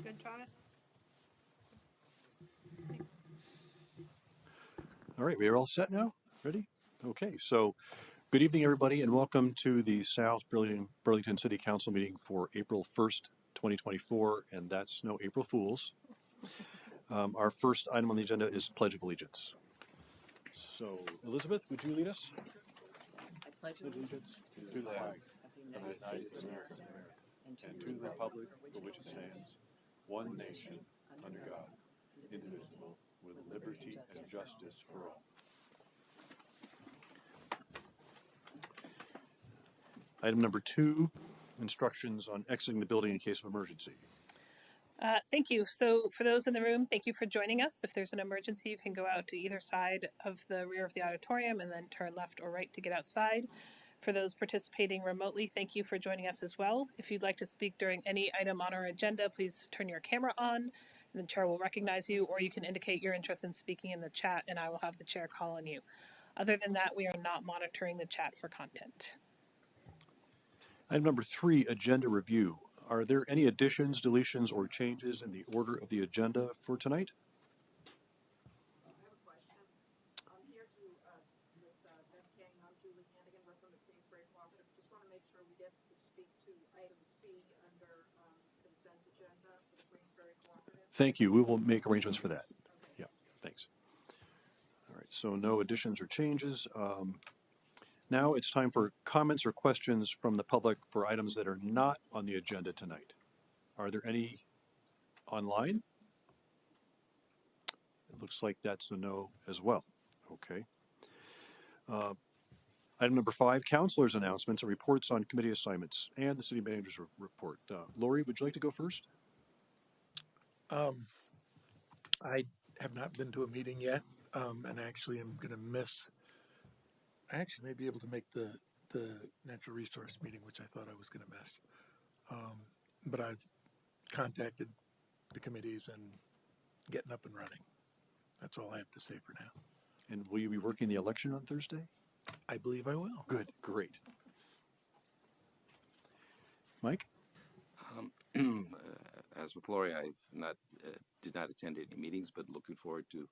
Good, Travis? Thanks. All right, we are all set now? Ready? Okay, so good evening, everybody, and welcome to the South Burlington City Council meeting for April 1st, 2024, and that's no April Fools. Our first item on the agenda is Pledge of Allegiance. So, Elizabeth, would you lead us? I pledge allegiance to the flag of the United States of America and to the republic for which it stands, one nation, under God, indivisible, with liberty and justice for all. Item number 2, instructions on exiting the building in case of emergency. Thank you. So for those in the room, thank you for joining us. If there's an emergency, you can go out to either side of the rear of the auditorium and then turn left or right to get outside. For those participating remotely, thank you for joining us as well. If you'd like to speak during any item on our agenda, please turn your camera on and the chair will recognize you, or you can indicate your interest in speaking in the chat and I will have the chair call on you. Other than that, we are not monitoring the chat for content. Item number 3, agenda review. Are there any additions, deletions, or changes in the order of the agenda for tonight? I have a question. I'm here with Ben King. I'm Julie Hannigan. We're from the Queensbury Cooperative. Just want to make sure we get to speak to item C under consent agenda for the Queensbury Cooperative. Thank you. We will make arrangements for that. Okay. Yeah, thanks. All right, so no additions or changes. Now it's time for comments or questions from the public for items that are not on the agenda tonight. Are there any online? It looks like that's a no as well. Okay. Item number 5, councilors' announcements and reports on committee assignments and the city manager's report. Lori, would you like to go first? I have not been to a meeting yet, and actually am going to miss. I actually may be able to make the natural resource meeting, which I thought I was going to miss. But I've contacted the committees and getting up and running. That's all I have to say for now. And will you be working the election on Thursday? I believe I will. Good, great. Mike? As with Lori, I did not attend any meetings, but looking forward to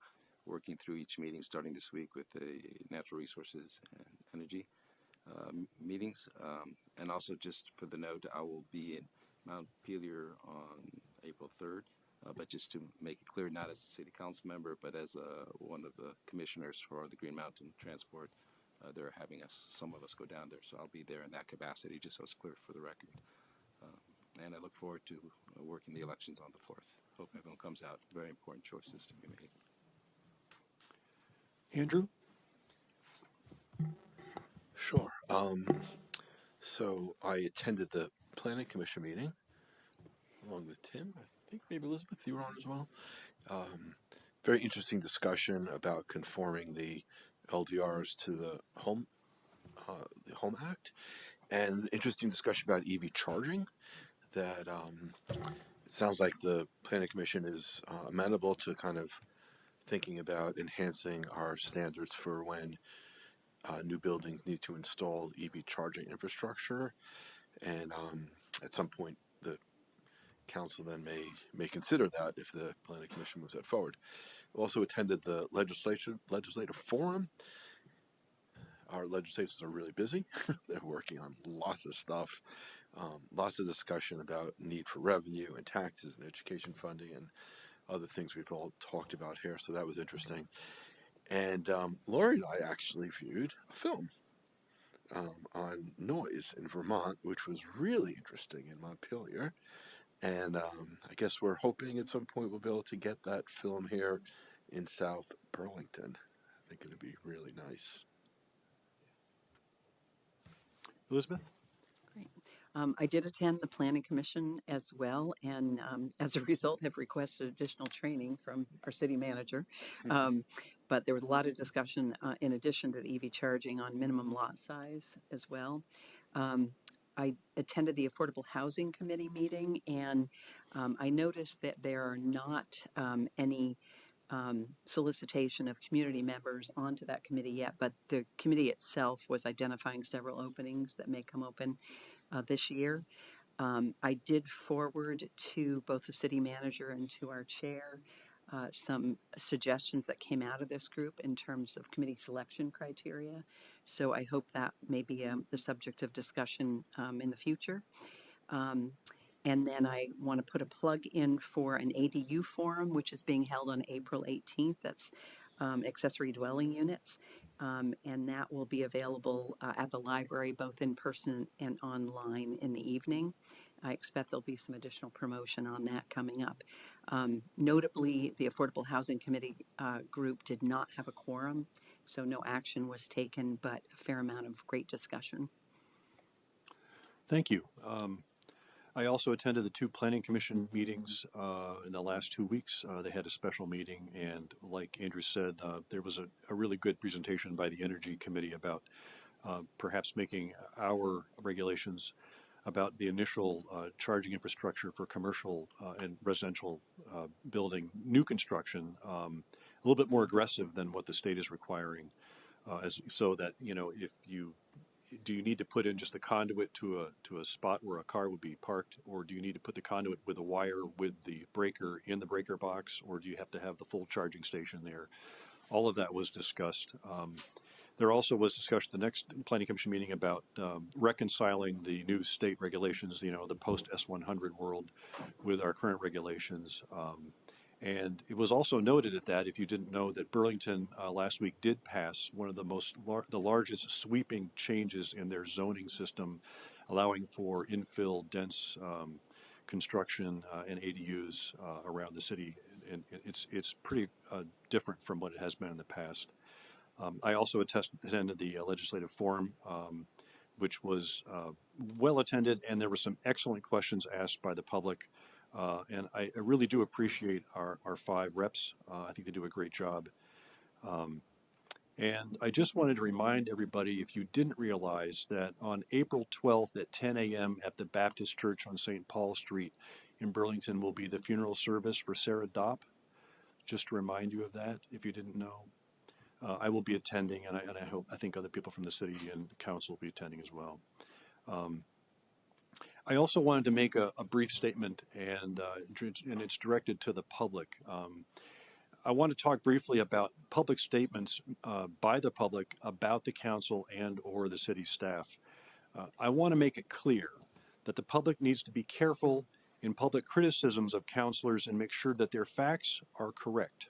working through each meeting starting this week with the natural resources and energy meetings. And also just for the note, I will be in Mount Pelier on April 3rd, but just to make it clear, not as a city council member, but as one of the commissioners for the Green Mountain Transport. They're having some of us go down there, so I'll be there in that capacity, just so it's clear for the record. And I look forward to working the elections on the 4th. Hope everyone comes out. Very important choices to be made. Andrew? Sure. So I attended the Planning Commission meeting along with Tim. I think maybe Elizabeth, you were on as well. Very interesting discussion about conforming the LDRs to the Home Act, and interesting discussion about EV charging. That it sounds like the Planning Commission is amenable to kind of thinking about enhancing our standards for when new buildings need to install EV charging infrastructure, and at some point the council then may consider that if the Planning Commission moves that forward. Also attended the legislative forum. Our legislators are really busy. They're working on lots of stuff, lots of discussion about need for revenue and taxes and education funding and other things we've all talked about here. So that was interesting. And Lori and I actually viewed a film on noise in Vermont, which was really interesting in Montpelier. And I guess we're hoping at some point we'll be able to get that film here in South Burlington. I think it'd be really nice. Elizabeth? Great. I did attend the Planning Commission as well, and as a result have requested additional training from our city manager. But there was a lot of discussion in addition to the EV charging on minimum lot size as well. I attended the Affordable Housing Committee meeting, and I noticed that there are not any solicitation of community members onto that committee yet, but the committee itself was identifying several openings that may come open this year. I did forward to both the city manager and to our chair some suggestions that came out of this group in terms of committee selection criteria. So I hope that may be the subject of discussion in the future. And then I want to put a plug in for an ADU forum, which is being held on April 18th. That's accessory dwelling units. And that will be available at the library, both in person and online in the evening. I expect there'll be some additional promotion on that coming up. Notably, the Affordable Housing Committee group did not have a quorum, so no action was taken, but a fair amount of great discussion. Thank you. I also attended the 2 planning commission meetings in the last 2 weeks. They had a special meeting, and like Andrew said, there was a really good presentation by the Energy Committee about perhaps making our regulations about the initial charging infrastructure for commercial and residential building new construction a little bit more aggressive than what the state is requiring, so that, you know, if you do you need to put in just a conduit to a spot where a car would be parked, or do you need to put the conduit with a wire with the breaker in the breaker box, or do you have to have the full charging station there? All of that was discussed. There also was discussion at the next planning commission meeting about reconciling the new state regulations, you know, the post S100 world, with our current regulations. And it was also noted at that, if you didn't know, that Burlington last week did pass one of the largest sweeping changes in their zoning system, allowing for infill dense construction and ADUs around the city. And it's pretty different from what it has been in the past. I also attended the legislative forum, which was well attended, and there were some excellent questions asked by the public. And I really do appreciate our 5 reps. I think they do a great job. And I just wanted to remind everybody, if you didn't realize, that on April 12th at 10 a.m. at the Baptist Church on St. Paul Street in Burlington will be the funeral service for Sarah Dopp. Just to remind you of that, if you didn't know. I will be attending, and I think other people from the city and council will be attending as well. I also wanted to make a brief statement, and it's directed to the public. I want to talk briefly about public statements by the public about the council and or the city staff. I want to make it clear that the public needs to be careful in public criticisms of councilors and make sure that their facts are correct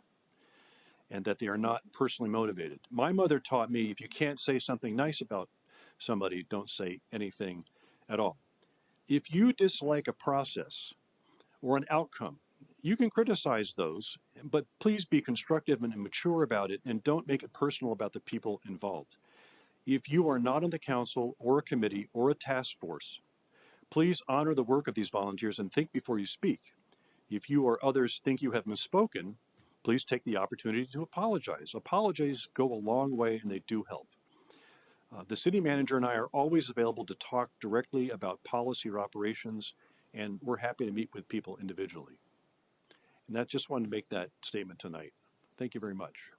and that they are not personally motivated. My mother taught me, if you can't say something nice about somebody, don't say anything at all. If you dislike a process or an outcome, you can criticize those, but please be constructive and mature about it, and don't make it personal about the people involved. If you are not on the council or a committee or a task force, please honor the work of these volunteers and think before you speak. If you or others think you have misspoken, please take the opportunity to apologize. Apologies go a long way, and they do help. The city manager and I are always available to talk directly about policy or operations, and we're happy to meet with people individually. And that just wanted to make that statement tonight. Thank you very much.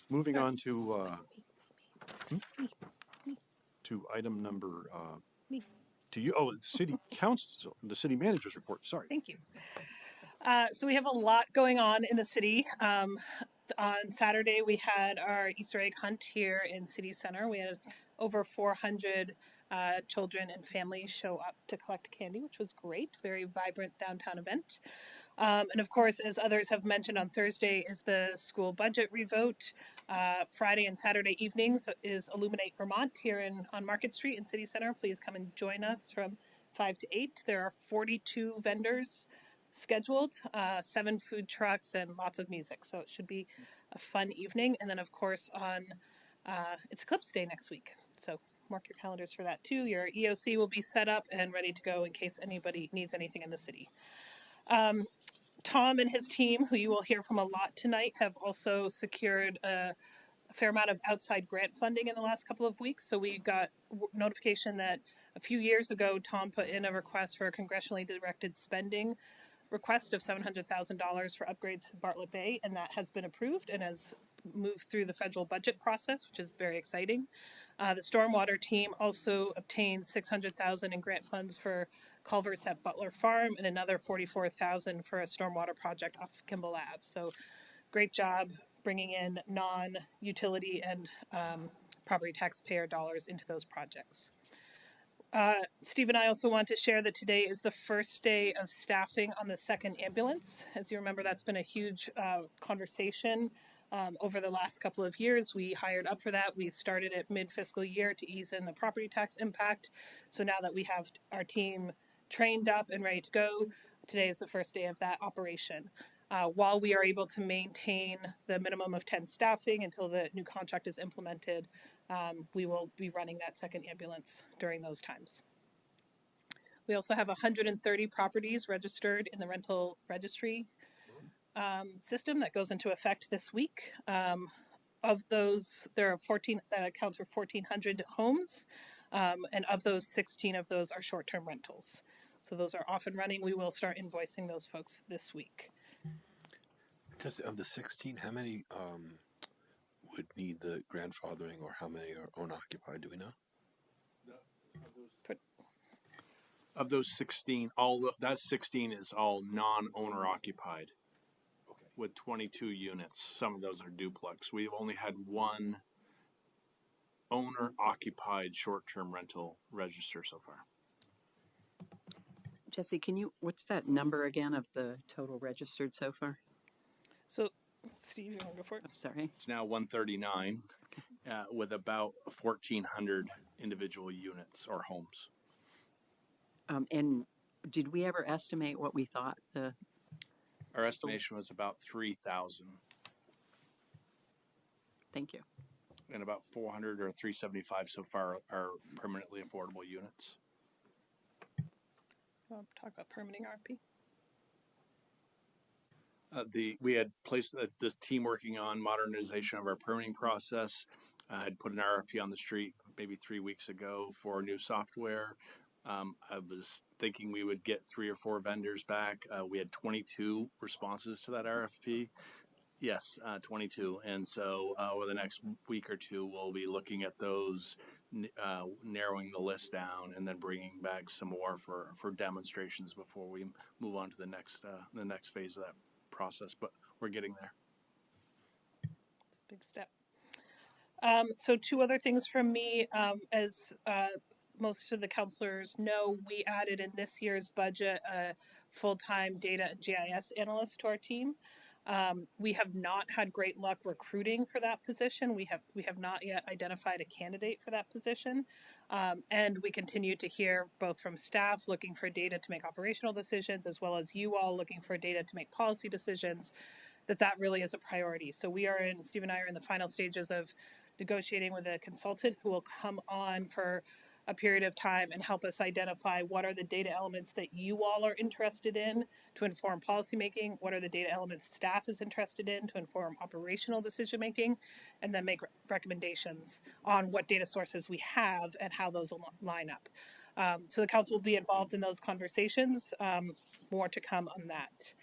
Moving on to item number to you. Oh, city council, the city manager's report. Sorry. Thank you. So we have a lot going on in the city. On Saturday, we had our Easter egg hunt here in City Center. We had over 400 children and families show up to collect candy, which was great. Very vibrant downtown event. And of course, as others have mentioned, on Thursday is the school budget revote. Friday and Saturday evenings is Illuminate Vermont here on Market Street in City Center. Please come and join us from 5 to 8. There are 42 vendors scheduled, 7 food trucks, and lots of music. So it should be a fun evening. And then, of course, it's Eclipse Day next week. So mark your calendars for that too. Your EOC will be set up and ready to go in case anybody needs anything in the city. Tom and his team, who you will hear from a lot tonight, have also secured a fair amount of outside grant funding in the last couple of weeks. So we got notification that a few years ago, Tom put in a request for a congressionally directed spending request of $700,000 for upgrades to Bartlett Bay, and that has been approved and has moved through the federal budget process, which is very exciting. The stormwater team also obtained $600,000 in grant funds for culverts at Butler Farm and another $44,000 for a stormwater project off Kimball Ave. So, great job bringing in non-utility and property taxpayer dollars into those projects. Steve and I also want to share that today is the first day of staffing on the second ambulance. As you remember, that's been a huge conversation over the last couple of years. We hired up for that. We started at mid-fiscal year to ease in the property tax impact. So now that we have our team trained up and ready to go, today is the first day of that operation. While we are able to maintain the minimum of 10 staffing until the new contract is implemented, we will be running that second ambulance during those times. We also have 130 properties registered in the rental registry system that goes into effect this week. Of those, there are 14 that accounts for 1,400 homes, and of those, 16 of those are short-term rentals. So those are off and running. We will start invoicing those folks this week. Just of the 16, how many would need the grandfathering, or how many are owner occupied? Do we know? Of those 16, that 16 is all non-owner occupied. Okay. With 22 units. Some of those are duplex. We've only had one owner occupied short-term rental register so far. Jesse, what's that number again of the total registered so far? So, Steve, you want to go for it? Oh, sorry. It's now 139 with about 1,400 individual units or homes. And did we ever estimate what we thought Our estimation was about 3,000. Thank you. And about 400 or 375 so far are permanently affordable units. We'll talk about permitting RP. We had placed this team working on modernization of our permitting process. I had put an RFP on the street maybe 3 weeks ago for new software. I was thinking we would get 3 or 4 vendors back. We had 22 responses to that RFP. Yes, 22. And so over the next week or two, we'll be looking at those, narrowing the list down, and then bringing back some more for demonstrations before we move on to the next phase of that process. But we're getting there. It's a big step. So 2 other things from me. As most of the councilors know, we added in this year's budget a full-time data and GIS analyst to our team. We have not had great luck recruiting for that position. We have not yet identified a candidate for that position. And we continue to hear both from staff looking for data to make operational decisions, as well as you all looking for data to make policy decisions, that really is a priority. So Steve and I are in the final stages of negotiating with a consultant who will come on for a period of time and help us identify what are the data elements that you all are interested in to inform policymaking, what are the data elements staff is interested in to inform operational decision making, and then make recommendations on what data sources we have and how those will line up. So the council will be involved in those conversations. More to come on that.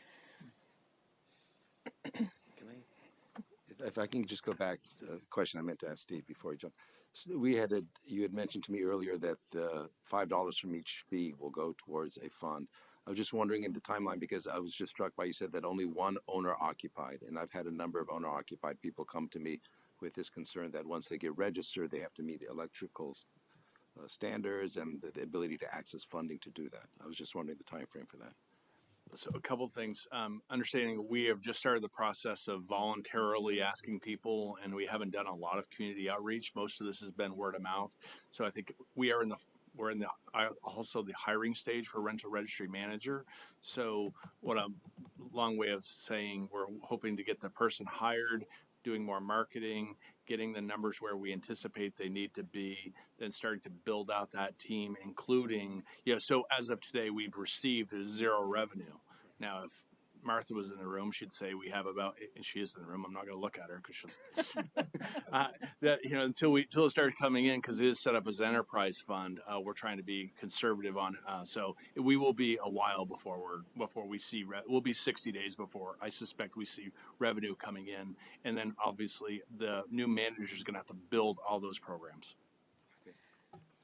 If I can just go back to a question I meant to ask Steve before he jumped. So you had mentioned to me earlier that the $5 from each fee will go towards a fund. I was just wondering in the timeline, because I was just struck by, you said that only one owner occupied, and I've had a number of owner occupied people come to me with this concern that once they get registered, they have to meet electrical standards and the ability to access funding to do that. I was just wondering the time frame for that. So a couple of things. Understanding we have just started the process of voluntarily asking people, and we haven't done a lot of community outreach. Most of this has been word of mouth. So I think we're in the also the hiring stage for rental registry manager. So what a long way of saying we're hoping to get the person hired, doing more marketing, getting the numbers where we anticipate they need to be, then starting to build out that team, including, so as of today, we've received 0 revenue. Now, if Martha was in the room, she'd say we have and she is in the room. I'm not going to look at her because she's, until it started coming in, because it is set up as an enterprise fund, we're trying to be conservative on it. So we will be a while before we see, we'll be 60 days before I suspect we see revenue coming in. And then obviously the new manager is going to have to build all those programs.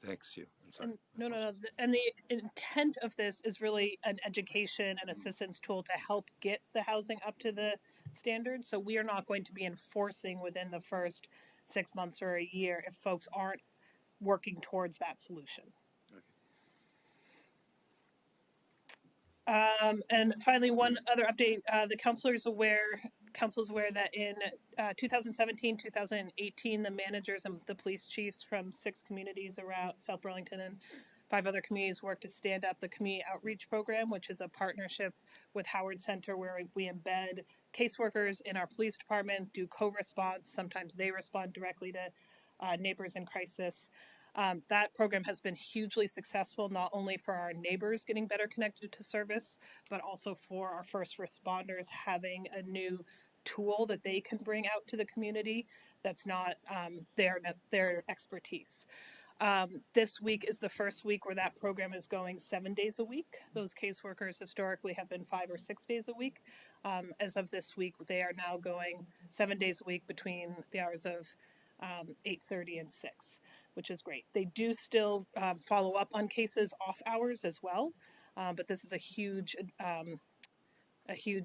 Thanks, you. I'm sorry. And no. And the intent of this is really an education and assistance tool to help get the housing up to the standard. So we are not going to be enforcing within the first 6 months or a year if folks aren't working towards that solution. And finally, one other update: the council is aware that in 2017, 2018, the managers and the police chiefs from 6 communities around South Burlington and 5 other communities worked to stand up the community outreach program, which is a partnership with Howard Center where we embed caseworkers in our police department, do co-response. Sometimes they respond directly to neighbors in crisis. That program has been hugely successful, not only for our neighbors getting better connected to service, but also for our first responders having a new tool that they can bring out to the community that's not their expertise. This week is the first week where that program is going 7 days a week. Those caseworkers historically have been 5 or 6 days a week. As of this week, they are now going 7 days a week between the hours of 8:30 and 6, which is great. They do still follow up on cases off hours as well, but this is a huge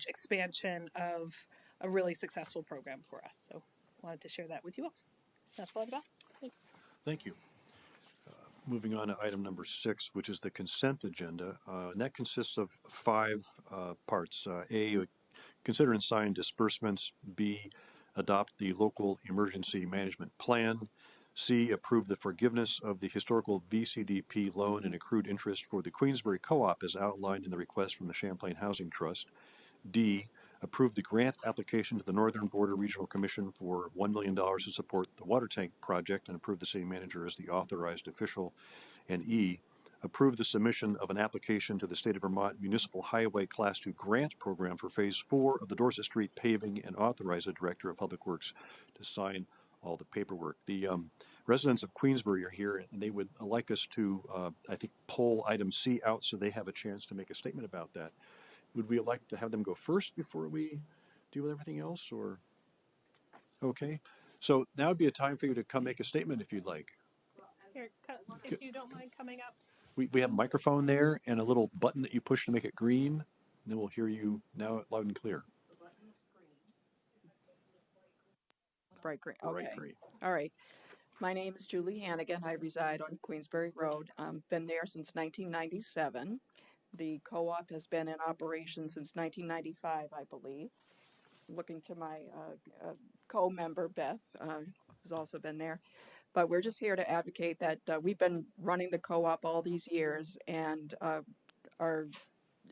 expansion of a really successful program for us. So wanted to share that with you all. That's all I've got. Thanks. Thank you. Moving on to item number 6, which is the consent agenda, and that consists of 5 parts. A, consider and sign disbursements. B, adopt the local emergency management plan. C, approve the forgiveness of the historical VCDP loan and accrued interest for the Queensbury Co-op as outlined in the request from the Champlain Housing Trust. D, approve the grant application to the Northern Border Regional Commission for $1 million to support the water tank project and approve the city manager as the authorized official. And E, approve the submission of an application to the State of Vermont Municipal Highway Class 2 grant program for Phase 4 of the Dorset Street paving and authorize the Director of Public Works to sign all the paperwork. The residents of Queensbury are here and they would like us to, I think, pull item C out so they have a chance to make a statement about that. Would we like to have them go first before we deal with everything else, or? Okay, so now would be a time for you to come make a statement if you'd like. Here, if you don't mind coming up. We have a microphone there and a little button that you push to make it green, and then we'll hear you now loud and clear. Bright green, okay. Bright green. All right. My name is Julie Hannigan. I reside on Queensbury Road. Been there since 1997. The co-op has been in operation since 1995, I believe. Looking to my co-member, Beth, who's also been there. But we're just here to advocate that we've been running the co-op all these years and are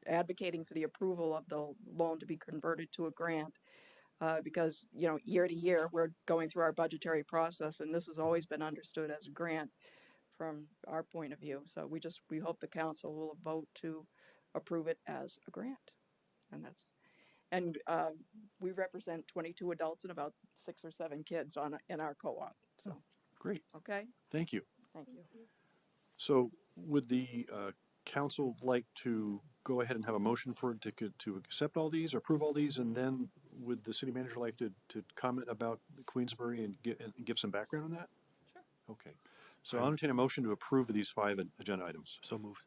advocating for the approval of the loan to be converted to a grant. Because, you know, year to year, we're going through our budgetary process, and this has always been understood as a grant from our point of view. So we hope the council will vote to approve it as a grant. And we represent 22 adults and about 6 or 7 kids in our co-op. So Great. okay. Thank you. Thank you. So would the council like to go ahead and have a motion for it to accept all these or approve all these, and then would the city manager like to comment about Queensbury and give some background on that? Sure. Okay. So I'll entertain a motion to approve these 5 agenda items. So moved.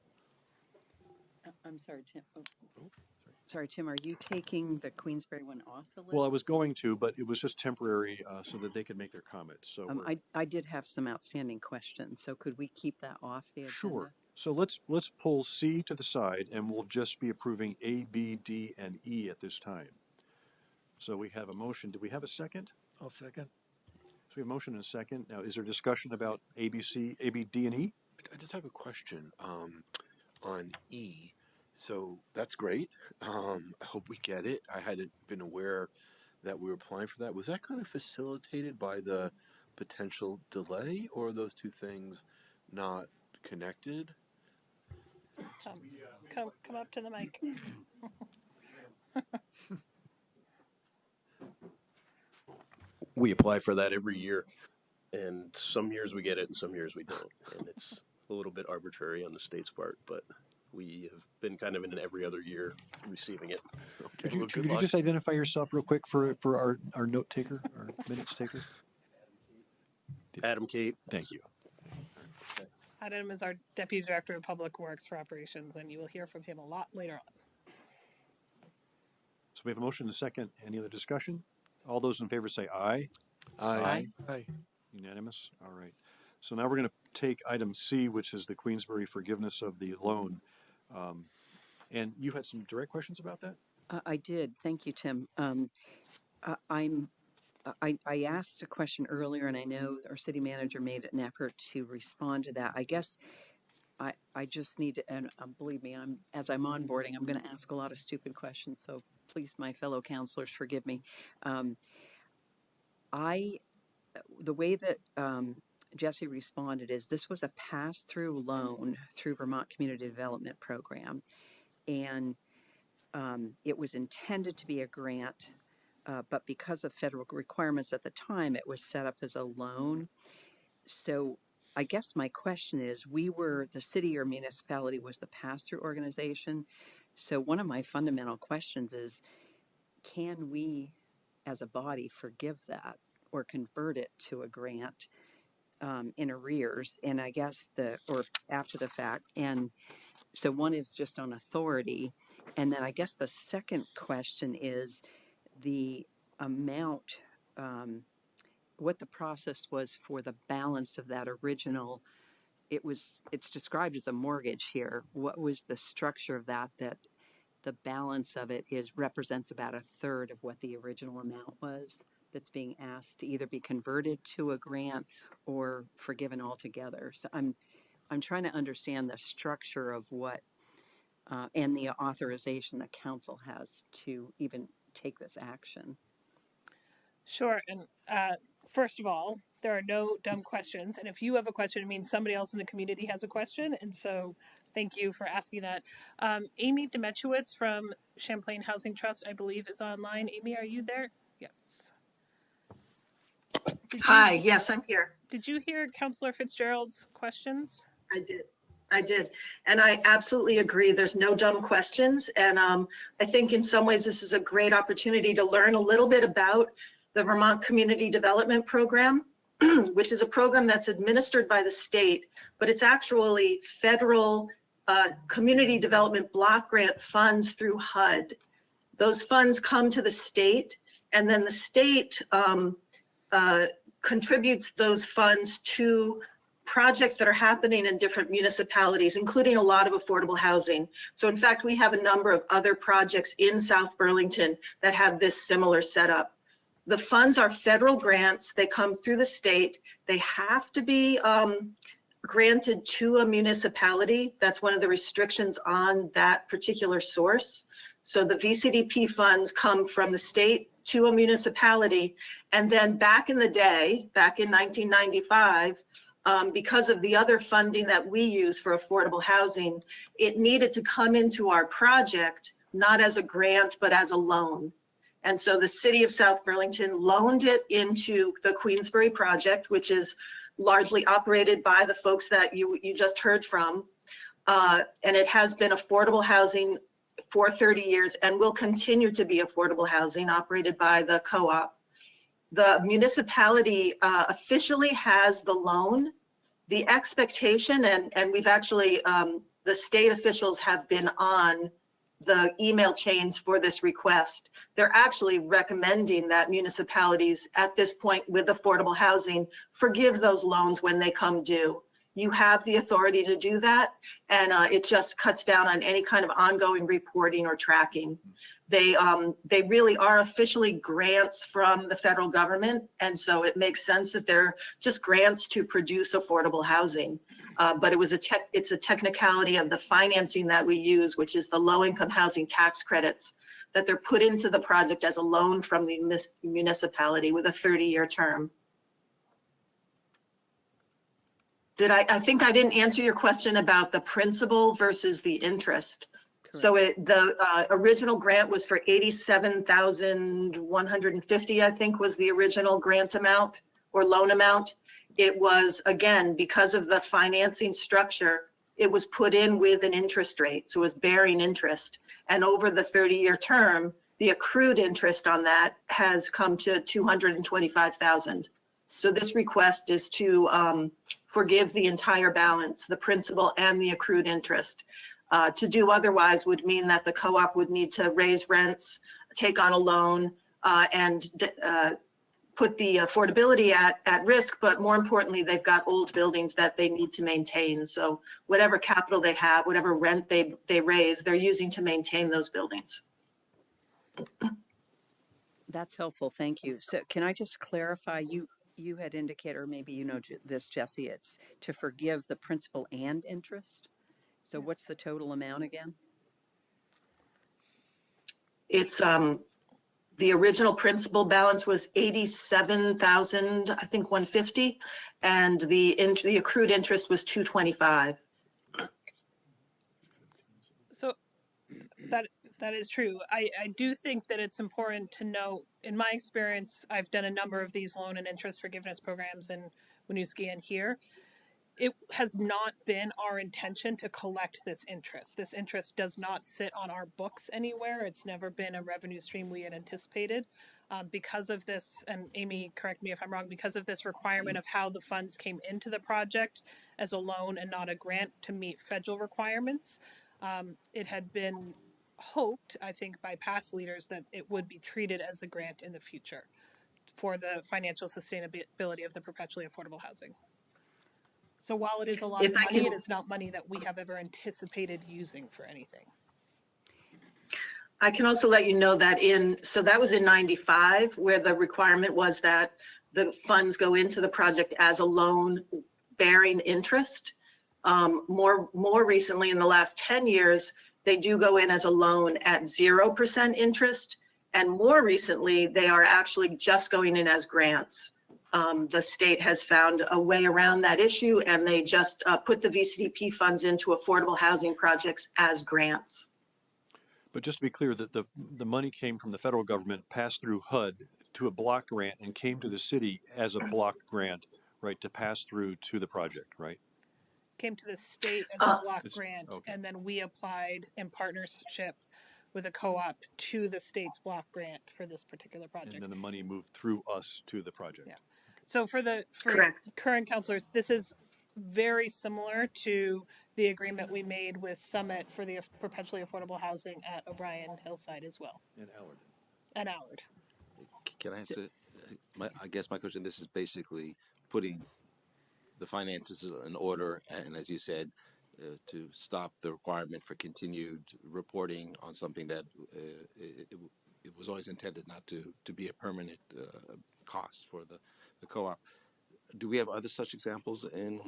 I'm sorry, Tim. Sorry, Tim, are you taking the Queensbury one off the list? Well, I was going to, but it was just temporary so that they could make their comments. So I did have some outstanding questions, so could we keep that off the agenda? sure. So let's pull C to the side, and we'll just be approving A, B, D, and E at this time. So we have a motion. Do we have a second? I'll second. So we have a motion and a second. Now, is there discussion about A, B, C, A, B, D, and E? I just have a question on E. So that's great. I hope we get it. I hadn't been aware that we were applying for that. Was that kind of facilitated by the potential delay, or are those two things not connected? Come up to the mic. We apply for that every year, and some years we get it and some years we don't, and it's a little bit arbitrary on the state's part, but we have been kind of in an every other year receiving it. Could you just identify yourself real quick for our note taker, our minutes taker? Adam Kate. Thank you. Adam is our Deputy Director of Public Works for Operations, and you will hear from him a lot later on. So we have a motion and a second. Any other discussion? All those in favor say aye. Aye. Aye. Unanimous? All right. So now we're going to take item C, which is the Queensbury forgiveness of the loan. And you had some direct questions about that? I did. Thank you, Tim. I asked a question earlier, and I know our city manager made an effort to respond to that. I guess I just need to, and believe me, as I'm onboarding, I'm going to ask a lot of stupid questions. So please, my fellow counselors, forgive me. The way that Jesse responded is this was a pass-through loan through Vermont Community Development Program, and it was intended to be a grant. But because of federal requirements at the time, it was set up as a loan. So I guess my question is, the city or municipality was the pass-through organization. So one of my fundamental questions is, can we as a body forgive that or convert it to a grant in arrears? And I guess or after the fact. And so one is just on authority. And then I guess the second question is, the amount, what the process was for the balance of that original. It's described as a mortgage here. What was the structure of that the balance of it represents about a third of what the original amount was that's being asked to either be converted to a grant or forgiven altogether. So I'm trying to understand the structure of what and the authorization that council has to even take this action. Sure. And first of all, there are no dumb questions. And if you have a question, it means somebody else in the community has a question. And so thank you for asking that. Amy Demetchewitz from Champlain Housing Trust, I believe, is online. Amy, are you there? Yes. Hi, yes, I'm here. Did you hear Councilor Fitzgerald's questions? I did. And I absolutely agree. There's no dumb questions. And I think in some ways this is a great opportunity to learn a little bit about the Vermont Community Development Program, which is a program that's administered by the state, but it's actually federal community development block grant funds through HUD. Those funds come to the state, and then the state contributes those funds to projects that are happening in different municipalities, including a lot of affordable housing. So in fact, we have a number of other projects in South Burlington that have this similar setup. The funds are federal grants. They come through the state. They have to be granted to a municipality. That's one of the restrictions on that particular source. So the VCDP funds come from the state to a municipality. And then back in the day, back in 1995, because of the other funding that we use for affordable housing, it needed to come into our project, not as a grant, but as a loan. And so the city of South Burlington loaned it into the Queensbury project, which is largely operated by the folks that you just heard from. And it has been affordable housing for 30 years and will continue to be affordable housing operated by the co-op. The municipality officially has the loan. The expectation, and we've actually, the state officials have been on the email chains for this request. They're actually recommending that municipalities at this point with affordable housing forgive those loans when they come due. You have the authority to do that, and it just cuts down on any kind of ongoing reporting or tracking. They really are officially grants from the federal government, and so it makes sense that they're just grants to produce affordable housing. But it's a technicality of the financing that we use, which is the low-income housing tax credits that they're put into the project as a loan from the municipality with a 30-year term. I think I didn't answer your question about the principal versus the interest. Correct. So the original grant was for $87,150, I think was the original grant amount or loan amount. It was, again, because of the financing structure, it was put in with an interest rate. So it was bearing interest. And over the 30-year term, the accrued interest on that has come to $225,000. So this request is to forgive the entire balance, the principal and the accrued interest. To do otherwise would mean that the co-op would need to raise rents, take on a loan, and put the affordability at risk, but more importantly, they've got old buildings that they need to maintain. So whatever capital they have, whatever rent they raise, they're using to maintain those buildings. That's helpful. Thank you. So can I just clarify, you had indicated, or maybe you know this, Jesse, it's to forgive the principal and interest. So what's the total amount again? It's the original principal balance was 87,000, I think 150, and the accrued interest was 225. So that is true. I do think that it's important to note, in my experience, I've done a number of these loan and interest forgiveness programs in Winooski and here. It has not been our intention to collect this interest. This interest does not sit on our books anywhere. It's never been a revenue stream we had anticipated. Because of this, and Amy, correct me if I'm wrong, because of this requirement of how the funds came into the project as a loan and not a grant to meet federal requirements, it had been hoped, I think, by past leaders that it would be treated as a grant in the future for the financial sustainability of the perpetually affordable housing. So while it is a lot of money, it is not money that we have ever anticipated using for anything. I can also let you know that so that was in 95, where the requirement was that the funds go into the project as a loan bearing interest. More recently, in the last 10 years, they do go in as a loan at 0% interest. And more recently, they are actually just going in as grants. The state has found a way around that issue, and they just put the VCDP funds into affordable housing projects as grants. But just to be clear, that the money came from the federal government, passed through HUD to a block grant, and came to the city as a block grant, right, to pass through to the project, right? Came to the state as a block grant, okay. And then we applied in partnership with a co-op to the state's block grant for this particular project. And then the money moved through us to the project. Yeah. So for current councilors, this is very similar to the agreement we made with Summit for the perpetually affordable housing at O'Brien Hillside as well. And Allard. Can I answer? I guess my question, this is basically putting the finances in order, and as you said, to stop the requirement for continued reporting on something that it was always intended not to be a permanent cost for the co-op. Do we have other such examples in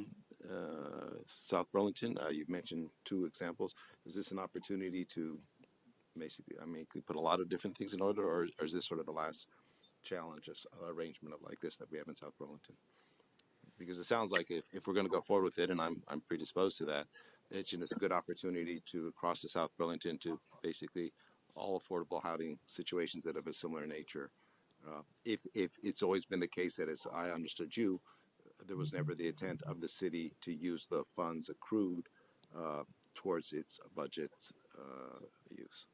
South Burlington? You've mentioned 2 examples. Is this an opportunity to basically, put a lot of different things in order, or is this sort of the last challenge of arrangement of like this that we have in South Burlington? Because it sounds like if we're going to go forward with it, and I'm predisposed to that, it's a good opportunity to across the South Burlington to basically all affordable housing situations that have a similar nature. If it's always been the case that, as I understood you, there was never the intent of the city to use the funds accrued towards its budget use.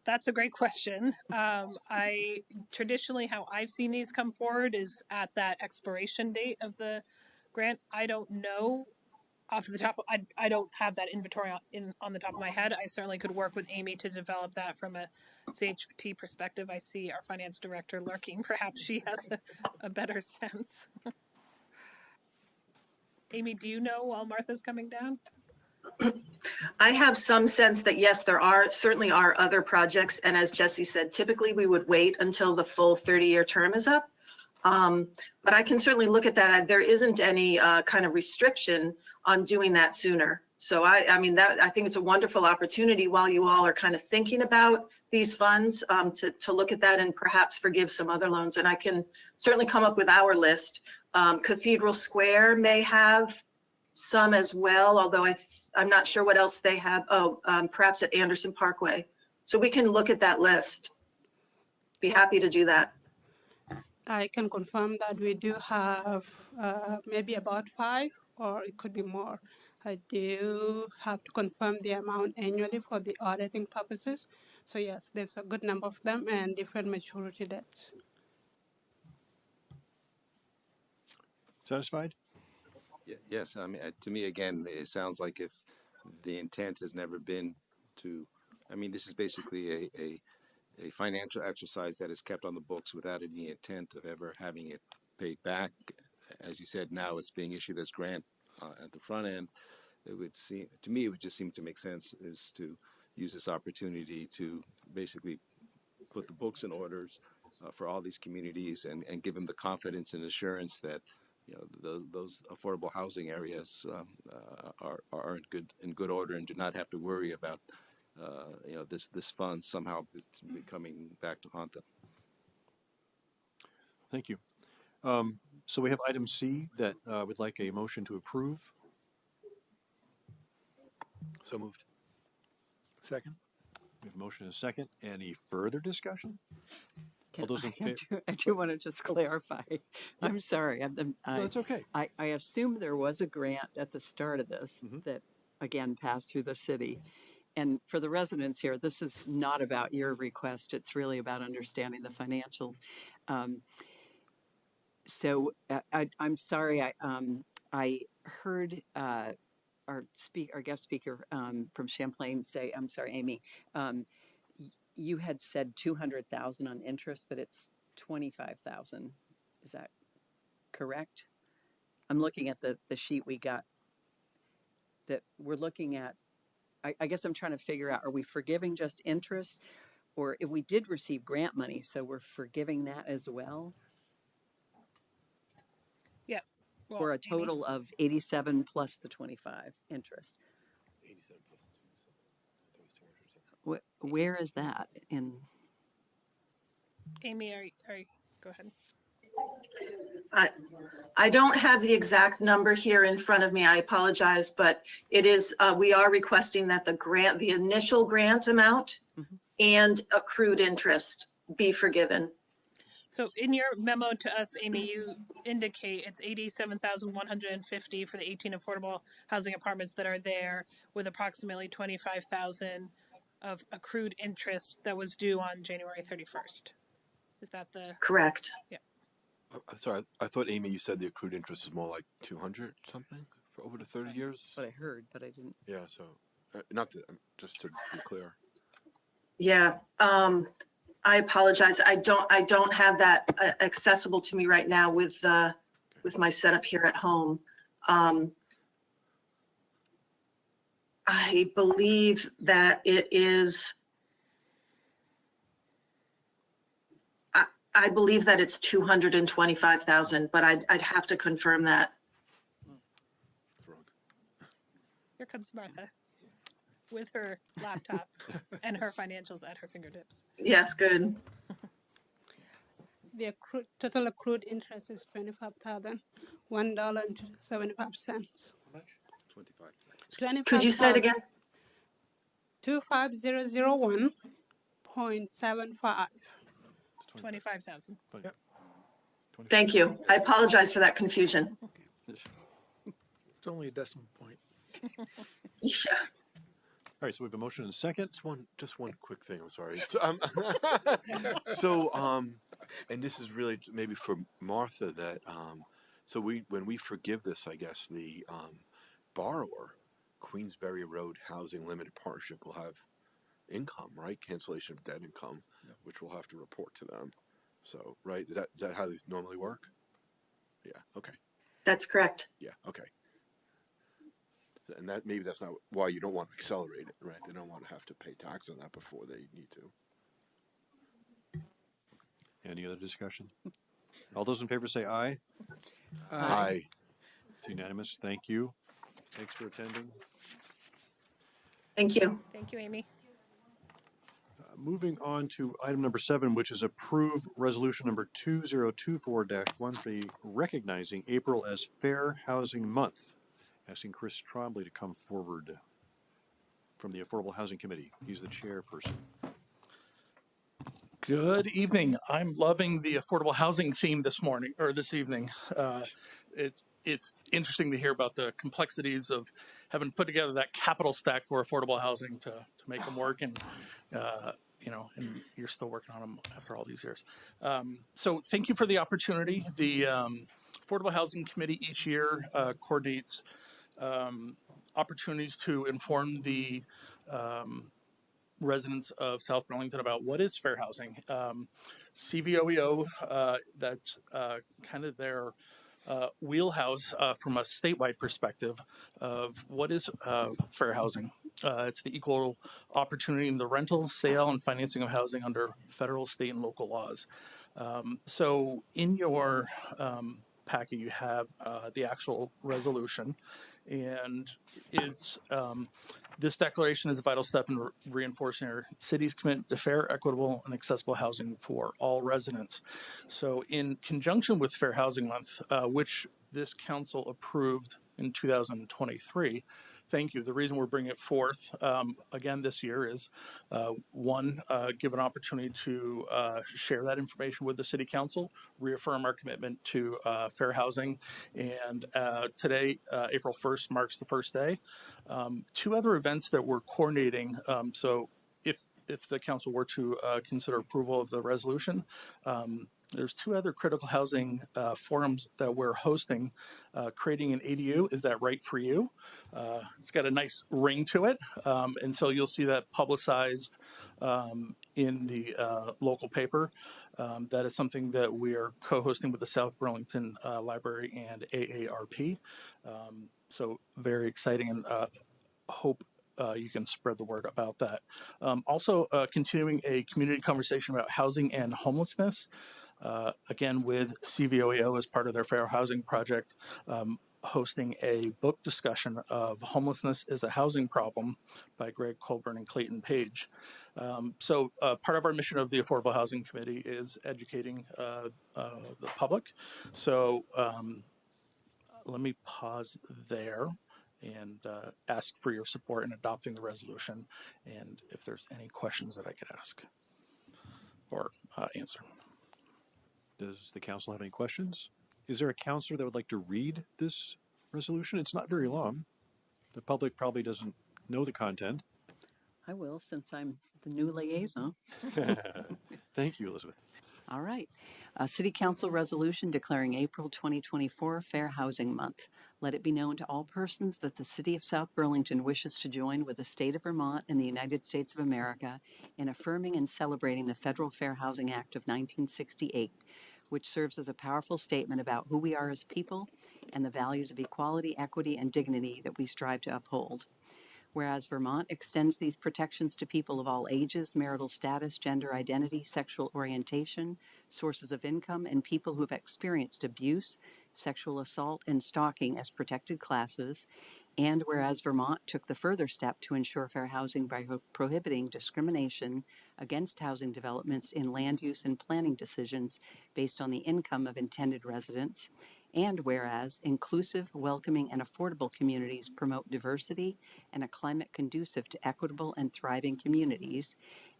That's a great question. I traditionally, how I've seen these come forward is at that expiration date of the grant. I don't know off the top. I don't have that inventory on the top of my head. I certainly could work with Amy to develop that from a CHT perspective. I see our finance director lurking. Perhaps she has a better sense. Amy, do you know while Martha's coming down? I have some sense that yes, there certainly are other projects, and as Jesse said, typically we would wait until the full 30-year term is up. But I can certainly look at that. There isn't any kind of restriction on doing that sooner. So I think it's a wonderful opportunity while you all are kind of thinking about these funds to look at that and perhaps forgive some other loans. And I can certainly come up with our list. Cathedral Square may have some as well, although I'm not sure what else they have. Perhaps at Anderson Parkway. So we can look at that list. Be happy to do that. I can confirm that we do have maybe about 5, or it could be more. I do have to confirm the amount annually for the auditing purposes. So yes, there's a good number of them and different maturity dates. Satisfied? Yes, I mean, to me, again, it sounds like if the intent has never been to, I mean, this is basically a financial exercise that is kept on the books without any intent of ever having it paid back. As you said, now it's being issued as grant at the front end. It would seem, to me, it would just seem to make sense is to use this opportunity to basically put the books in orders for all these communities and give them the confidence and assurance that those affordable housing areas are in good order and do not have to worry about this fund somehow coming back to haunt them. Thank you. So we have item C that would like a motion to approve. So moved. Second? We have a motion and a second. Any further discussion? Can All those in I do want to just clarify. I'm sorry. No, that's okay. I assume there was a grant at the start of this that, again, passed through the city. And for the residents here, this is not about your request. It's really about understanding the financials. I'm sorry. I heard our guest speaker from Champlain say, I'm sorry, Amy, you had said 200,000 on interest, but it's 25,000. Is that correct? I'm looking at the sheet we got that we're looking at. I guess I'm trying to figure out, are we forgiving just interest, or if we did receive grant money, so we're forgiving that as well? Yeah. Well, For a total of 87 plus the 25 interest. 87 plus 2. I thought it was 200. Where is that in? Amy, go ahead. I don't have the exact number here in front of me. I apologize, but it is, we are requesting that the initial grant amount and accrued interest be forgiven. So in your memo to us, Amy, you indicate it's 87,150 for the 18 affordable housing apartments that are there, with approximately 25,000 of accrued interest that was due on January 31st. Is that the? Correct. Yeah. Sorry, I thought, Amy, you said the accrued interest is more like 200 something for over the 30 years. That's what I heard, but I didn't. Yeah, so not that, just to be clear. Yeah. I apologize. I don't have that accessible to me right now with my setup here at home. I believe that it is. I believe that it's 225,000, but I'd have to confirm that. It's wrong. Here comes Martha with her laptop and her financials at her fingertips. Yes, good. The total accrued interest is $25,001.75. How much? 25. Could you say it again? 25001.75. 25,000. Yep. Thank you. I apologize for that confusion. It's only a decimal point. Yeah. All right, so we have a motion and a second. Just one quick thing. I'm sorry. And this is really maybe for Martha that, so when we forgive this, I guess the borrower, Queensbury Road Housing Limited Partnership, will have income, right? Cancellation of debt income, which we'll have to report to them. So, right? Is that how these normally work? Yeah. Okay. That's correct. Yeah. Okay. And that's not why you don't want to accelerate it, right? They don't want to have to pay tax on that before they need to. Any other discussion? All those in favor say aye. Aye. It's unanimous. Thank you. Thanks for attending. Thank you. Thank you, Amy. Moving on to item number 7, which is approve resolution number 2024-13, recognizing April as Fair Housing Month. Asking Chris Trombley to come forward from the Affordable Housing Committee. He's the chairperson. Good evening. I'm loving the affordable housing theme this evening. It's interesting to hear about the complexities of having put together that capital stack for affordable housing to make them work, and and you're still working on them after all these years. So thank you for the opportunity. The Affordable Housing Committee each year coordinates opportunities to inform the residents of South Burlington about what is fair housing. CVOEO, that's kind of their wheelhouse from a statewide perspective of what is fair housing. It's the equal opportunity in the rental, sale, and financing of housing under federal, state, and local laws. So in your packet, you have the actual resolution, and it's this declaration is a vital step in reinforcing our city's commitment to fair, equitable, and accessible housing for all residents. So in conjunction with Fair Housing Month, which this council approved in 2023, thank you. The reason we're bringing it forth again this year is one, give an opportunity to share that information with the city council, reaffirm our commitment to fair housing, and today, April 1st, marks the first day. Two other events that we're coordinating. So if the council were to consider approval of the resolution, there's two other critical housing forums that we're hosting. Creating an ADU, is that right for you? It's got a nice ring to it. And so you'll see that publicized in the local paper. That is something that we are co-hosting with the South Burlington Library and AARP. So very exciting, and hope you can spread the word about that. Also, continuing a community conversation about housing and homelessness. Again, with CVOEO as part of their Fair Housing Project, hosting a book discussion of Homelessness is a Housing Problem by Greg Colburn and Clayton Page. So part of our mission of the Affordable Housing Committee is educating the public. So let me pause there and ask for your support in adopting the resolution, and if there's any questions that I could ask or answer. Does the council have any questions? Is there a councilor that would like to read this resolution? It's not very long. The public probably doesn't know the content. I will, since I'm the new liaison. Thank you, Elizabeth. All right. City Council resolution declaring April 2024 Fair Housing Month. Let it be known to all persons that the City of South Burlington wishes to join with the State of Vermont and the United States of America in affirming and celebrating the Federal Fair Housing Act of 1968, which serves as a powerful statement about who we are as people and the values of equality, equity, and dignity that we strive to uphold. Whereas Vermont extends these protections to people of all ages, marital status, gender identity, sexual orientation, sources of income, and people who have experienced abuse, sexual assault, and stalking as protected classes. And whereas Vermont took the further step to ensure fair housing by prohibiting discrimination against housing developments in land use and planning decisions based on the income of intended residents. And whereas inclusive, welcoming, and affordable communities promote diversity and a climate conducive to equitable and thriving communities.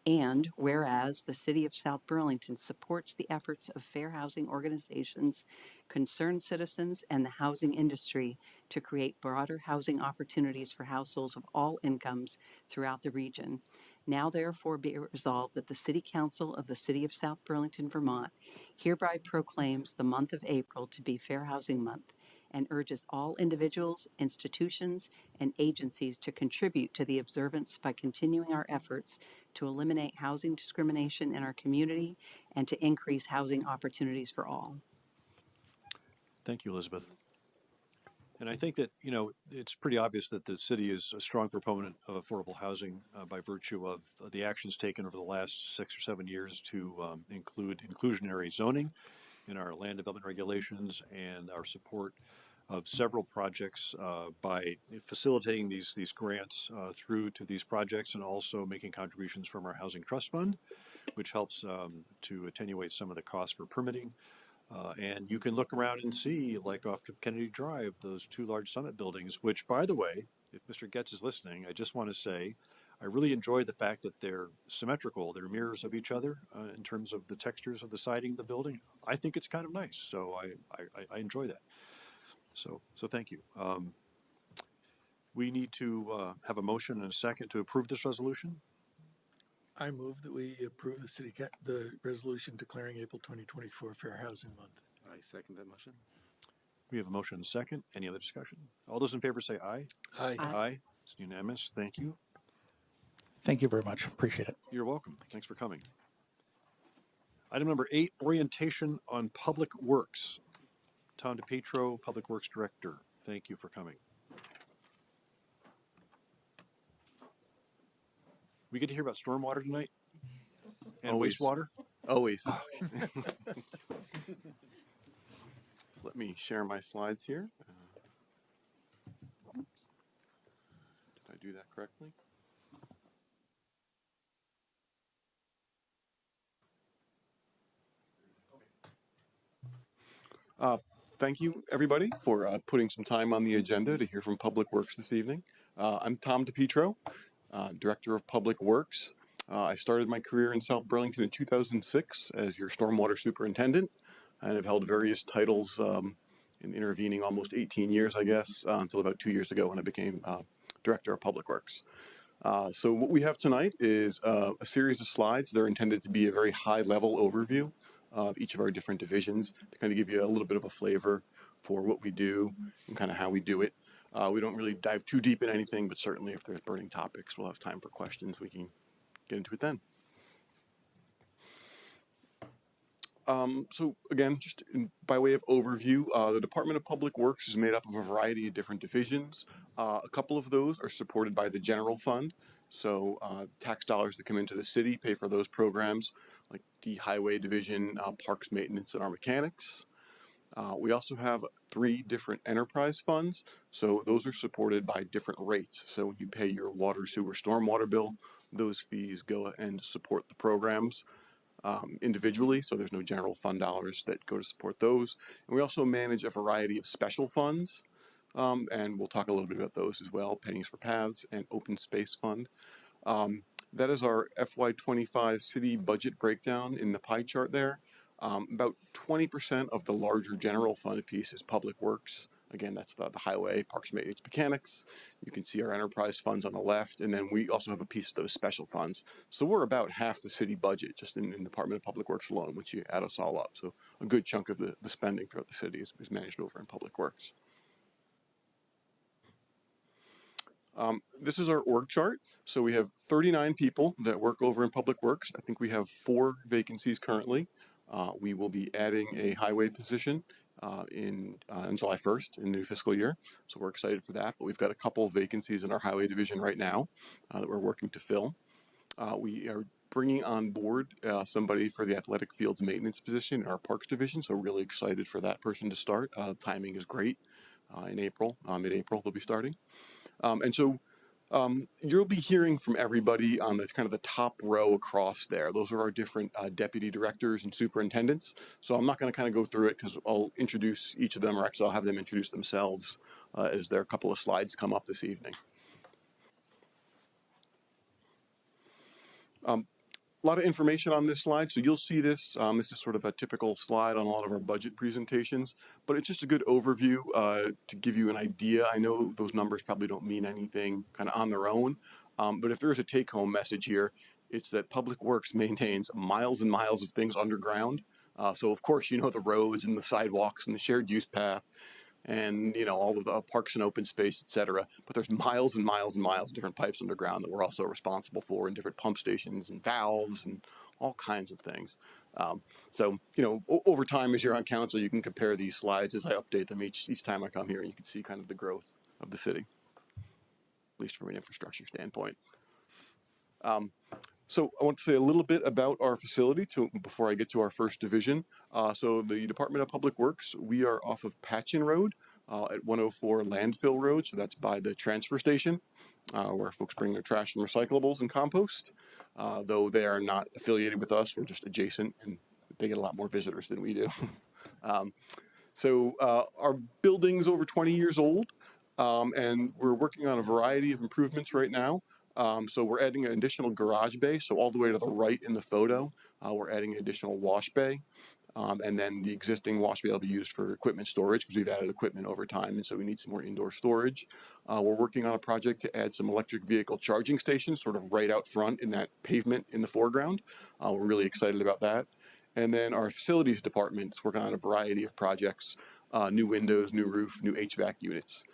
And whereas the City of South Burlington supports the efforts of fair housing organizations, concerned citizens, and the housing industry to create broader housing opportunities for households of all incomes throughout the region. Now therefore be it resolved that the City Council of the City of South Burlington, Vermont, hereby proclaims the month of April to be Fair Housing Month and urges all individuals, institutions, and agencies to contribute to the observance by continuing our efforts to eliminate housing discrimination in our community and to increase housing opportunities for all. Thank you, Elizabeth. And I think that, it's pretty obvious that the city is a strong proponent of affordable housing by virtue of the actions taken over the last 6 or 7 years to include inclusionary zoning in our land development regulations and our support of several projects by facilitating these grants through to these projects, and also making contributions from our Housing Trust Fund, which helps to attenuate some of the costs for permitting. And you can look around and see, like off of Kennedy Drive, those 2 large summit buildings, which, by the way, if Mr. Getz is listening, I just want to say, I really enjoy the fact that they're symmetrical. They're mirrors of each other in terms of the textures of the siding of the building. I think it's kind of nice, so I enjoy that. So thank you. We need to have a motion and a second to approve this resolution. I move that we approve the resolution declaring April 2024 Fair Housing Month. I second that motion. We have a motion and a second. Any other discussion? All those in favor say aye. Aye. Aye. It's unanimous. Thank you. Thank you very much. Appreciate it. You're welcome. Thanks for coming. Item number 8, orientation on public works. Tom DePietro, Public Works Director. Thank you for coming. We get to hear about stormwater tonight? And Always. wastewater? Always. So let me share my slides here. Did I do that correctly? Thank you, everybody, for putting some time on the agenda to hear from Public Works this evening. I'm Tom DePietro, Director of Public Works. I started my career in South Burlington in 2006 as your stormwater superintendent, and have held various titles in intervening almost 18 years, I guess, until about 2 years ago when I became Director of Public Works. So what we have tonight is a series of slides that are intended to be a very high-level overview of each of our different divisions to kind of give you a little bit of a flavor for what we do and kind of how we do it. We don't really dive too deep in anything, but certainly if there's burning topics, we'll have time for questions. We can get into it then. So again, just by way of overview, the Department of Public Works is made up of a variety of different divisions. A couple of those are supported by the general fund. So tax dollars that come into the city pay for those programs, like the highway division, parks maintenance, and our mechanics. We also have 3 different enterprise funds. So those are supported by different rates. So when you pay your water, sewer, stormwater bill, those fees go and support the programs individually. So there's no general fund dollars that go to support those. And we also manage a variety of special funds. And we'll talk a little bit about those as well, Pennies for Paths and Open Space Fund. That is our FY25 city budget breakdown in the pie chart there. About 20% of the larger general fund piece is Public Works. Again, that's the highway, parks, maintenance, mechanics. You can see our enterprise funds on the left, and then we also have a piece of those special funds. So we're about half the city budget just in the Department of Public Works alone, which you add us all up. So a good chunk of the spending throughout the city is managed over in Public Works. This is our org chart. So we have 39 people that work over in Public Works. I think we have 4 vacancies currently. We will be adding a highway position on July 1st in the new fiscal year. So we're excited for that. But we've got a couple of vacancies in our highway division right now that we're working to fill. We are bringing on board somebody for the athletic fields maintenance position in our parks division. So really excited for that person to start. Timing is great. In April, mid-April, they'll be starting. And so you'll be hearing from everybody on the kind of the top row across there. Those are our different deputy directors and superintendents. So I'm not going to kind of go through it because I'll introduce each of them, or actually I'll have them introduce themselves as their couple of slides come up this evening. A lot of information on this slide, so you'll see this. This is sort of a typical slide on a lot of our budget presentations, but it's just a good overview to give you an idea. I know those numbers probably don't mean anything kind of on their own, but if there's a take-home message here, it's that Public Works maintains miles and miles of things underground. So of course, you know, the roads and the sidewalks and the shared use path, and you know, all of the parks and open space, etc. But there's miles and miles and miles of different pipes underground that we're also responsible for, and different pump stations and valves and all kinds of things. So you know, over time, as you're on council, you can compare these slides as I update them each time I come here, and you can see kind of the growth of the city, at least from an infrastructure standpoint. So I want to say a little bit about our facility before I get to our first division. So the Department of Public Works, we are off of Patchen Road at 104 Landfill Road. So that's by the transfer station where folks bring their trash and recyclables and compost. Though they are not affiliated with us, we're just adjacent, and they get a lot more visitors than we do. So our building's over 20 years old, and we're working on a variety of improvements right now. So we're adding an additional garage bay. So all the way to the right in the photo, we're adding an additional wash bay. And then the existing wash bay will be used for equipment storage because we've added equipment over time. And so we need some more indoor storage. We're working on a project to add some electric vehicle charging stations sort of right out front in that pavement in the foreground. We're really excited about that. And then our facilities department is working on a variety of projects. new windows, new roof, new HVAC units.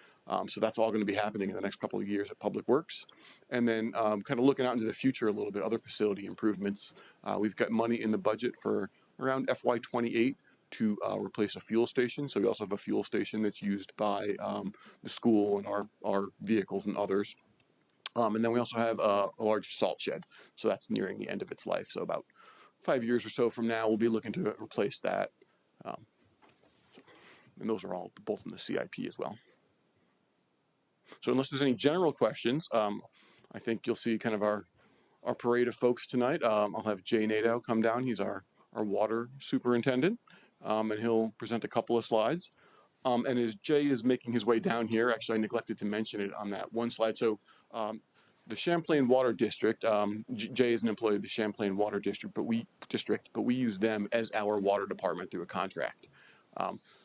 So that's all going to be happening in the next couple of years at Public Works. And then kind of looking out into the future a little bit, other facility improvements. We've got money in the budget for around FY28 to replace a fuel station. So we also have a fuel station that's used by the school and our vehicles and others. And then we also have a large salt shed. So that's nearing the end of its life. So about 5 years or so from now, we'll be looking to replace that. And those are all both in the CIP as well. So unless there's any general questions, I think you'll see kind of our parade of folks tonight. I'll have Jay Nadeau come down. He's our water superintendent, and he'll present a couple of slides. And as Jay is making his way down here, actually I neglected to mention it on that one slide. So the Champlain Water District, Jay is an employee of the Champlain Water District, but we use them as our water department through a contract.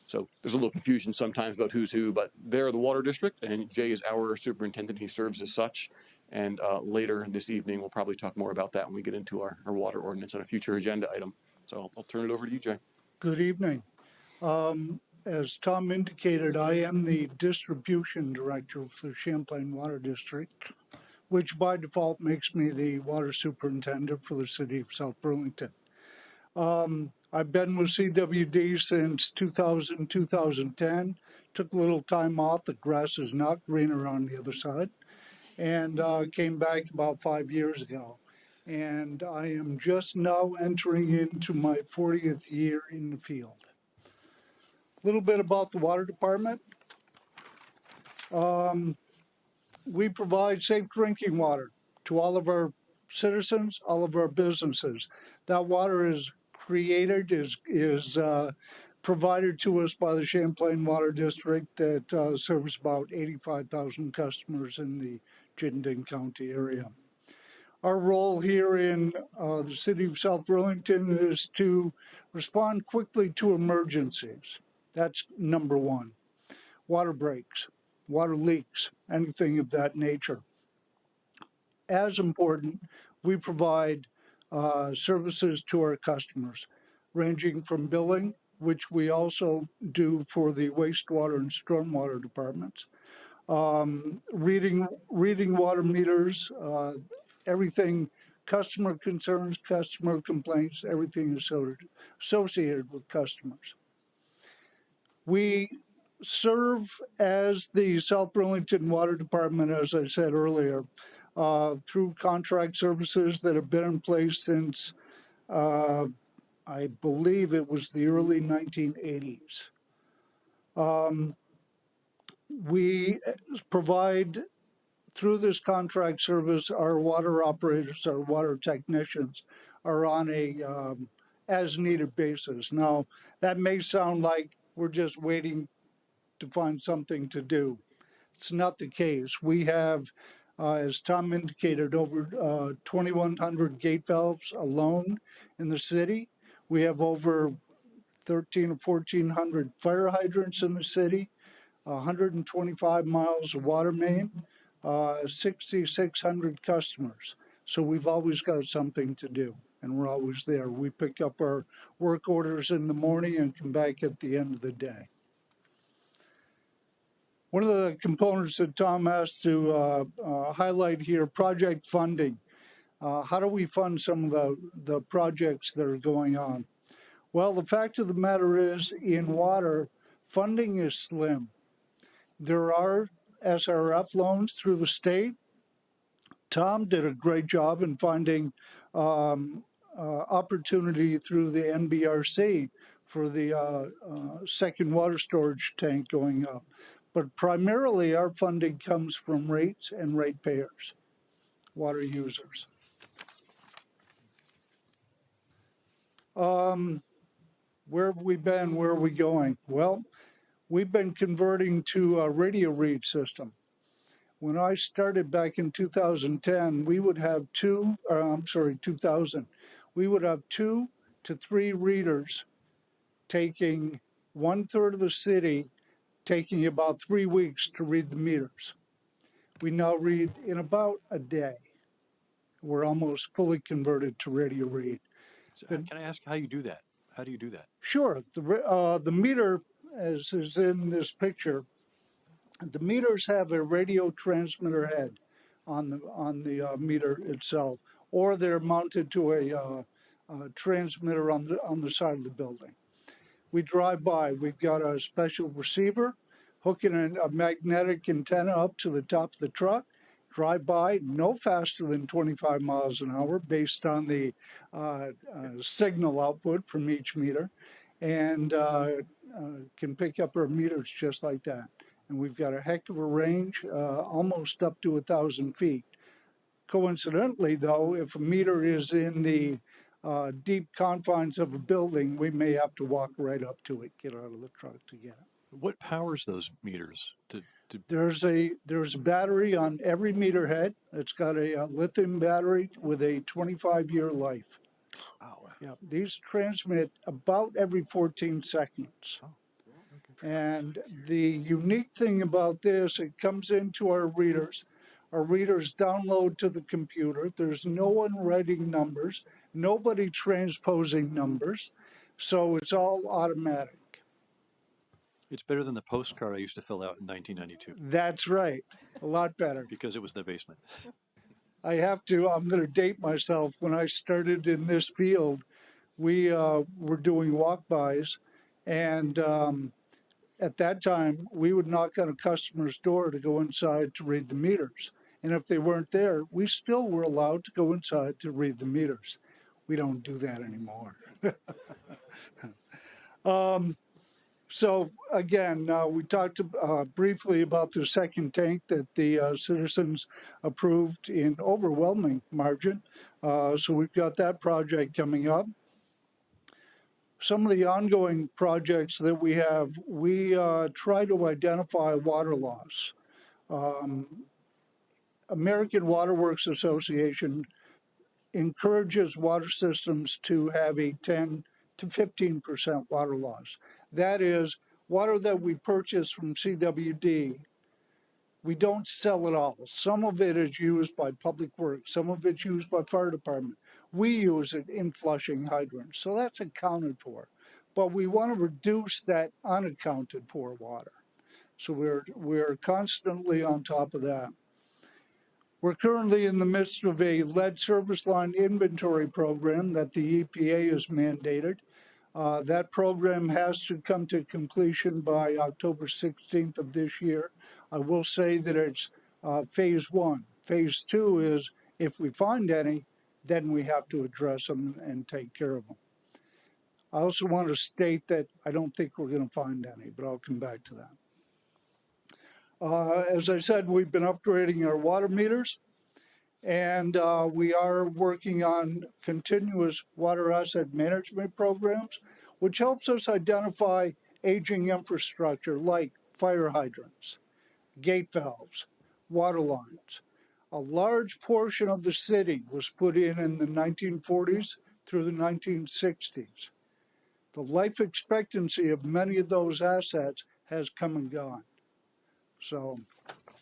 So there's a little confusion sometimes about who's who, but they're the water district, and Jay is our superintendent. He serves as such. And later this evening, we'll probably talk more about that when we get into our water ordinance on a future agenda item. So I'll turn it over to you, Jay. Good evening. As Tom indicated, I am the distribution director for the Champlain Water District, which by default makes me the water superintendent for the city of South Burlington. I've been with CWD since 2000, 2010. Took a little time off. The grass is not greener on the other side. And came back about 5 years ago. And I am just now entering into my 40th year in the field. A little bit about the water department. We provide safe drinking water to all of our citizens, all of our businesses. That water is created, is provided to us by the Champlain Water District that serves about 85,000 customers in the Chittenden County area. Our role here in the city of South Burlington is to respond quickly to emergencies. That's number one. Water breaks, water leaks, anything of that nature. As important, we provide services to our customers, ranging from billing, which we also do for the wastewater and stormwater departments, reading water meters, everything, customer concerns, customer complaints, everything associated with customers. We serve as the South Burlington Water Department, as I said earlier, through contract services that have been in place since I believe it was the early 1980s. We provide, through this contract service, our water operators, our water technicians are on a as-needed basis. Now, that may sound like we're just waiting to find something to do. It's not the case. We have, as Tom indicated, over 2,100 gate valves alone in the city. We have over 1,300 or 1,400 fire hydrants in the city, 125 miles of water main, 6,600 customers. So we've always got something to do, and we're always there. We pick up our work orders in the morning and come back at the end of the day. One of the components that Tom asked to highlight here, project funding. How do we fund some of the projects that are going on? Well, the fact of the matter is, in water, funding is slim. There are SRF loans through the state. Tom did a great job in finding opportunity through the NBRC for the second water storage tank going up. But primarily our funding comes from rates and ratepayers, water users. Where have we been? Where are we going? Well, we've been converting to a radio read system. When I started back in 2010, we would have 2000, we would have 2 to 3 readers taking 1/3 of the city, taking about 3 weeks to read the meters. We now read in about a day. We're almost fully converted to radio read. So can I ask how you do that? How do you do that? Sure. The meter, as is in this picture, the meters have a radio transmitter head on the meter itself, or they're mounted to a transmitter on the side of the building. We drive by, we've got a special receiver, hooking a magnetic antenna up to the top of the truck, drive by no faster than 25 miles an hour based on the signal output from each meter, and can pick up our meters just like that. And we've got a heck of a range, almost up to 1,000 feet. Coincidentally, though, if a meter is in the deep confines of a building, we may have to walk right up to it, get out of the truck to get it. What powers those meters? There's a battery on every meter head. It's got a lithium battery with a 25-year life. Oh, Yeah, these transmit about every 14 seconds. And the unique thing about this, it comes into our readers. Our readers download to the computer. There's no one writing numbers, nobody transposing numbers. So it's all automatic. it's better than the postcard I used to fill out in 1992 That's right. A lot better. because it was in the basement. I'm going to date myself. When I started in this field, we were doing walk-bys, and at that time, we would knock on a customer's door to go inside to read the meters. And if they weren't there, we still were allowed to go inside to read the meters. We don't do that anymore. So again, we talked briefly about the second tank that the citizens approved in overwhelming margin. So we've got that project coming up. Some of the ongoing projects that we have, we try to identify water loss. American Water Works Association encourages water systems to have a 10 to 15% water loss. That is, water that we purchase from CWD, we don't sell it all. Some of it is used by Public Works, some of it's used by Fire Department. We use it in flushing hydrants, so that's accounted for. But we want to reduce that unaccounted for water. So we're constantly on top of that. We're currently in the midst of a lead service line inventory program that the EPA has mandated. That program has to come to completion by October 16th of this year. I will say that it's phase one. Phase two is if we find any, then we have to address them and take care of them. I also want to state that I don't think we're going to find any, but I'll come back to that. As I said, we've been upgrading our water meters, and we are working on continuous water asset management programs, which helps us identify aging infrastructure like fire hydrants, gate valves, water lines. A large portion of the city was put in the 1940s through the 1960s. The life expectancy of many of those assets has come and gone. So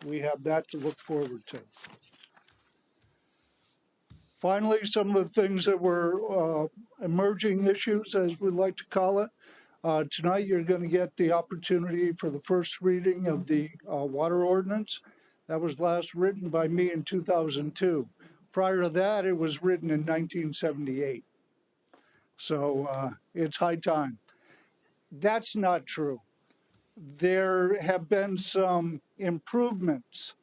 we have that to look forward to. Finally, some of the things that were emerging issues, as we like to call it. Tonight, you're going to get the opportunity for the first reading of the water ordinance. That was last written by me in 2002. Prior to that, it was written in 1978. So it's high time. That's not true. There have been some improvements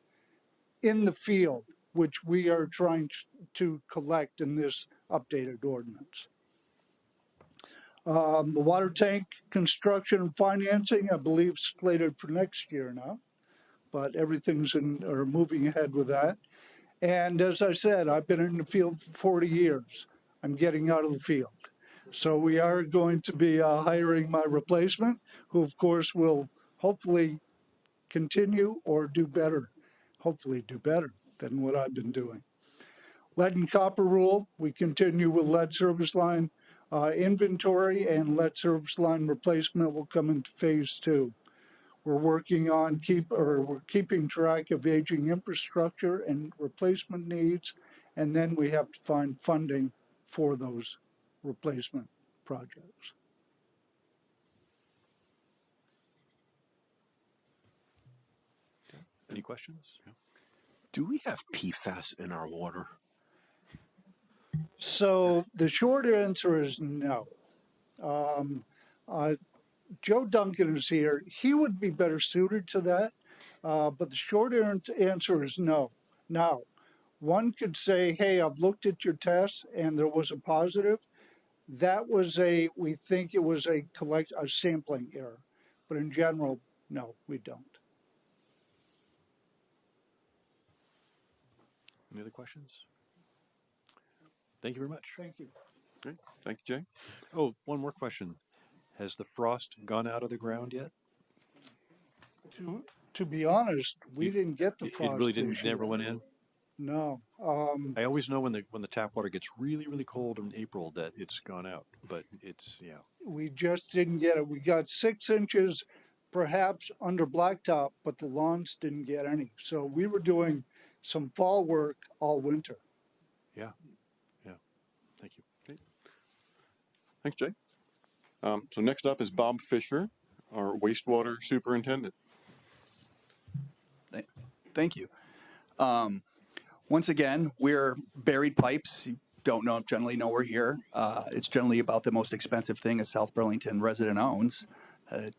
in the field, which we are trying to collect in this updated ordinance. The water tank construction and financing, I believe, slated for next year now, but everything's moving ahead with that. And as I said, I've been in the field for 40 years. I'm getting out of the field. So we are going to be hiring my replacement, who of course will hopefully continue or do better, hopefully do better than what I've been doing. Lead and copper rule, we continue with lead service line inventory, and lead service line replacement will come into phase two. We're working on we're keeping track of aging infrastructure and replacement needs, and then we have to find funding for those replacement projects. Any questions? Do we have PFAS in our water? So the short answer is no. Joe Duncan is here. He would be better suited to that. But the short answer is no. Now, one could say, hey, I've looked at your tests and there was a positive. That was we think it was a sampling error. But in general, no, we don't. Any other questions? Thank you very much. Thank you. Great. Thank you, Jay. Oh, one more question. Has the frost gone out of the ground yet? To be honest, we You- didn't get the It frost really didn't, issue. never went in? No. I always know when the tap water gets really, really cold in April that it's gone out, but it's, yeah. We just didn't get it. We got 6 inches perhaps under blacktop, but the lawns didn't get any. So we were doing some fall work all winter. Yeah. Thank you. Okay. Thanks, Jay. So next up is Bob Fisher, our wastewater superintendent. Thank you. Once again, we're buried pipes. You don't generally know we're here. It's generally about the most expensive thing a South Burlington resident owns.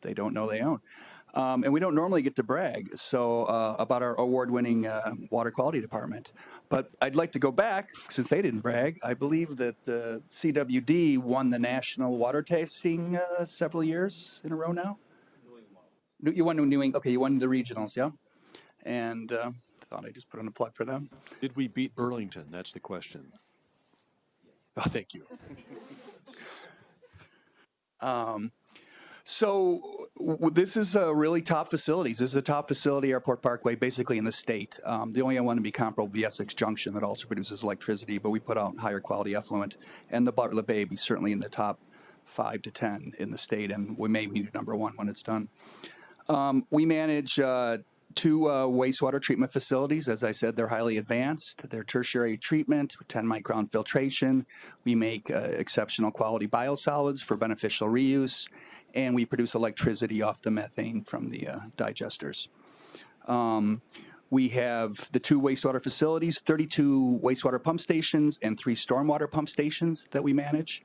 They don't know they own. And we don't normally get to brag about our award-winning water quality department. But I'd like to go back, since they didn't brag. I believe that the CWD won the national water tasting several years in a row now. You won New England. Okay, you won the regionals, yeah. And thought I'd just put in a plug for them. Did we beat Burlington? That's the question. Oh, thank you. This is really top facilities. This is a top facility, Airport Parkway, basically in the state. The only one to be comparable would be Essex Junction that also produces electricity, but we put out higher quality effluent. And the Butler Bay be certainly in the top 5 to 10 in the state, and we may be number 1 when it's done. We manage 2 wastewater treatment facilities. As I said, they're highly advanced. They're tertiary treatment with 10 micron filtration. We make exceptional quality biosolids for beneficial reuse, and we produce electricity off the methane from the digesters. We have the 2 wastewater facilities, 32 wastewater pump stations, and 3 stormwater pump stations that we manage.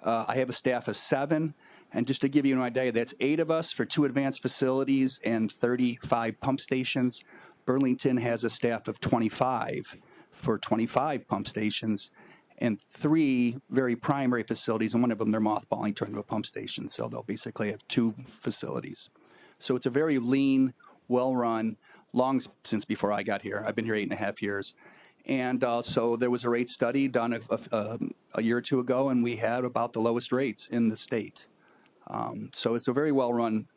I have a staff of 7. And just to give you an idea, that's 8 of us for 2 advanced facilities and 35 pump stations. Burlington has a staff of 25 for 25 pump stations and 3 very primary facilities, and one of them they're mothballing, turned into a pump station. So they'll basically have 2 facilities. So it's a very lean, well-run, long since before I got here. I've been here 8.5 years. And so there was a rate study done a year or 2 ago, and we had about the lowest rates in the state. So it's a very well-run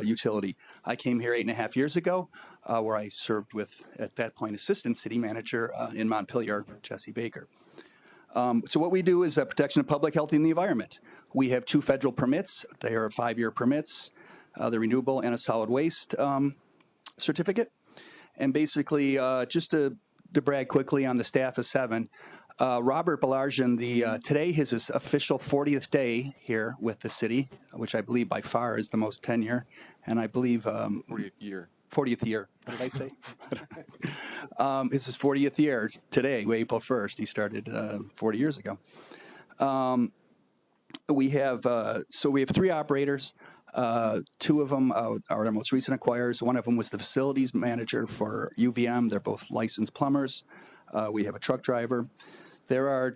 utility. I came here 8.5 years ago, where I served with, at that point, assistant city manager in Montpelier, Jesse Baker. So what we do is protection of public health and the environment. We have 2 federal permits. They are 5-year permits, the renewable and a solid waste certificate. And basically, just to brag quickly on the staff of 7, Robert Belarjan, today his official 40th day here with the city, which I believe by far is the most tenure, and I believe 40th year. 40th year. What did I say? It's his 40th year today, April 1st. He started 40 years ago. We have 3 operators. 2 of them are our most recent acquirers. One of them was the facilities manager for UVM. They're both licensed plumbers. We have a truck driver. There are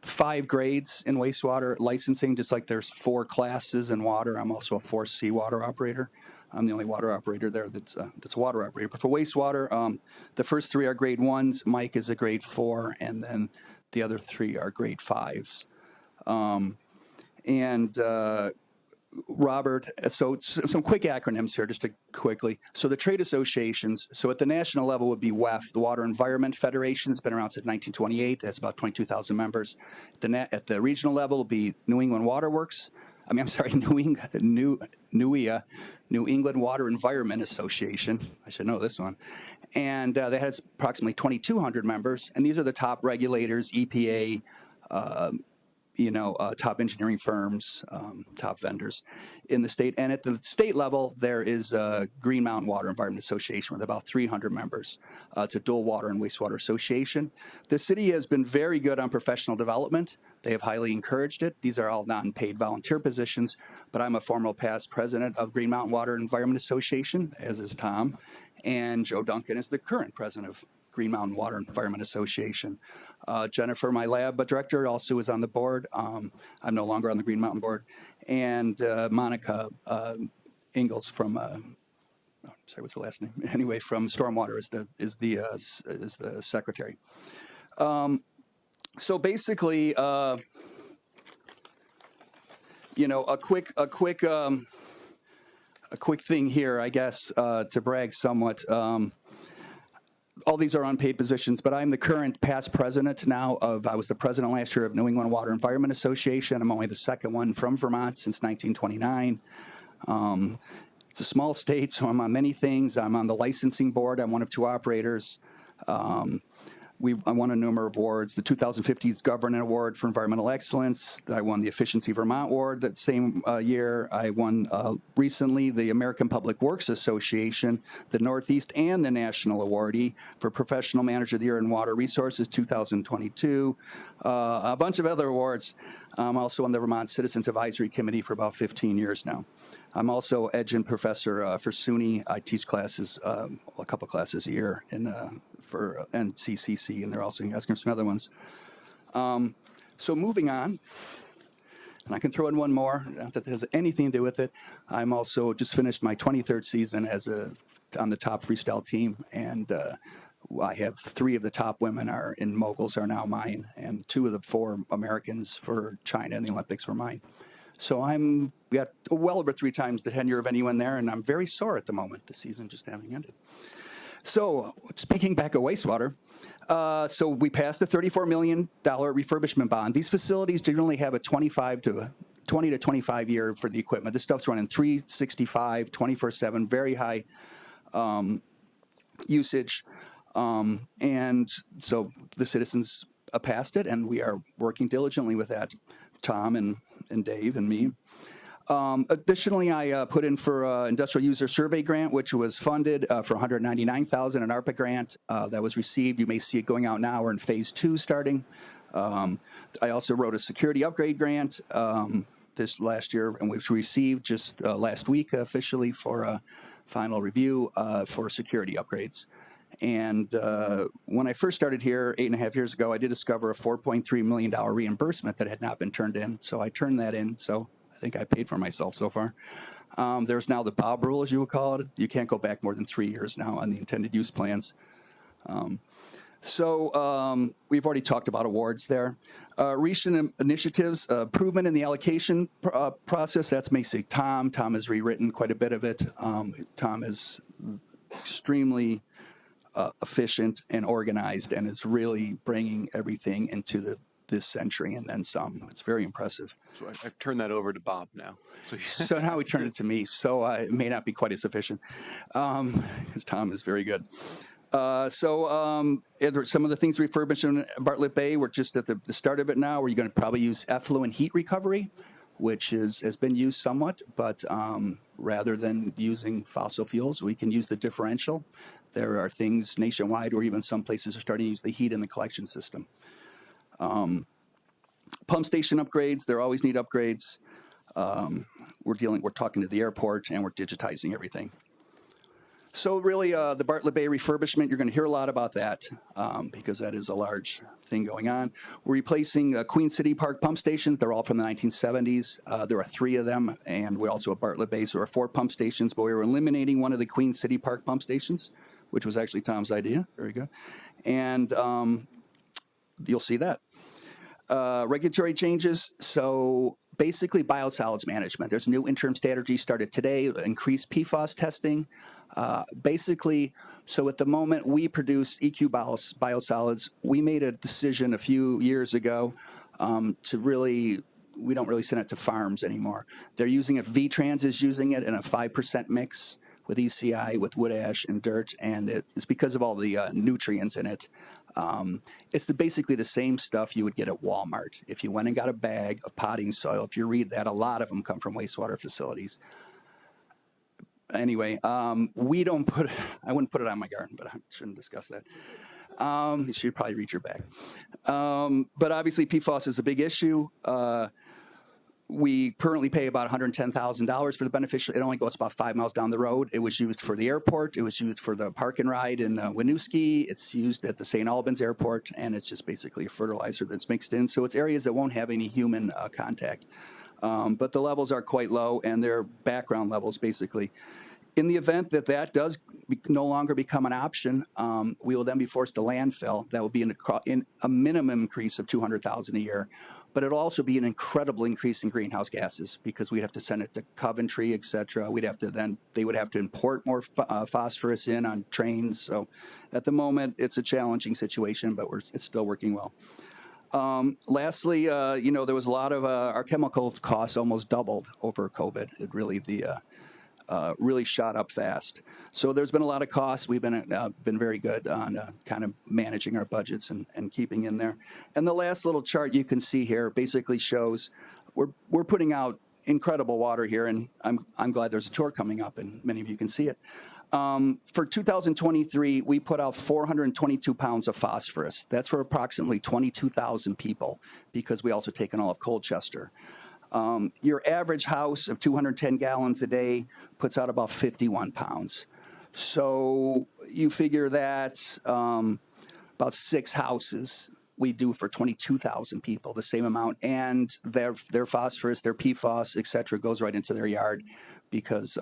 5 grades in wastewater licensing, just like there's 4 classes in water. I'm also a 4C water operator. I'm the only water operator there that's a water operator. But for wastewater, the first 3 are grade 1s. Mike is a grade 4, and then the other 3 are grade 5s. Robert, so some quick acronyms here just to quickly. So the trade associations, so at the national level would be WEF, the Water Environment Federation. It's been around since 1928. That's about 22,000 members. At the regional level would be New England Waterworks. NEWIA, New England Water Environment Association. I should know this one. And they had approximately 2,200 members. And these are the top regulators, EPA, top engineering firms, top vendors in the state. And at the state level, there is Green Mountain Water Environment Association with about 300 members. It's a dual water and wastewater association. The city has been very good on professional development. They have highly encouraged it. These are all non-paid volunteer positions, but I'm a former past president of Green Mountain Water Environment Association, as is Tom, and Joe Duncan is the current president of Green Mountain Water Environment Association. Jennifer, my lab director, also is on the board. I'm no longer on the Green Mountain board. And Monica Ingalls from, sorry, what's her last name? Anyway, from Stormwater is the secretary. So basically, a quick thing here, I guess, to brag somewhat. All these are unpaid positions, but I'm the current past president now I was the president last year of New England Water Environment Association. I'm only the second one from Vermont since 1929. It's a small state, so I'm on many things. I'm on the licensing board. I'm one of two operators. I won a number of awards. The 2015 Government Award for Environmental Excellence. I won the Efficiency Vermont Award that same year. I won recently the American Public Works Association, the Northeast, and the National Awardee for Professional Manager of the Year in Water Resources 2022. A bunch of other awards. I'm also on the Vermont Citizens Advisory Committee for about 15 years now. I'm also adjunct professor for SUNY. I teach classes, a couple classes a year for NCCC, and they're also asking for some other ones. So moving on, and I can throw in one more, not that has anything to do with it. I'm also just finished my 23rd season on the top freestyle team, and I have 3 of the top women in moguls are now mine, and 2 of the 4 Americans for China in the Olympics were mine. So we got well over 3 times the tenure of anyone there, and I'm very sore at the moment. The season just having ended. So speaking back of wastewater, so we passed the $34 million refurbishment bond. These facilities generally have a 20 to 25 year for the equipment. This stuff's running 365, 24/7, very high usage. And so the citizens passed it, and we are working diligently with that, Tom and Dave and me. Additionally, I put in for industrial user survey grant, which was funded for $199,000, an ARPA grant that was received. You may see it going out now. We're in phase 2 starting. I also wrote a security upgrade grant this last year, and which we received just last week officially for a final review for security upgrades. And when I first started here 8.5 years ago, I did discover a $4.3 million reimbursement that had not been turned in. So I turned that in. So I think I paid for myself so far. There's now the Bob rule, as you would call it. You can't go back more than 3 years now on the intended use plans. We've already talked about awards there. Recent initiatives, improvement in the allocation process. That's basically Tom. Tom has rewritten quite a bit of it. Tom is extremely efficient and organized, and is really bringing everything into this century and then some. It's very impressive. So I've turned that over to Bob now. So now we turn it to me. So it may not be quite as efficient because Tom is very good. Some of the things refurbished in Bartlett Bay, we're just at the start of it now. We're going to probably use effluent heat recovery, which has been used somewhat, but rather than using fossil fuels, we can use the differential. There are things nationwide, or even some places are starting to use the heat in the collection system. Pump station upgrades, there always need upgrades. We're talking to the airport, and we're digitizing everything. So really, the Bartlett Bay refurbishment, you're going to hear a lot about that because that is a large thing going on. We're replacing Queen City Park pump stations. They're all from the 1970s. There are 3 of them, and we also at Bartlett Bay, so there are 4 pump stations, but we were eliminating one of the Queen City Park pump stations, which was actually Tom's idea. Very good. And you'll see that. Regulatory changes. So basically biosolids management. There's a new interim strategy started today, increased PFAS testing. So at the moment we produce EQ biosolids. We made a decision a few years ago we don't really send it to farms anymore. They're using it, V-Trans is using it in a 5% mix. with ECI, with wood ash and dirt, and it's because of all the nutrients in it. It's basically the same stuff you would get at Walmart. If you went and got a bag of potting soil, if you read that, a lot of them come from wastewater facilities. Anyway, we don't put, I wouldn't put it on my garden, but I shouldn't discuss that. You should probably read your bag. But obviously PFAS is a big issue. We currently pay about $110,000 for the beneficial. It only goes about 5 miles down the road. It was used for the airport. It was used for the park and ride in Winooski. It's used at the St. Albans airport, and it's just basically a fertilizer that's mixed in. So it's areas that won't have any human contact. But the levels are quite low, and they're background levels, basically. In the event that that does no longer become an option, we will then be forced to landfill. That will be in a minimum increase of $200,000 a year. But it'll also be an incredible increase in greenhouse gases because we'd have to send it to Coventry, et cetera. They would have to import more phosphorus in on trains. So at the moment, it's a challenging situation, but it's still working well. Lastly, there was a lot of our chemical costs almost doubled over COVID. It really, really shot up fast. So there's been a lot of costs. We've been very good on kind of managing our budgets and keeping in there. And the last little chart you can see here basically shows we're putting out incredible water here, and I'm glad there's a tour coming up, and many of you can see it. For 2023, we put out 422 pounds of phosphorus. That's for approximately 22,000 people because we also take in all of Colchester. Your average house of 210 gallons a day puts out about 51 pounds. So you figure that about 6 houses we do for 22,000 people, the same amount, and their phosphorus, their PFAS, et cetera, goes right into their yard because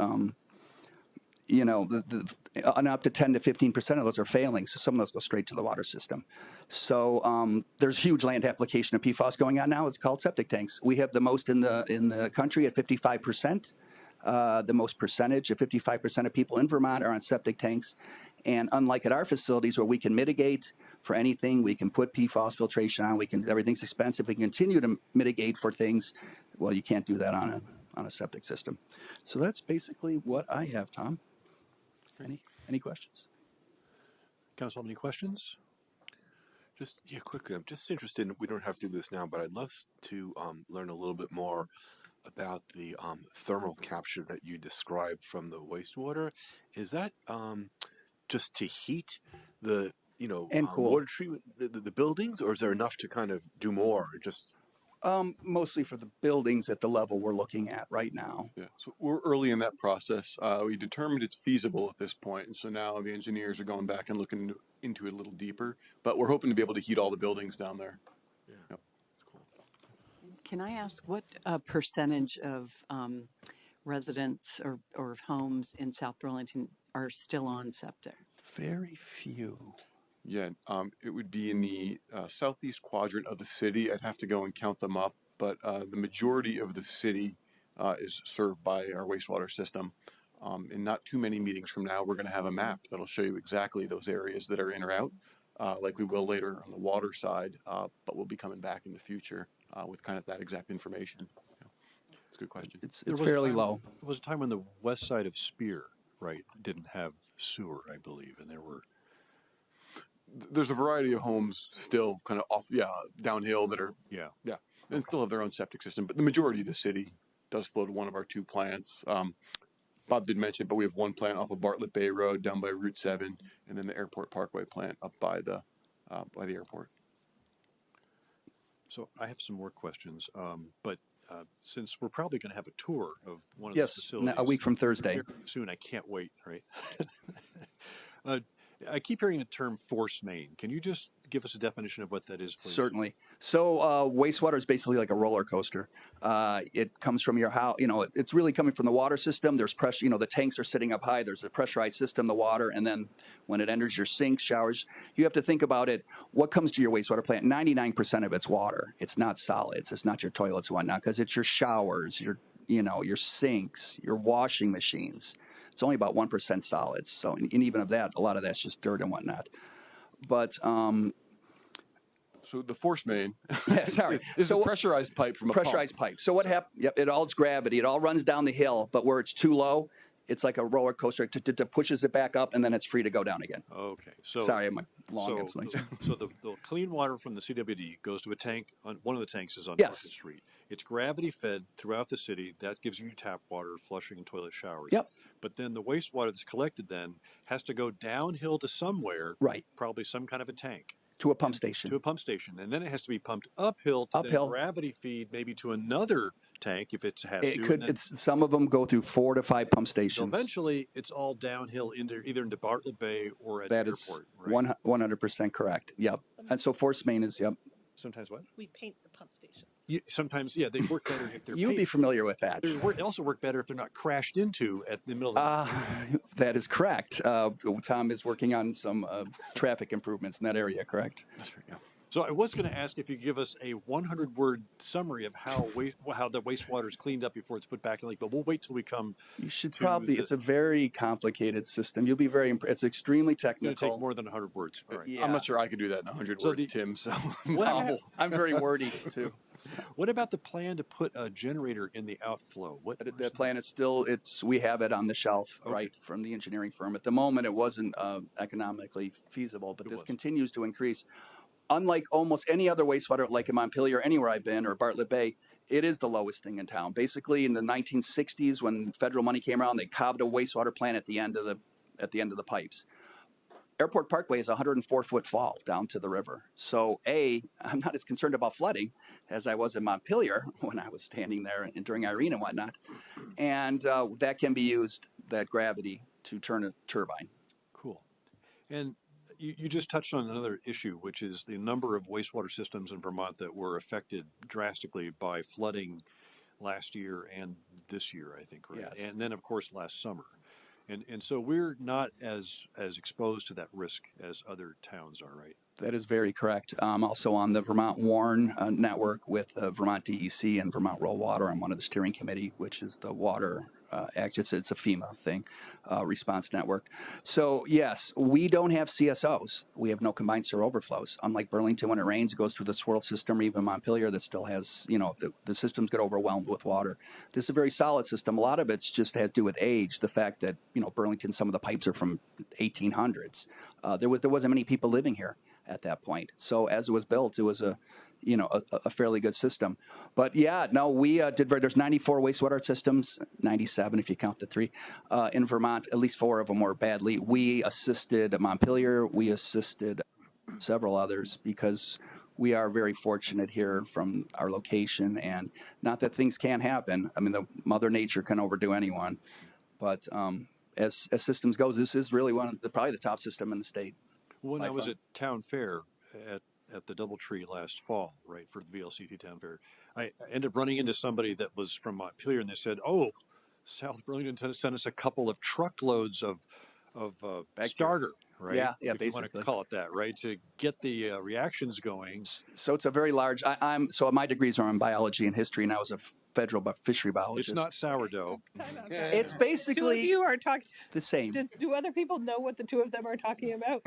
and up to 10 to 15% of those are failing, so some of those go straight to the water system. So there's huge land application of PFAS going on now. It's called septic tanks. We have the most in the country at 55%. The most percentage of 55% of people in Vermont are on septic tanks. And unlike at our facilities where we can mitigate for anything, we can put PFAS filtration on, everything's expensive, we can continue to mitigate for things. Well, you can't do that on a septic system. So that's basically what I have, Tom. Any questions? Council, any questions? Just quickly, I'm just interested. We don't have to do this now, but I'd love to learn a little bit more about the thermal capture that you described from the wastewater. Is that just to heat the and cool. Water treatment, the buildings, or is there enough to kind of do more? Mostly for the buildings at the level we're looking at right now. Yeah, so we're early in that process. We determined it's feasible at this point, and so now the engineers are going back and looking into it a little deeper. But we're hoping to be able to heat all the buildings down there. Yeah, yep. That's cool. Can I ask what percentage of residents or homes in South Burlington are still on septic? Very few. Yeah, it would be in the southeast quadrant of the city. I'd have to go and count them up, but the majority of the city is served by our wastewater system. In not too many meetings from now, we're going to have a map that'll show you exactly those areas that are in or out, like we will later on the water side, but we'll be coming back in the future with kind of that exact information. Yeah. It's a good question. It's fairly low. There was a time when the west side of Spear, right, didn't have sewer, I believe, and there's a variety of homes still kind of downhill that are, and still have their own septic system. But the majority of the city does flow to one of our 2 plants. Bob did mention, but we have one plant off of Bartlett Bay Road down by Route 7, and then the Airport Parkway plant up by the airport. So I have some more questions, but since we're probably going to have a tour of one of the facilities. Yes, a week from Thursday. Soon, I can't wait, right? I keep hearing the term force main. Can you just give us a definition of what that is, please? Certainly. So wastewater is basically like a roller coaster. It comes from your house. It's really coming from the water system. There's pressure. The tanks are sitting up high. There's a pressurized system, the water, and then when it enters your sinks, showers, you have to think about it. What comes to your wastewater plant? 99% of it's water. It's not solids. It's not your toilets and whatnot, because it's your showers, your sinks, your washing machines. It's only about 1% solids. So, and even of that, a lot of that's just dirt and whatnot. But so the force main, is a pressurized pipe from a pressurized pump. pipe. So what happens? Yep, it's gravity. It all runs down the hill, but where it's too low, it's like a roller coaster. It pushes it back up, and then it's free to go down again. Okay, so Sorry, my long so explanation. the clean water from the CWD goes to a tank. One of the tanks is on Yes. Dorset Street. It's gravity fed throughout the city. That gives you tap water, flushing, and toilet showers. Yep. But then the wastewater that's collected then has to go downhill to somewhere. Right. Probably some kind of a tank. To a pump station. To a pump station, and then it has to be pumped uphill to then gravity feed maybe to another tank if it has It to. could. It's some of them go through 4 to 5 pump stations. So eventually, it's all downhill either into Bartlett Bay or at That the is airport. Right? 100% correct. Yep. And so force main is Sometimes what? We paint the pump stations. Sometimes, yeah, they work better if they're. You'd be familiar with that. They also work better if they're not crashed into at the middle of the That is correct. Tom is working on some traffic improvements in that area, correct? That's right, yeah. So I was going to ask if you give us a 100-word summary of how the wastewater is cleaned up before it's put back in the lake, but we'll wait till we come. You should probably. It's a very complicated system. You'll be very. It's extremely It's going to technical. take more than 100 words. All right. Yeah. I'm not sure I could do that in 100 words, Tim. So I'm very wordy too. What about the plan to put a generator in the outflow? The plan is still. We have it on the shelf, right, from the engineering firm. At the moment, it wasn't economically feasible, but this continues to increase. Unlike almost any other wastewater, like in Montpelier, anywhere I've been, or Bartlett Bay, it is the lowest thing in town. Basically, in the 1960s, when federal money came around, they cobbed a wastewater plant at the end of the pipes. Airport Parkway is a 104-foot fall down to the river. So, I'm not as concerned about flooding as I was in Montpelier when I was standing there during Irene and whatnot. And that can be used, that gravity, to turn a turbine. Cool. And you just touched on another issue, which is the number of wastewater systems in Vermont that were affected drastically by flooding last year and this year, I think, right? Yes. And then, of course, last summer. And so we're not as exposed to that risk as other towns are, right? That is very correct. Also on the Vermont Warren network with Vermont DEC and Vermont Rural Water. I'm one of the steering committee, which is the water act. It's a FEMA thing, response network. So yes, we don't have CSOs. We have no combined sewer overflows. Unlike Burlington, when it rains, it goes through the swirl system, or even Montpelier that still has, the systems get overwhelmed with water. This is a very solid system. A lot of it's just had to do with age. The fact that, Burlington, some of the pipes are from 1800s. There wasn't many people living here at that point. So as it was built, it was a fairly good system. But yeah, no, we there's 94 wastewater systems, 97 if you count the 3, in Vermont. At least 4 of them were badly. We assisted Montpelier. We assisted several others because we are very fortunate here from our location, and not that things can't happen. I mean, the Mother Nature can overdo anyone. But as systems goes, this is really probably the top system in the state. When I was at Town Fair at the Doubletree last fall, right, for the VLCT Town Fair, I ended up running into somebody that was from Montpelier, and they said, "Oh, South Burlington sent us a couple of truckloads of starter, right? Yeah, if you want basically. to call it that, right, to get the reactions going." So it's a very large. So my degrees are in biology and history, and I was a federal fishery biologist. It's not sourdough. It's Two of basically you are talking. the same. Do other people know what the two of them are talking about?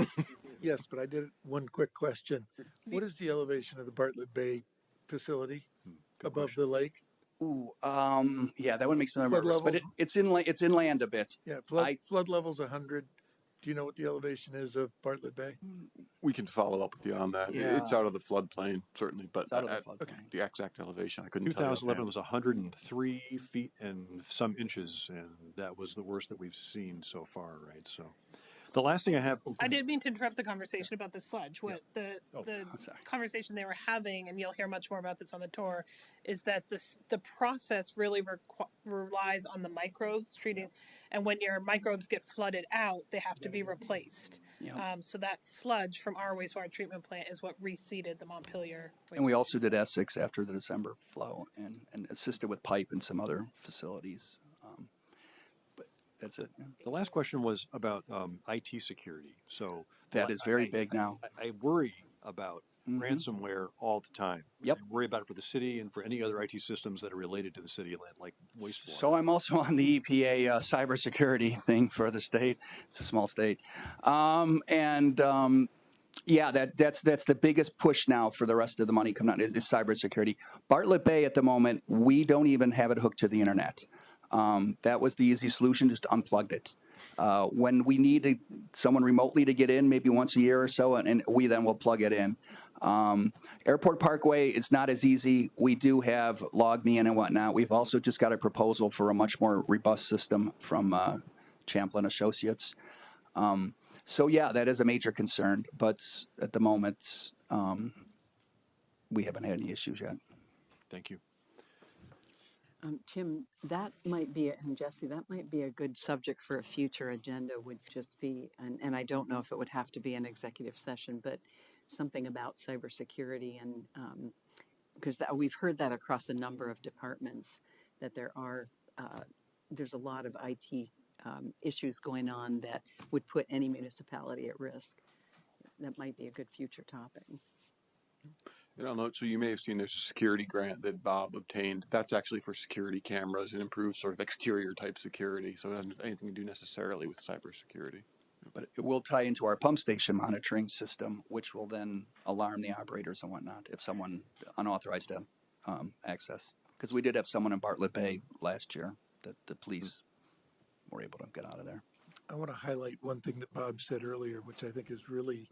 Yes, but I did one quick question. What is the elevation of the Bartlett Bay facility above the lake? Ooh, yeah, that one makes me nervous. level? But it's inland a bit. Yeah, flood level's 100. Do you know what the elevation is of Bartlett Bay? we can follow up with you on that. Yeah. It's out of the floodplain, certainly, but It's out of the floodplain. the exact elevation, I couldn't tell you. 2011 was 103 feet and some inches, and that was the worst that we've seen so far, right? So, the last thing I have. I didn't mean to interrupt the conversation about the sludge. What the sorry. conversation they were having, and you'll hear much more about this on the tour, is that the process really relies on the microbes treating, and when your microbes get flooded out, they have to be replaced. Yeah. So that sludge from our wastewater treatment plant is what reseeded the Montpelier. And we also did Essex after the December flow and assisted with pipe and some other facilities. But that's it. Yeah. The last question was about IT security. So That is very big now. I worry about ransomware all the time. Yep. I worry about it for the city and for any other IT systems that are related to the city, like wastewater. So I'm also on the EPA cybersecurity thing for the state. It's a small state, yeah, that's the biggest push now for the rest of the money coming out is cybersecurity. Bartlett Bay at the moment, we don't even have it hooked to the internet. That was the easy solution, just unplugged it. When we need someone remotely to get in, maybe once a year or so, and we then will plug it in. Airport Parkway, it's not as easy. We do have LogMeIn and whatnot. We've also just got a proposal for a much more robust system from Champlin Associates. So yeah, that is a major concern, but at the moment, we haven't had any issues yet. Thank you. Tim, that might be, and Jesse, that might be a good subject for a future agenda, would just be, and I don't know if it would have to be an executive session, but something about cybersecurity, and because we've heard that across a number of departments, that there's a lot of IT issues going on that would put any municipality at risk. That might be a good future topic. And I'll note, so you may have seen there's a security grant that Bob obtained. That's actually for security cameras and improved sort of exterior type security. So it doesn't have anything to do necessarily with cybersecurity. But it will tie into our pump station monitoring system, which will then alarm the operators and whatnot if someone unauthorized access. Because we did have someone in Bartlett Bay last year that the police were able to get out of there. I want to highlight one thing that Bob said earlier, which I think is really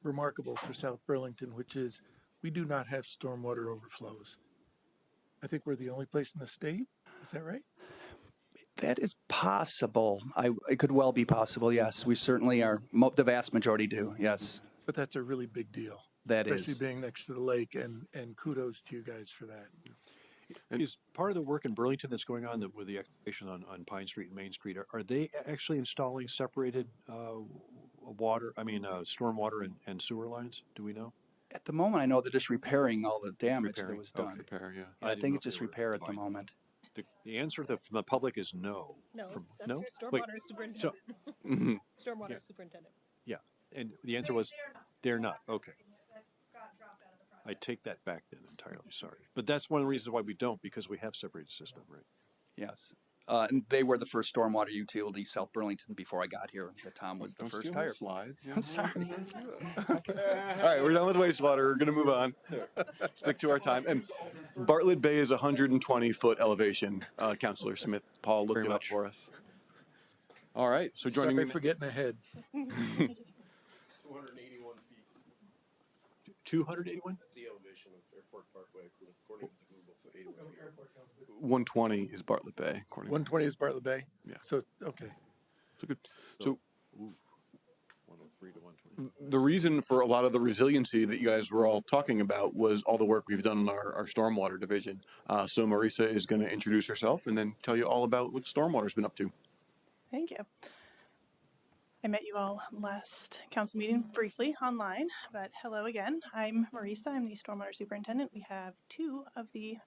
remarkable for South Burlington, which is we do not have stormwater overflows. I think we're the only place in the state. Is that right? That is possible. It could well be possible, yes. We certainly are. The vast majority do, yes. But that's a really big deal. That especially is. being next to the lake, and kudos to you guys for that. Is part of the work in Burlington that's going on with the excavation on Pine Street and Main Street, are they actually installing separated stormwater and sewer lines? Do we know? At the moment, I know they're just repairing all the damage Repairing. that was done. Okay. Repair, yeah. I think it's just repair at the moment. The answer from the public is no. No, that's no? your Wait, stormwater superintendent. So, Stormwater Yeah. superintendent. yeah, and the answer was they're not. Okay. I take that back then entirely, sorry. But that's one of the reasons why we don't, because we have separated system, right? Yes. And they were the first stormwater utility, South Burlington, before I got here. That Tom was the Don't first steal my hire. slides. Yeah. I'm sorry. All right, we're done with wastewater. We're going to move on. Stick to our time. And Bartlett Bay is 120-foot elevation. Councilor Smith, Paul looked Very it up much. for us. All right, so joining Sorry me. for getting ahead. 281 feet. 281? That's the elevation of Airport Parkway, according to Google. So 81 feet. 120 is Bartlett Bay, according 120 is Bartlett Bay. Yeah. So okay. So good. So 103 to 120. the reason for a lot of the resiliency that you guys were all talking about was all the work we've done in our stormwater division. So Marisa is going to introduce herself and then tell you all about what stormwater's been up to. Thank you. I met you all last council meeting briefly online, but hello again. I'm Marisa. I'm the stormwater superintendent. We have the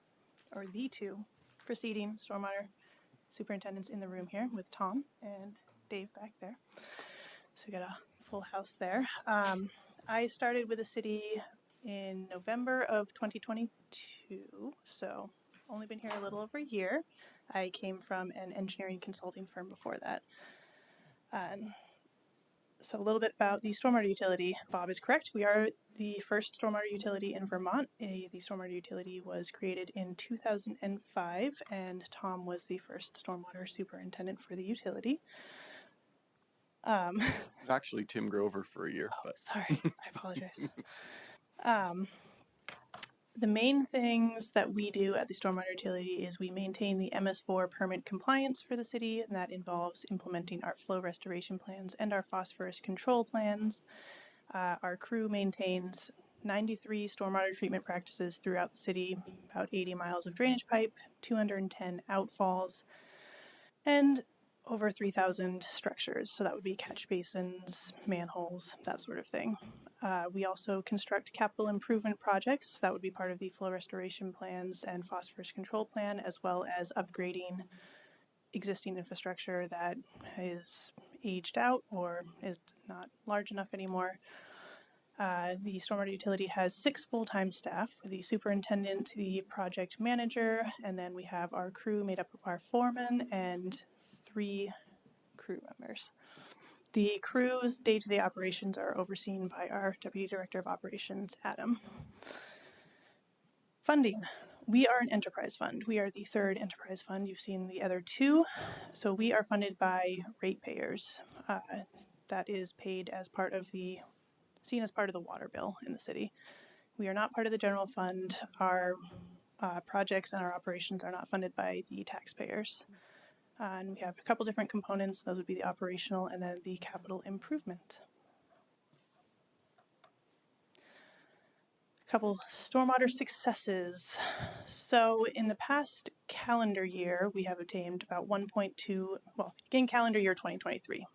two preceding stormwater superintendents in the room here with Tom and Dave back there. So we got a full house there. I started with the city in November of 2022, so only been here a little over a year. I came from an engineering consulting firm before that. So a little bit about the stormwater utility. Bob is correct. We are the first stormwater utility in Vermont. The stormwater utility was created in 2005, and Tom was the first stormwater superintendent for the utility. Actually, Tim Grover for a year. But Sorry, I apologize. The main things that we do at the stormwater utility is we maintain the MS4 permit compliance for the city, and that involves implementing our flow restoration plans and our phosphorus control plans. Our crew maintains 93 stormwater treatment practices throughout the city, about 80 miles of drainage pipe, 210 outfalls, and over 3,000 structures. So that would be catch basins, manholes, that sort of thing. We also construct capital improvement projects. That would be part of the flow restoration plans and phosphorus control plan, as well as upgrading existing infrastructure that is aged out or is not large enough anymore. The stormwater utility has 6 full-time staff, the superintendent, the project manager, and then we have our crew made up of our foreman and 3 crew members. The crew's day-to-day operations are overseen by our Deputy Director of Operations, Adam. Funding. We are an enterprise fund. We are the third enterprise fund. You've seen the other two. So we are funded by ratepayers. That is paid as part of seen as part of the water bill in the city. We are not part of the general fund. Our projects and our operations are not funded by the taxpayers. And we have a couple different components. Those would be the operational and then the capital improvement. A couple stormwater successes. So in the past calendar year, we have obtained about in calendar year 2023,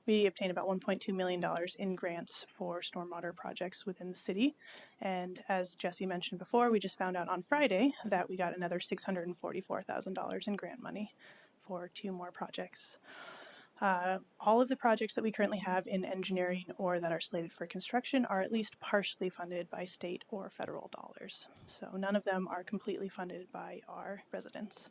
we obtained about $1.2 million in grants for stormwater projects within the city. And as Jesse mentioned before, we just found out on Friday that we got another $644,000 in grant money for 2 more projects. All of the projects that we currently have in engineering or that are slated for construction are at least partially funded by state or federal dollars. So none of them are completely funded by our residents.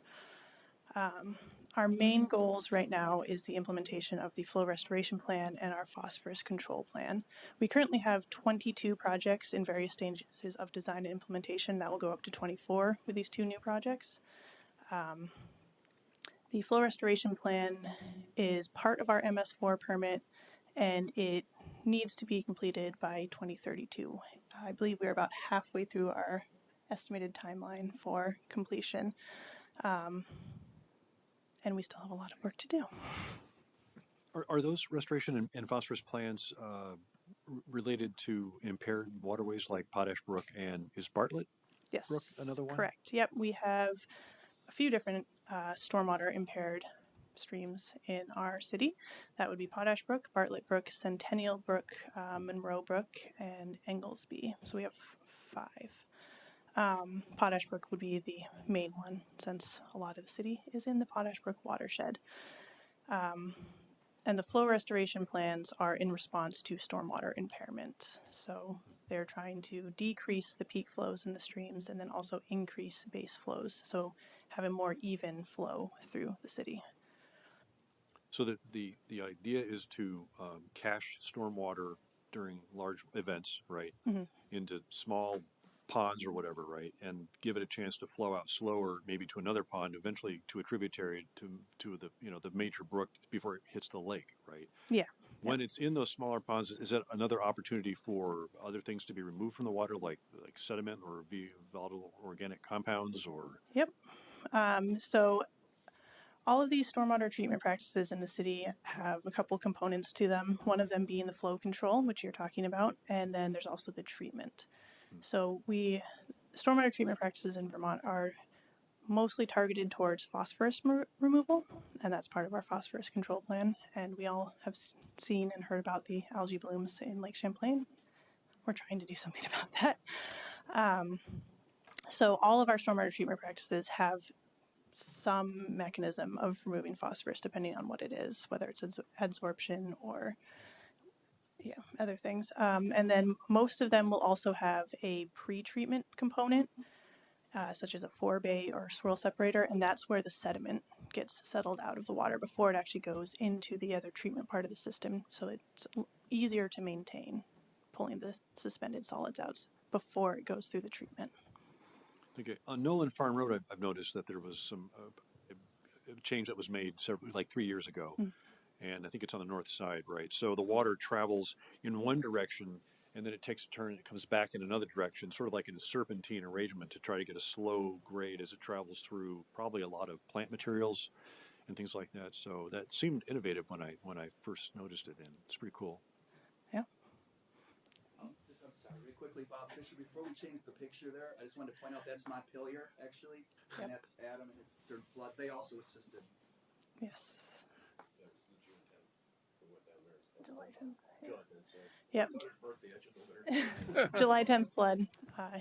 Our main goals right now is the implementation of the flow restoration plan and our phosphorus control plan. We currently have 22 projects in various stages of design and implementation. That will go up to 24 with these 2 new projects. The flow restoration plan is part of our MS4 permit, and it needs to be completed by 2032. I believe we're about halfway through our estimated timeline for completion, and we still have a lot of work to do. Are those restoration and phosphorus plans related to impaired waterways like Potash Brook, and is Bartlett Yes, Brook another one? correct. Yep, we have a few different stormwater impaired streams in our city. That would be Potash Brook, Bartlett Brook, Centennial Brook, Monroe Brook, and Englesby. So we have 5. Potash Brook would be the main one since a lot of the city is in the Potash Brook watershed. And the flow restoration plans are in response to stormwater impairment. So they're trying to decrease the peak flows in the streams and then also increase base flows. So have a more even flow through the city. So the idea is to cache stormwater during large events, right, into small ponds or whatever, right, and give it a chance to flow out slower, maybe to another pond, eventually to a tributary, to the the major brook before it hits the lake, right? Yeah. When it's in those smaller ponds, is that another opportunity for other things to be removed from the water, like sediment or volatile organic compounds, or? Yep. So all of these stormwater treatment practices in the city have a couple components to them, one of them being the flow control, which you're talking about, and then there's also the treatment. So stormwater treatment practices in Vermont are mostly targeted towards phosphorus removal, and that's part of our phosphorus control plan. And we all have seen and heard about the algae blooms in Lake Champlain. We're trying to do something about that. So all of our stormwater treatment practices have some mechanism of removing phosphorus depending on what it is, whether it's adsorption or other things. And then most of them will also have a pre-treatment component, such as a forebay or swirl separator, and that's where the sediment gets settled out of the water before it actually goes into the other treatment part of the system. So it's easier to maintain pulling the suspended solids out before it goes through the treatment. Okay. On Nolan Farm Road, I've noticed that there was some a change that was made 3 years ago, and I think it's on the north side, right? So the water travels in one direction, and then it takes a turn and it comes back in another direction, sort of like in a serpentine arrangement to try to get a slow grade as it travels through probably a lot of plant materials and things like that. So that seemed innovative when I first noticed it, and it's pretty cool. Yeah. I'm sorry, really quickly, Bob Fisher, before we change the picture there, I just wanted to point out that's Montpelier, actually, and that's Adam and during floods. They also assisted. Yes. July 10th. Yep. July 10th flood.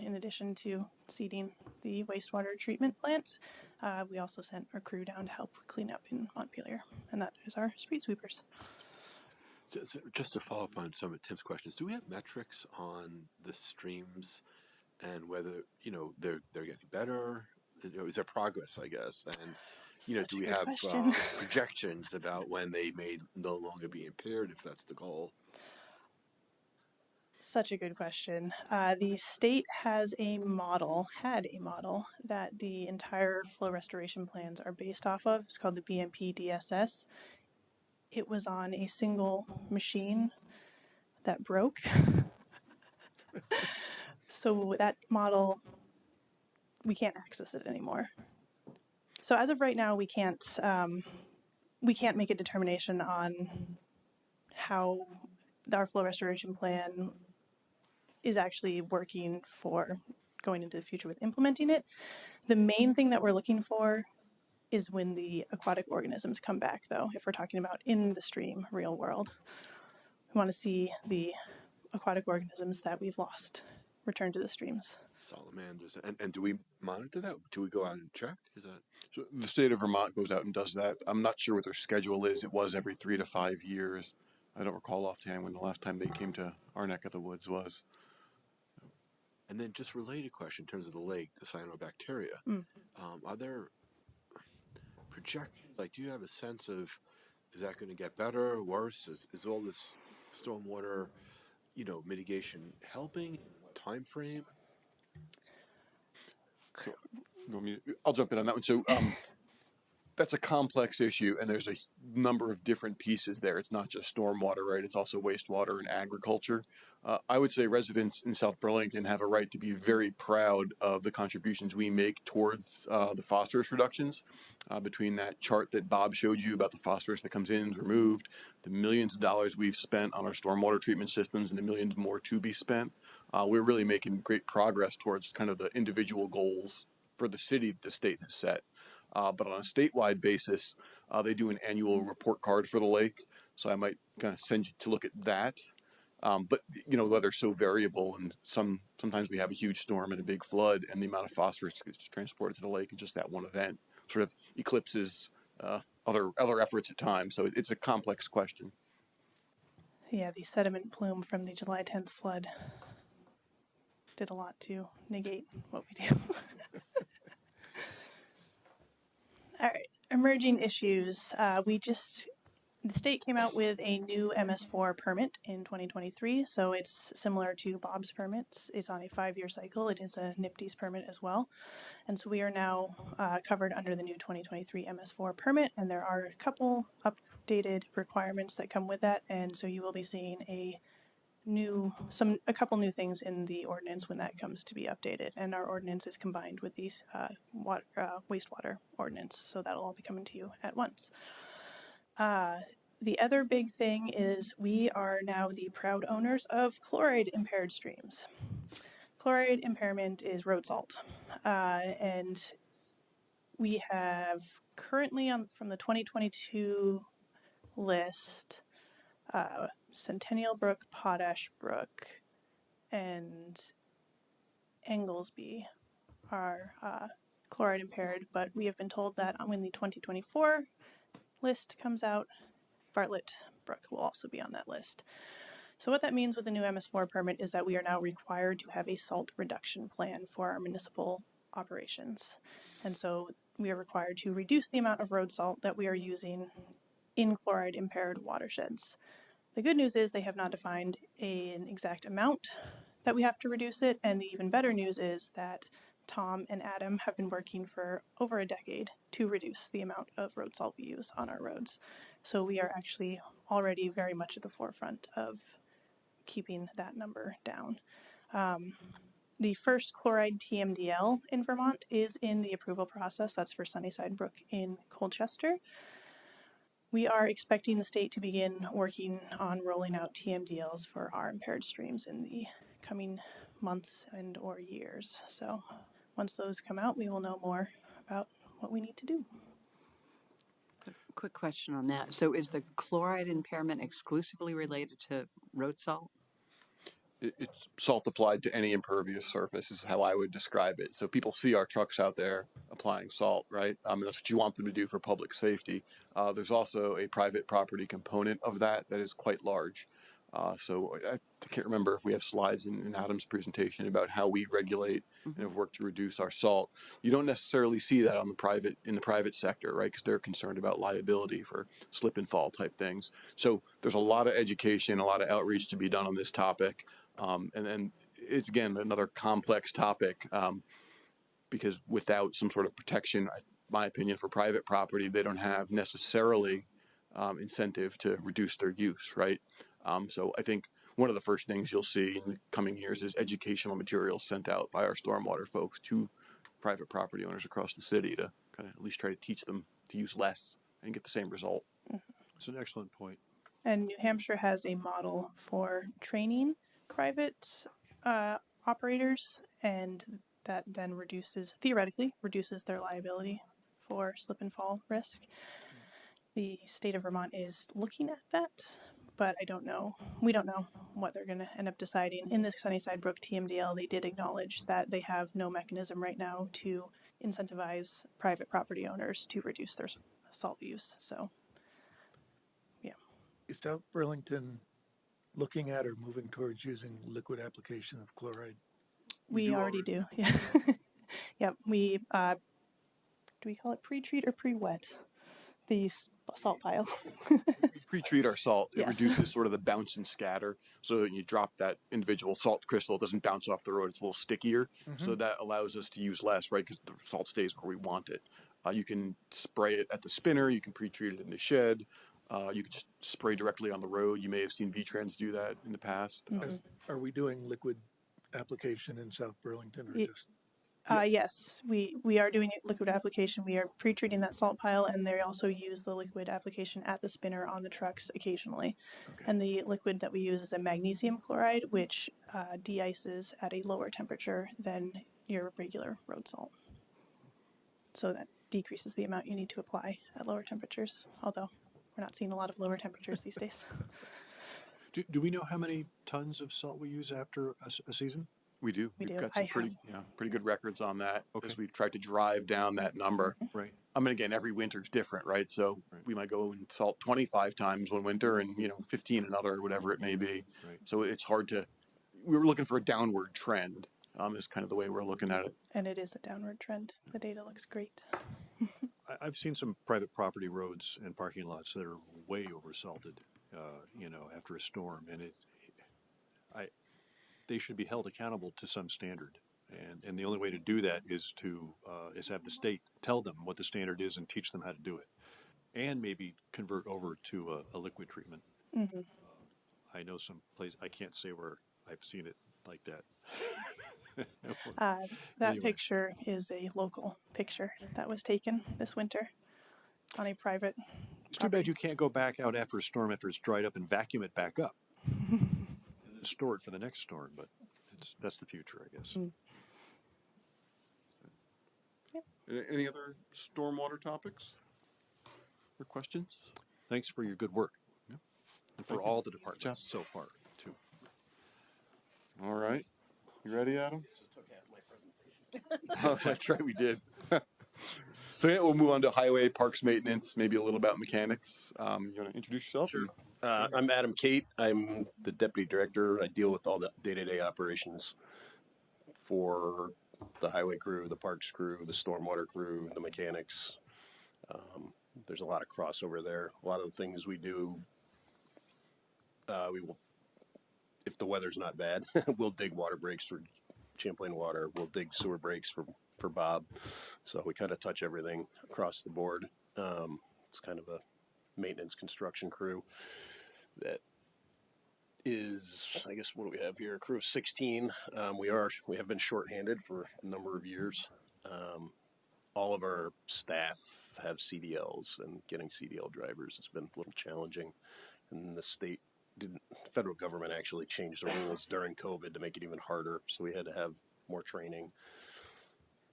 In addition to seeding the wastewater treatment plant, we also sent our crew down to help clean up in Montpelier, and that is our street sweepers. So just to follow up on some of Tim's questions, do we have metrics on the streams and whether they're getting better? Is there progress, I guess? And do we have projections about when they may no longer be impaired, if that's the goal? such a good question. The state had a model that the entire flow restoration plans are based off of. It's called the BMP DSS. It was on a single machine that broke. So that model, we can't access it anymore. So as of right now, we can't make a determination on how our flow restoration plan is actually working for going into the future with implementing it. The main thing that we're looking for is when the aquatic organisms come back, though, if we're talking about in the stream, real world. We want to see the aquatic organisms that we've lost return to the streams. Salamanders. And do we monitor that? Do we go out and check? Is that So the state of Vermont goes out and does that. I'm not sure what their schedule is. It was every 3 to 5 years. I don't recall offhand when the last time they came to our neck of the woods was. And then just related question in terms of the lake, the cyanobacteria. Are there projections? Like, do you have a sense of, is that going to get better or worse? Is all this stormwater, mitigation helping? What time frame? So, I'll jump in on that one. So that's a complex issue, and there's a number of different pieces there. It's not just stormwater, right? It's also wastewater and agriculture. I would say residents in South Burlington have a right to be very proud of the contributions we make towards the phosphorus reductions. Between that chart that Bob showed you about the phosphorus that comes in and is removed, the millions of dollars we've spent on our stormwater treatment systems, and the millions more to be spent, we're really making great progress towards kind of the individual goals for the city that the state has set. But on a statewide basis, they do an annual report card for the lake. So I might kind of send you to look at that. But weather's so variable, and sometimes we have a huge storm and a big flood, and the amount of phosphorus that gets transported to the lake in just that one event sort of eclipses other efforts at times. So it's a complex question. Yeah, the sediment plume from the July 10th flood did a lot to negate what we do. All right, emerging issues. The state came out with a new MS4 permit in 2023, so it's similar to Bob's permits. It's on a 5-year cycle. It is a NIPD's permit as well. And so we are now covered under the new 2023 MS4 permit, and there are a couple updated requirements that come with that, and so you will be seeing a couple new things in the ordinance when that comes to be updated, and our ordinance is combined with these wastewater ordinance, so that'll all be coming to you at once. The other big thing is we are now the proud owners of chloride impaired streams. Chloride impairment is road salt, and we have currently from the 2022 list Centennial Brook, Potash Brook, and Anglesby are chloride impaired, but we have been told that when the 2024 list comes out, Bartlett Brook will also be on that list. So what that means with the new MS4 permit is that we are now required to have a salt reduction plan for our municipal operations. And so we are required to reduce the amount of road salt that we are using in chloride impaired watersheds. The good news is they have not defined an exact amount that we have to reduce it, and the even better news is that Tom and Adam have been working for over a decade to reduce the amount of road salt we use on our roads. So we are actually already very much at the forefront of keeping that number down. The first chloride TMDL in Vermont is in the approval process. That's for Sunnyside Brook in Colchester. We are expecting the state to begin working on rolling out TMDLs for our impaired streams in the coming months and or years. So once those come out, we will know more about what we need to do. Quick question on that. So is the chloride impairment exclusively related to road salt? It's salt applied to any impervious surface is how I would describe it. So people see our trucks out there applying salt, right? That's what you want them to do for public safety. There's also a private property component of that is quite large. So I can't remember if we have slides in Adam's presentation about how we regulate and have worked to reduce our salt. You don't necessarily see that in the private sector, right? Because they're concerned about liability for slip and fall type things. So there's a lot of education, a lot of outreach to be done on this topic. And then it's again another complex topic because without some sort of protection, my opinion, for private property, they don't have necessarily incentive to reduce their use, right? So I think one of the first things you'll see in the coming years is educational materials sent out by our stormwater folks to private property owners across the city to kind of at least try to teach them to use less and get the same result. It's an excellent point. And New Hampshire has a model for training private operators, and that then theoretically reduces their liability for slip and fall risk. The state of Vermont is looking at that, but I don't know. We don't know what they're going to end up deciding. In the Sunnyside Brook TMDL, they did acknowledge that they have no mechanism right now to incentivize private property owners to reduce their salt use. So, yeah. Is South Burlington looking at or moving towards using liquid application of chloride? We already do. Yeah. Yeah. We, do we call it pre-treat or pre-wet? The salt pile. We pre-treat our salt. It Yes. reduces sort of the bounce and scatter. So when you drop that individual salt crystal, it doesn't bounce off the road. It's a little stickier. So that allows us to use less, right? Because the salt stays where we want it. You can spray it at the spinner. You can pre-treat it in the shed. You can just spray directly on the road. You may have seen V-Trans do that in the past. Are we doing liquid application in South Burlington or just? Yes, we are doing liquid application. We are pre-treating that salt pile, and they also use the liquid application at the spinner on the trucks occasionally. Okay. And the liquid that we use is a magnesium chloride, which de-ices at a lower temperature than your regular road salt. So that decreases the amount you need to apply at lower temperatures, although we're not seeing a lot of lower temperatures these days. Do we know how many tons of salt we use after a season? We do. We We've do. got some I pretty good records on that Okay. as we've tried to drive down that number. Right. I mean, again, every winter's different, right? So Right. we might go and salt 25 times one winter and, 15 another, whatever it may be. Right. So it's hard to, we were looking for a downward trend is kind of the way we're looking at it. And it is a downward trend. The data looks great. I've seen some private property roads and parking lots that are way oversalted, after a storm, and they should be held accountable to some standard. And the only way to do that is have the state tell them what the standard is and teach them how to do it, and maybe convert over to a liquid treatment. Mm-hmm. I know some place, I can't say where I've seen it like that. That Anyway. picture is a local picture that was taken this winter on a private. It's too bad you can't go back out after a storm after it's dried up and vacuum it back up and then store it for the next storm, but that's the future, I guess. Any other stormwater topics or questions? Thanks for your good work. And for Thank you. all the departments so far, too. All right. You ready, Adam? Oh, that's right, we did. So yeah, we'll move on to highway, parks maintenance, maybe a little about mechanics. You want to introduce yourself? Sure. I'm Adam Cate. I'm the deputy director. I deal with all the day-to-day operations for the highway crew, the parks crew, the stormwater crew, the mechanics. There's a lot of crossover there. A lot of the things we do, we will, if the weather's not bad, we'll dig water breaks for Champlain Water. We'll dig sewer breaks for Bob. So we kind of touch everything across the board. It's kind of a maintenance construction crew that is, I guess, what do we have here? A crew of 16. We have been shorthanded for a number of years. All of our staff have CDLs, and getting CDL drivers has been a little challenging. And the federal government actually changed the rules during COVID to make it even harder. So we had to have more training.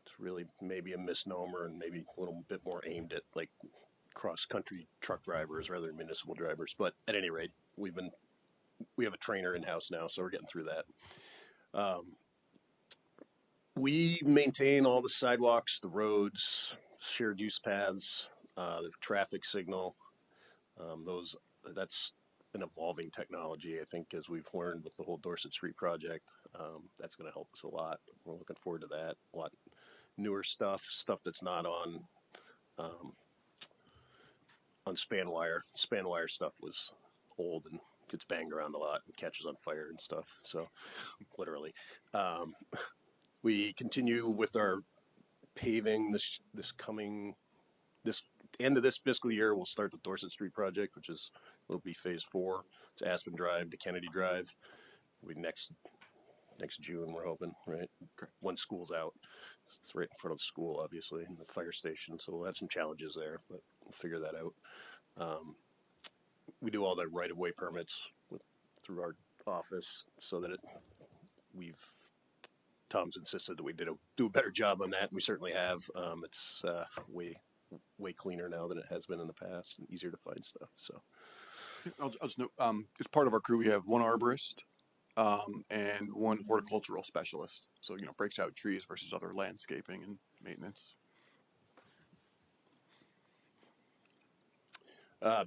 It's really maybe a misnomer and maybe a little bit more aimed at like cross-country truck drivers rather than municipal drivers. But at any rate, we have a trainer in-house now, so we're getting through that. We maintain all the sidewalks, the roads, shared use paths, the traffic signal. That's an evolving technology, I think, as we've learned with the whole Dorset Street project. That's going to help us a lot. We're looking forward to that. A lot newer stuff that's not on span wire. Span wire stuff was old and gets banged around a lot and catches on fire and stuff. So, literally, we continue with our paving this end of this fiscal year. We'll start the Dorset Street project, which will be phase 4. It's Aspen Drive to Kennedy Drive. We next June, we're hoping, right? When school's out. It's right in front of the school, obviously, and the fire station. So we'll have some challenges there, but we'll figure that out. We do all the right-of-way permits through our office, so that Tom's insisted that we do a better job on that, and we certainly have. It's way cleaner now than it has been in the past, and easier to find stuff. So I'll just note, as part of our crew, we have one arborist and one horticultural specialist. So, breaks out trees versus other landscaping and maintenance.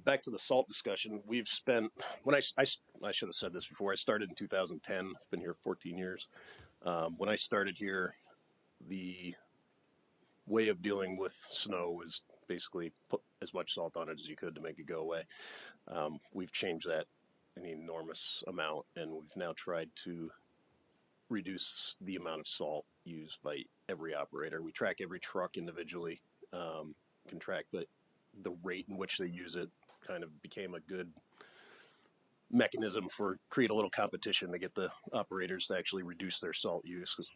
Back to the salt discussion. We've spent, I should have said this before, I started in 2010. I've been here 14 years. When I started here, the way of dealing with snow was basically put as much salt on it as you could to make it go away. We've changed that an enormous amount, and we've now tried to reduce the amount of salt used by every operator. We track every truck individually, can track the rate in which they use it. Kind of became a good mechanism for create a little competition to get the operators to actually reduce their salt use, because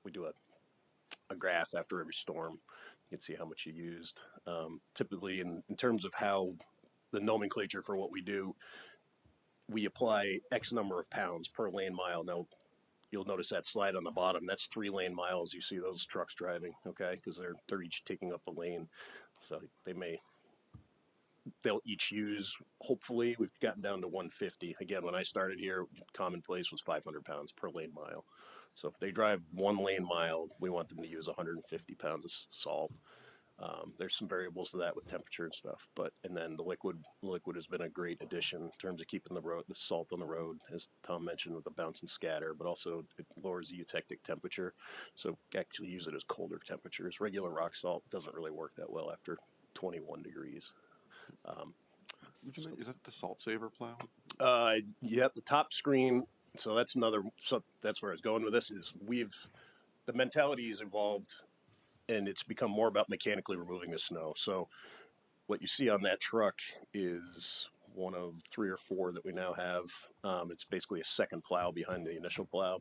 we do a graph after every storm. You can see how much you used. Typically, in terms of how the nomenclature for what we do, we apply X number of pounds per lane mile. Now, you'll notice that slide on the bottom. That's 3 lane miles. You see those trucks driving, okay? Because they're each taking up a lane. So they'll each use, hopefully, we've gotten down to 150. Again, when I started here, commonplace was 500 pounds per lane mile. So if they drive 1 lane mile, we want them to use 150 pounds of salt. There's some variables to that with temperature and stuff, and then the liquid has been a great addition in terms of keeping the salt on the road, as Tom mentioned, with the bounce and scatter, but also it lowers the eutectic temperature. So actually use it as colder temperatures. Regular rock salt doesn't really work that well after 21 degrees. Is that the Salt Saver plow? Yeah, the top screen. So that's that's where I was going with this. The mentality has evolved, and it's become more about mechanically removing the snow. So what you see on that truck is one of 3 or 4 that we now have. It's basically a second plow behind the initial plow,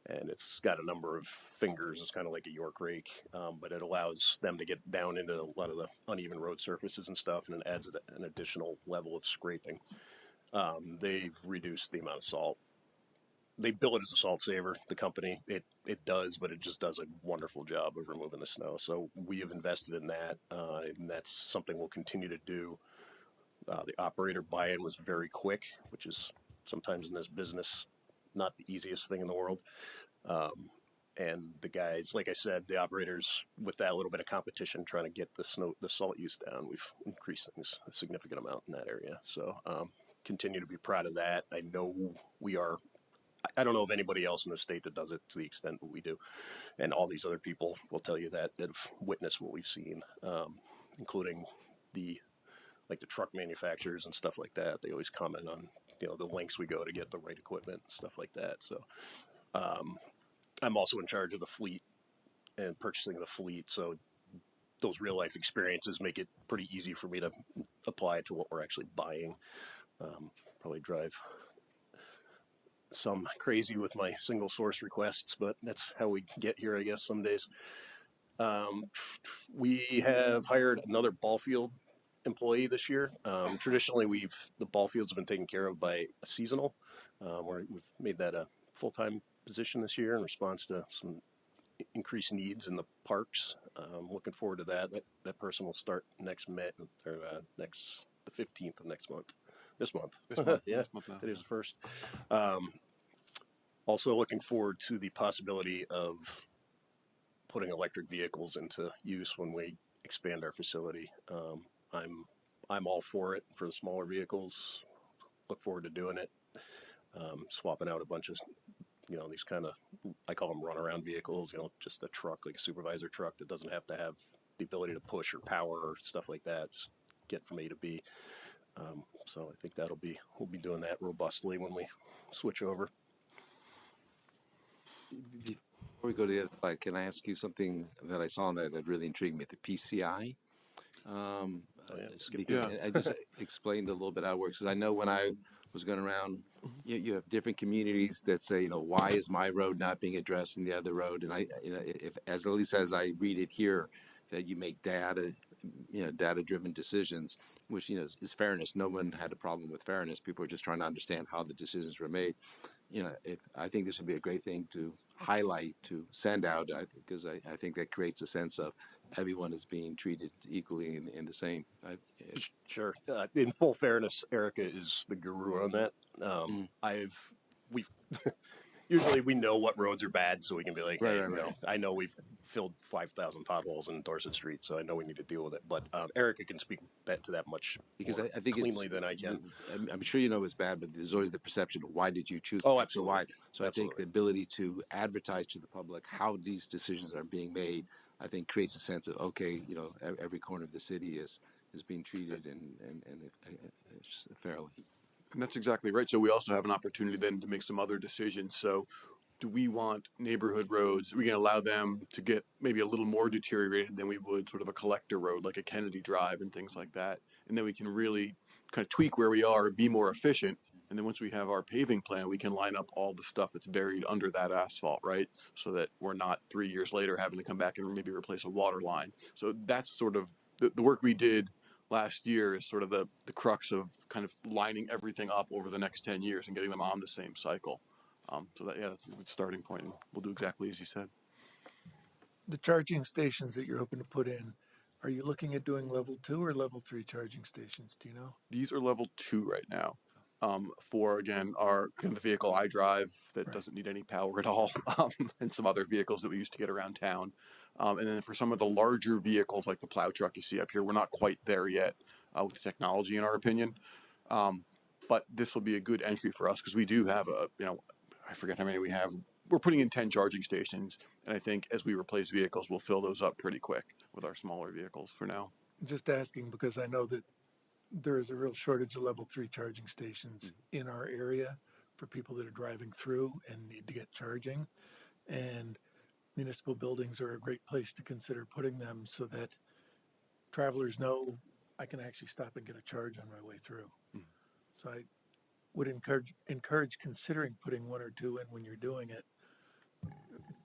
and it's got a number of fingers. It's kind of like a York rake, but it allows them to get down into a lot of the uneven road surfaces and stuff, and it adds an additional level of scraping. They've reduced the amount of salt. They bill it as a salt saver, the company. It does, but it just does a wonderful job of removing the snow. So we have invested in that, and that's something we'll continue to do. The operator buy-in was very quick, which is sometimes in this business not the easiest thing in the world. And the guys, like I said, the operators, with that little bit of competition, trying to get the salt use down, we've increased things a significant amount in that area. So continue to be proud of that. I know we are. I don't know of anybody else in the state that does it to the extent that we do. And all these other people will tell you that have witnessed what we've seen, including the truck manufacturers and stuff like that. They always comment on, the lengths we go to get the right equipment and stuff like that. So I'm also in charge of the fleet and purchasing the fleet. So those real life experiences make it pretty easy for me to apply to what we're actually buying. Probably drive some crazy with my single source requests, but that's how we get here, I guess, some days. We have hired another ball field employee this year. Traditionally, the ball fields have been taken care of by a seasonal, where we've made that a full-time position this year in response to some increased needs in the parks. Looking forward to that. That person will start next May, or the 15th of next month. This month. Yeah, this month now. It is the first. Also looking forward to the possibility of putting electric vehicles into use when we expand our facility. I'm all for it for the smaller vehicles. Look forward to doing it. Swapping out a bunch of, these kind of, I call them runaround vehicles, just a truck, like a supervisor truck that doesn't have to have the ability to push or power or stuff like that. Just get from A to B. So I think we'll be doing that robustly when we switch over. Before we go to the other slide, can I ask you something that I saw on there that really intrigued me? The PCI. Because I just explained a little bit how it works. Because I know when I was going around, you have different communities that say, you know, why is my road not being addressed in the other road? And if at least as I read it here, that you make data-driven decisions, which is fairness. No one had a problem with fairness. People are just trying to understand how the decisions were made. I think this would be a great thing to highlight, to send out, because I think that creates a sense of everyone is being treated equally and the same. Sure. In full fairness, Erica is the guru on that. We've usually we know what roads are bad, so we can be like, hey, I know we've filled 5,000 potholes in Dorset Street, so I know we need to deal with it. But Erica can speak to that much because more I think cleanly than I can. I'm sure you know it's bad, but there's always the perception of why did you choose? Oh, absolutely. Why? So I think the ability to advertise to the public how these decisions are being made, I think creates a sense of, okay, every corner of the city is being treated and it's fairly. And that's exactly right. So we also have an opportunity then to make some other decisions. So do we want neighborhood roads? Are we going to allow them to get maybe a little more deteriorated than we would sort of a collector road like a Kennedy Drive and things like that? And then we can really kind of tweak where we are, be more efficient. And then once we have our paving plan, we can line up all the stuff that's buried under that asphalt, right? So that we're not 3 years later having to come back and maybe replace a water line. So that's sort of the work we did last year is sort of the crux of kind of lining everything up over the next 10 years and getting them on the same cycle. That's a good starting point. And we'll do exactly as you said. The charging stations that you're hoping to put in, are you looking at doing level 2 or level 3 charging stations? Do you know? These are level 2 right now. For again, our kind of the vehicle I drive that doesn't need any power at all, and some other vehicles that we used to get around town. And then for some of the larger vehicles like the plow truck you see up here, we're not quite there yet with the technology in our opinion. But this will be a good entry for us because we do have I forget how many we have. We're putting in 10 charging stations, and I think as we replace vehicles, we'll fill those up pretty quick with our smaller vehicles for now. Just asking because I know that there is a real shortage of level 3 charging stations in our area for people that are driving through and need to get charging. And municipal buildings are a great place to consider putting them so that travelers know I can actually stop and get a charge on my way through. So I would encourage considering putting 1 or 2 in when you're doing it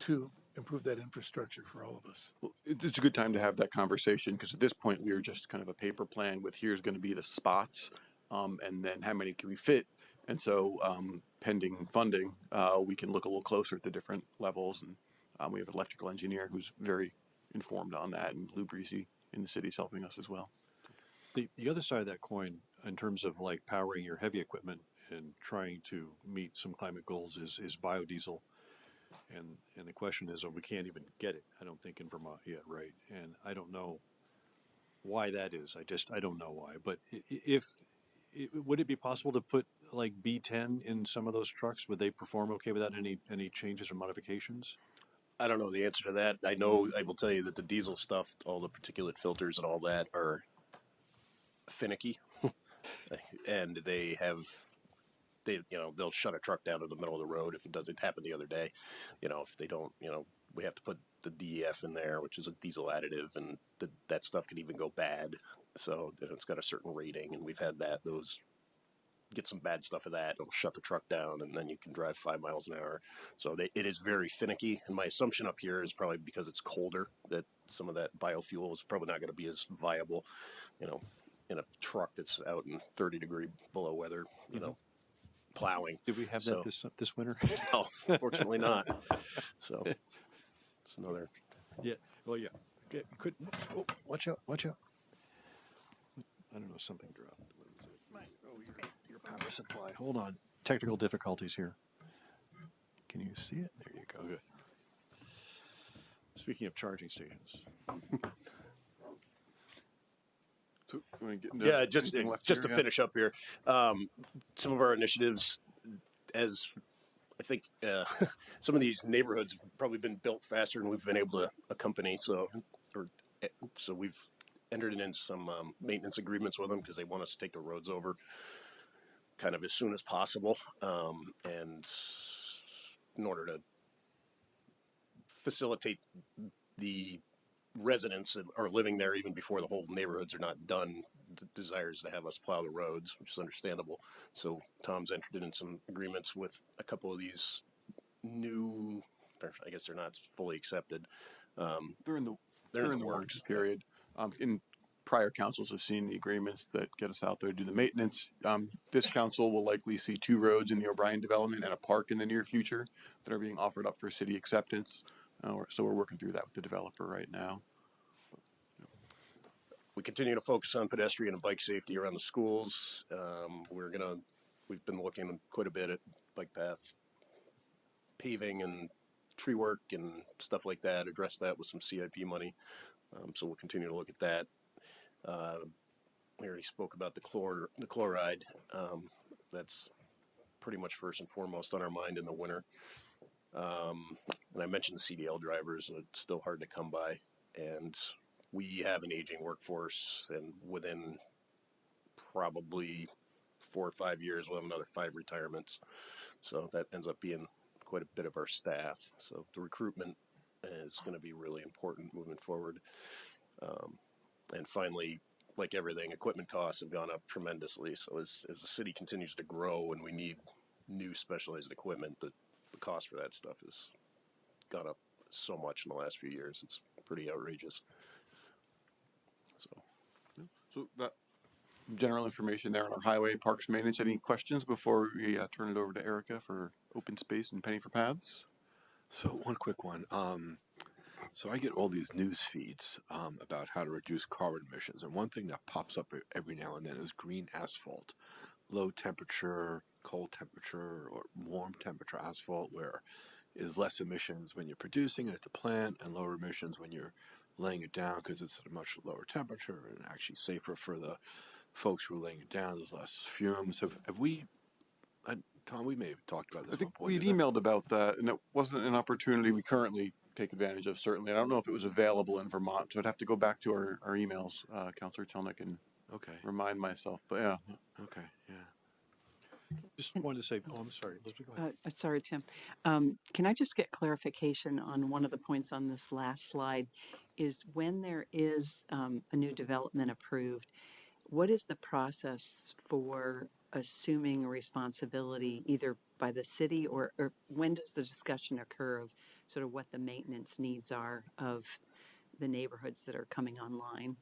to improve that infrastructure for all of us. Well, it's a good time to have that conversation because at this point we are just kind of a paper plan with here's going to be the spots and then how many can we fit. And so pending funding, we can look a little closer at the different levels. And we have an electrical engineer who's very informed on that, and Lou Breesy in the city is helping us as well. The other side of that coin, in terms of like powering your heavy equipment and trying to meet some climate goals, is biodiesel. And the question is, we can't even get it, I don't think, in Vermont yet, right? And I don't know why that is. I don't know why. But would it be possible to put like B10 in some of those trucks? Would they perform okay without any changes or modifications? I don't know the answer to that. I will tell you that the diesel stuff, all the particulate filters and all that are finicky. And they'll shut a truck down in the middle of the road if it doesn't happen the other day. If they don't, we have to put the DEF in there, which is a diesel additive, and that stuff can even go bad. So it's got a certain rating, and we've had those get some bad stuff of that. It'll shut the truck down, and then you can drive 5 miles an hour. So it is very finicky. And my assumption up here is probably because it's colder that some of that biofuel is probably not going to be as viable, in a truck that's out in 30-degree below weather, plowing. Did we have that this winter? No, fortunately not. So it's another. Yeah. Well, yeah. Okay. Watch out! Watch out! I don't know. Something dropped. What was it? Your power supply. Hold on. Technical difficulties here. Can you see it? There you go. Good. Speaking of charging stations. Yeah, just to finish up here, some of our initiatives, as I think some of these neighborhoods have probably been built faster than we've been able to accompany. So we've entered in some maintenance agreements with them because they want us to take the roads over kind of as soon as possible. And in order to facilitate the residents that are living there even before the whole neighborhoods are not done, the desire is to have us plow the roads, which is understandable. So Tom's entered in some agreements with a couple of these new, or I guess they're not fully accepted. They're in the works period. In prior councils have seen the agreements that get us out there to do the maintenance. This council will likely see 2 roads in the O'Brien development and a park in the near future that are being offered up for city acceptance. So we're working through that with the developer right now. We continue to focus on pedestrian and bike safety around the schools. We've been looking quite a bit at bike path paving and tree work and stuff like that, address that with some CIP money. So we'll continue to look at that. We already spoke about the chloride. That's pretty much first and foremost on our mind in the winter. And I mentioned the CDL drivers, it's still hard to come by. And we have an aging workforce, and within probably 4 or 5 years, we'll have another 5 retirements. So that ends up being quite a bit of our staff. So the recruitment is going to be really important moving forward. And finally, like everything, equipment costs have gone up tremendously. So as the city continues to grow and we need new specialized equipment, the cost for that stuff has gone up so much in the last few years. It's pretty outrageous. So that general information there on our highway parks maintenance. Any questions before we turn it over to Erica for open space and penny for paths? So one quick one. So I get all these news feeds about how to reduce carbon emissions, and one thing that pops up every now and then is green asphalt, low temperature, cold temperature, or warm temperature asphalt, where is less emissions when you're producing it at the plant and lower emissions when you're laying it down because it's at a much lower temperature and actually safer for the folks who are laying it down. There's less fumes. Have we, Tom, we may have talked about this. I think we'd emailed about that, and it wasn't an opportunity we currently take advantage of, certainly. I don't know if it was available in Vermont, so I'd have to go back to our emails, Councilor Telnick, and remind myself. But yeah. Okay, yeah. Just wanted to say, I'm sorry, Elizabeth, go ahead. Sorry, Tim. Can I just get clarification on one of the points on this last slide? Is when there is a new development approved, what is the process for assuming responsibility either by the city or when does the discussion occur of sort of what the maintenance needs are of the neighborhoods that are coming online?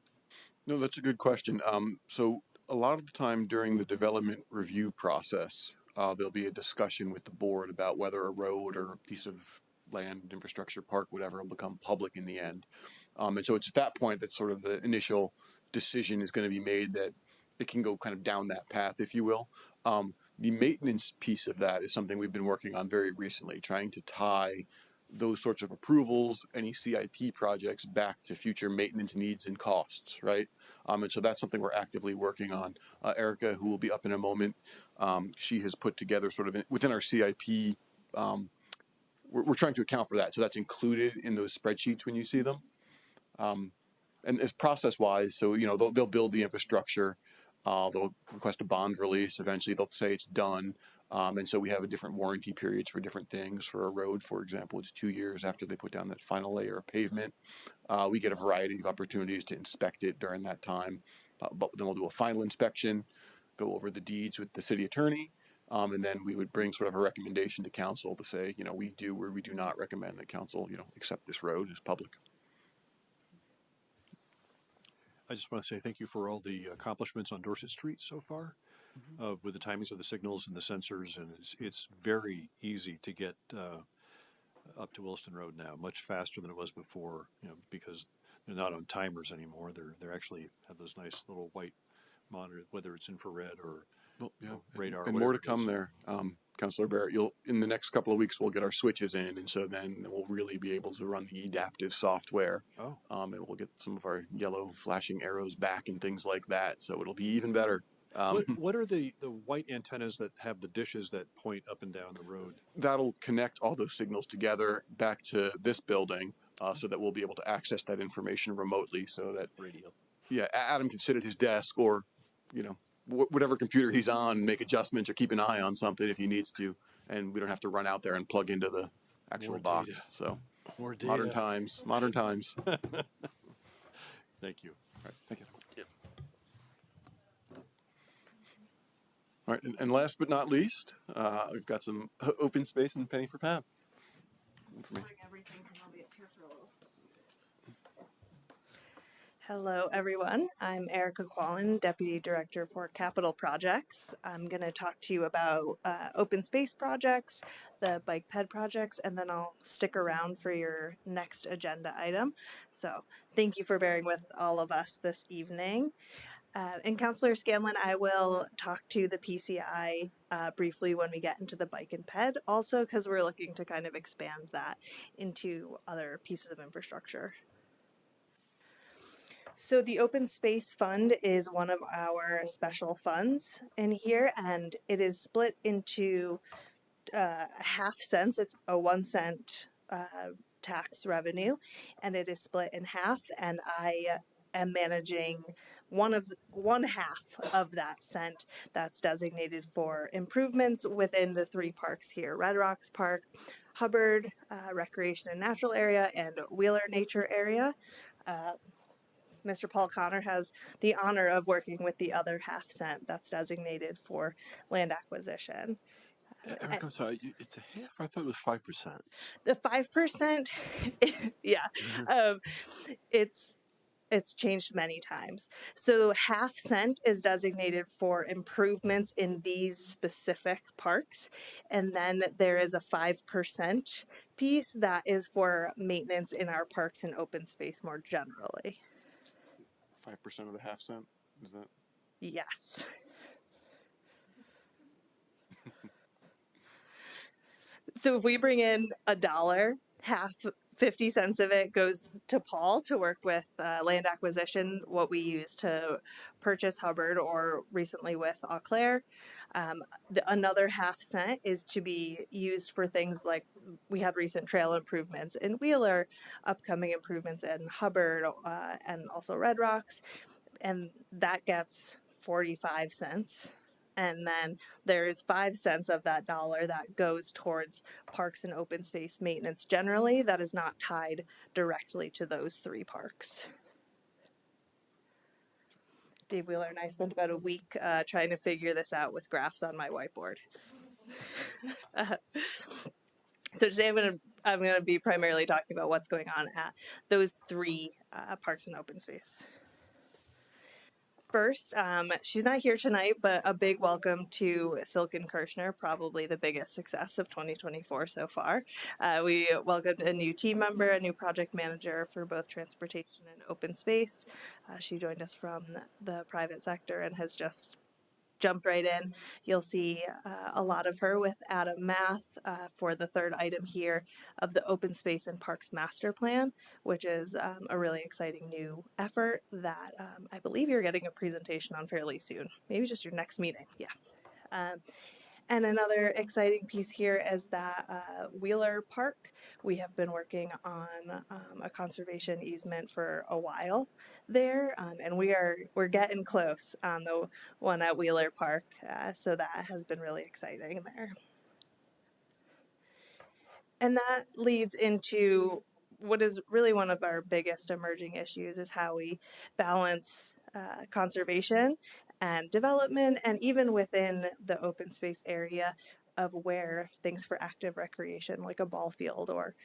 No, that's a good question. So a lot of the time during the development review process, there'll be a discussion with the board about whether a road or a piece of land, infrastructure, park, whatever, will become public in the end. And so it's at that point that sort of the initial decision is going to be made that it can go kind of down that path, if you will. The maintenance piece of that is something we've been working on very recently, trying to tie those sorts of approvals, any CIP projects back to future maintenance needs and costs, right? And so that's something we're actively working on. Erica, who will be up in a moment, she has put together sort of within our CIP, we're trying to account for that. So that's included in those spreadsheets when you see them. And it's process-wise, so, you know, they'll build the infrastructure, they'll request a bond release, eventually they'll say it's done. And so we have a different warranty periods for different things. For a road, for example, it's 2 years after they put down that final layer of pavement. We get a variety of opportunities to inspect it during that time. But then we'll do a final inspection, go over the deeds with the city attorney, and then we would bring sort of a recommendation to council to say, you know, we do or we do not recommend that council, you know, accept this road as public. I just want to say thank you for all the accomplishments on Dorset Street so far, with the timings of the signals and the sensors, and it's very easy to get up to Williston Road now, much faster than it was before, you know, because they're not on timers anymore. They're actually have those nice little white monitors, whether it's infrared or radar. And more to come there. Councilor Barrett, in the next couple of weeks, we'll get our switches in, and so then we'll really be able to run the adaptive software. And we'll get some of our yellow flashing arrows back and things like that. So it'll be even better. What are the white antennas that have the dishes that point up and down the road? That'll connect all those signals together back to this building, so that we'll be able to access that information remotely. So that yeah, Adam can sit at his desk or, you know, whatever computer he's on, make adjustments or keep an eye on something if he needs to, and we don't have to run out there and plug into the actual More box. data. So More data. modern times, modern times. Thank you. All right, thank you. All right, and last but not least, we've got some open space and penny for pound information. Hello, everyone. I'm Erica Quallen, Deputy Director for Capital Projects. I'm going to talk to you about open space projects, the bike ped projects, and then I'll stick around for your next agenda item. So thank you for bearing with all of us this evening. And Councilor Scanlon, I will talk to the PCI briefly when we get into the bike and ped, also because we're looking to kind of expand that into other pieces of infrastructure. So the Open Space Fund is one of our special funds in here, and it is split into half cents. It's a 1 cent tax revenue, and it is split in half, and I am managing one half of that cent that's designated for improvements within the 3 parks here: Red Rocks Park, Hubbard Recreation and Natural Area, and Wheeler Nature Area. Mr. Paul Connor has the honor of working with the other half cent that's designated for land acquisition. Eric, I'm sorry, it's a half? I thought it was 5%. The 5%, yeah, it's changed many times. So half cent is designated for improvements in these specific parks, and then there is a 5% piece that is for maintenance in our parks and open space more generally. 5% of the half cent, is that? Yes. So if we bring in $1, half 50 cents of it goes to Paul to work with land acquisition, what we use to purchase Hubbard, or recently with Eau Claire. Another half cent is to be used for things like we had recent trail improvements in Wheeler, upcoming improvements in Hubbard, and also Red Rocks, and that gets 45 cents. And then there's 5 cents of that dollar that goes towards parks and open space maintenance generally, that is not tied directly to those 3 parks. Dave Wheeler and I spent about a week trying to figure this out with graphs on my whiteboard. So today I'm gonna be primarily talking about what's going on at those 3 parks and open space. First, she's not here tonight, but a big welcome to Silken Kirshner, probably the biggest success of 2024 so far. We welcomed a new team member, a new project manager for both transportation and open space. She joined us from the private sector and has just jumped right in. You'll see a lot of her with Adam Math for the 3rd item here of the Open Space and Parks Master Plan, which is a really exciting new effort that I believe you're getting a presentation on fairly soon. Maybe just your next meeting, yeah. And another exciting piece here is that Wheeler Park, we have been working on a conservation easement for a while there, and we're getting close on the one at Wheeler Park, so that has been really exciting there. And that leads into what is really one of our biggest emerging issues, is how we balance conservation and development, and even within the open space area of where things for active recreation, like a ball field or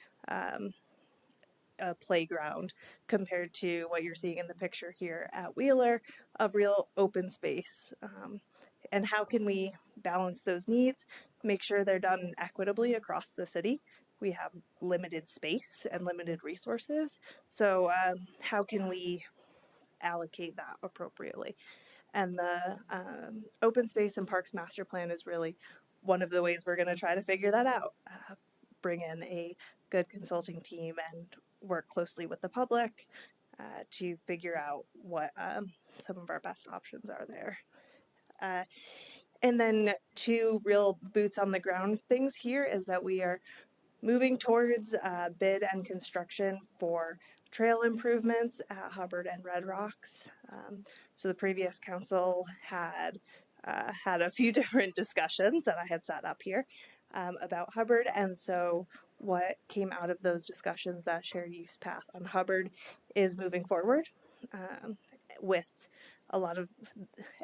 a playground, compared to what you're seeing in the picture here at Wheeler of real open space. And how can we balance those needs, make sure they're done equitably across the city? We have limited space and limited resources, so how can we allocate that appropriately? And the Open Space and Parks Master Plan is really one of the ways we're going to try to figure that out. Bring in a good consulting team and work closely with the public to figure out what some of our best options are there. And then 2 real boots on the ground things here is that we are moving towards bid and construction for trail improvements at Hubbard and Red Rocks. So the previous council had had a few different discussions that I had set up here about Hubbard, and so what came out of those discussions, that shared use path on Hubbard is moving forward with a lot of,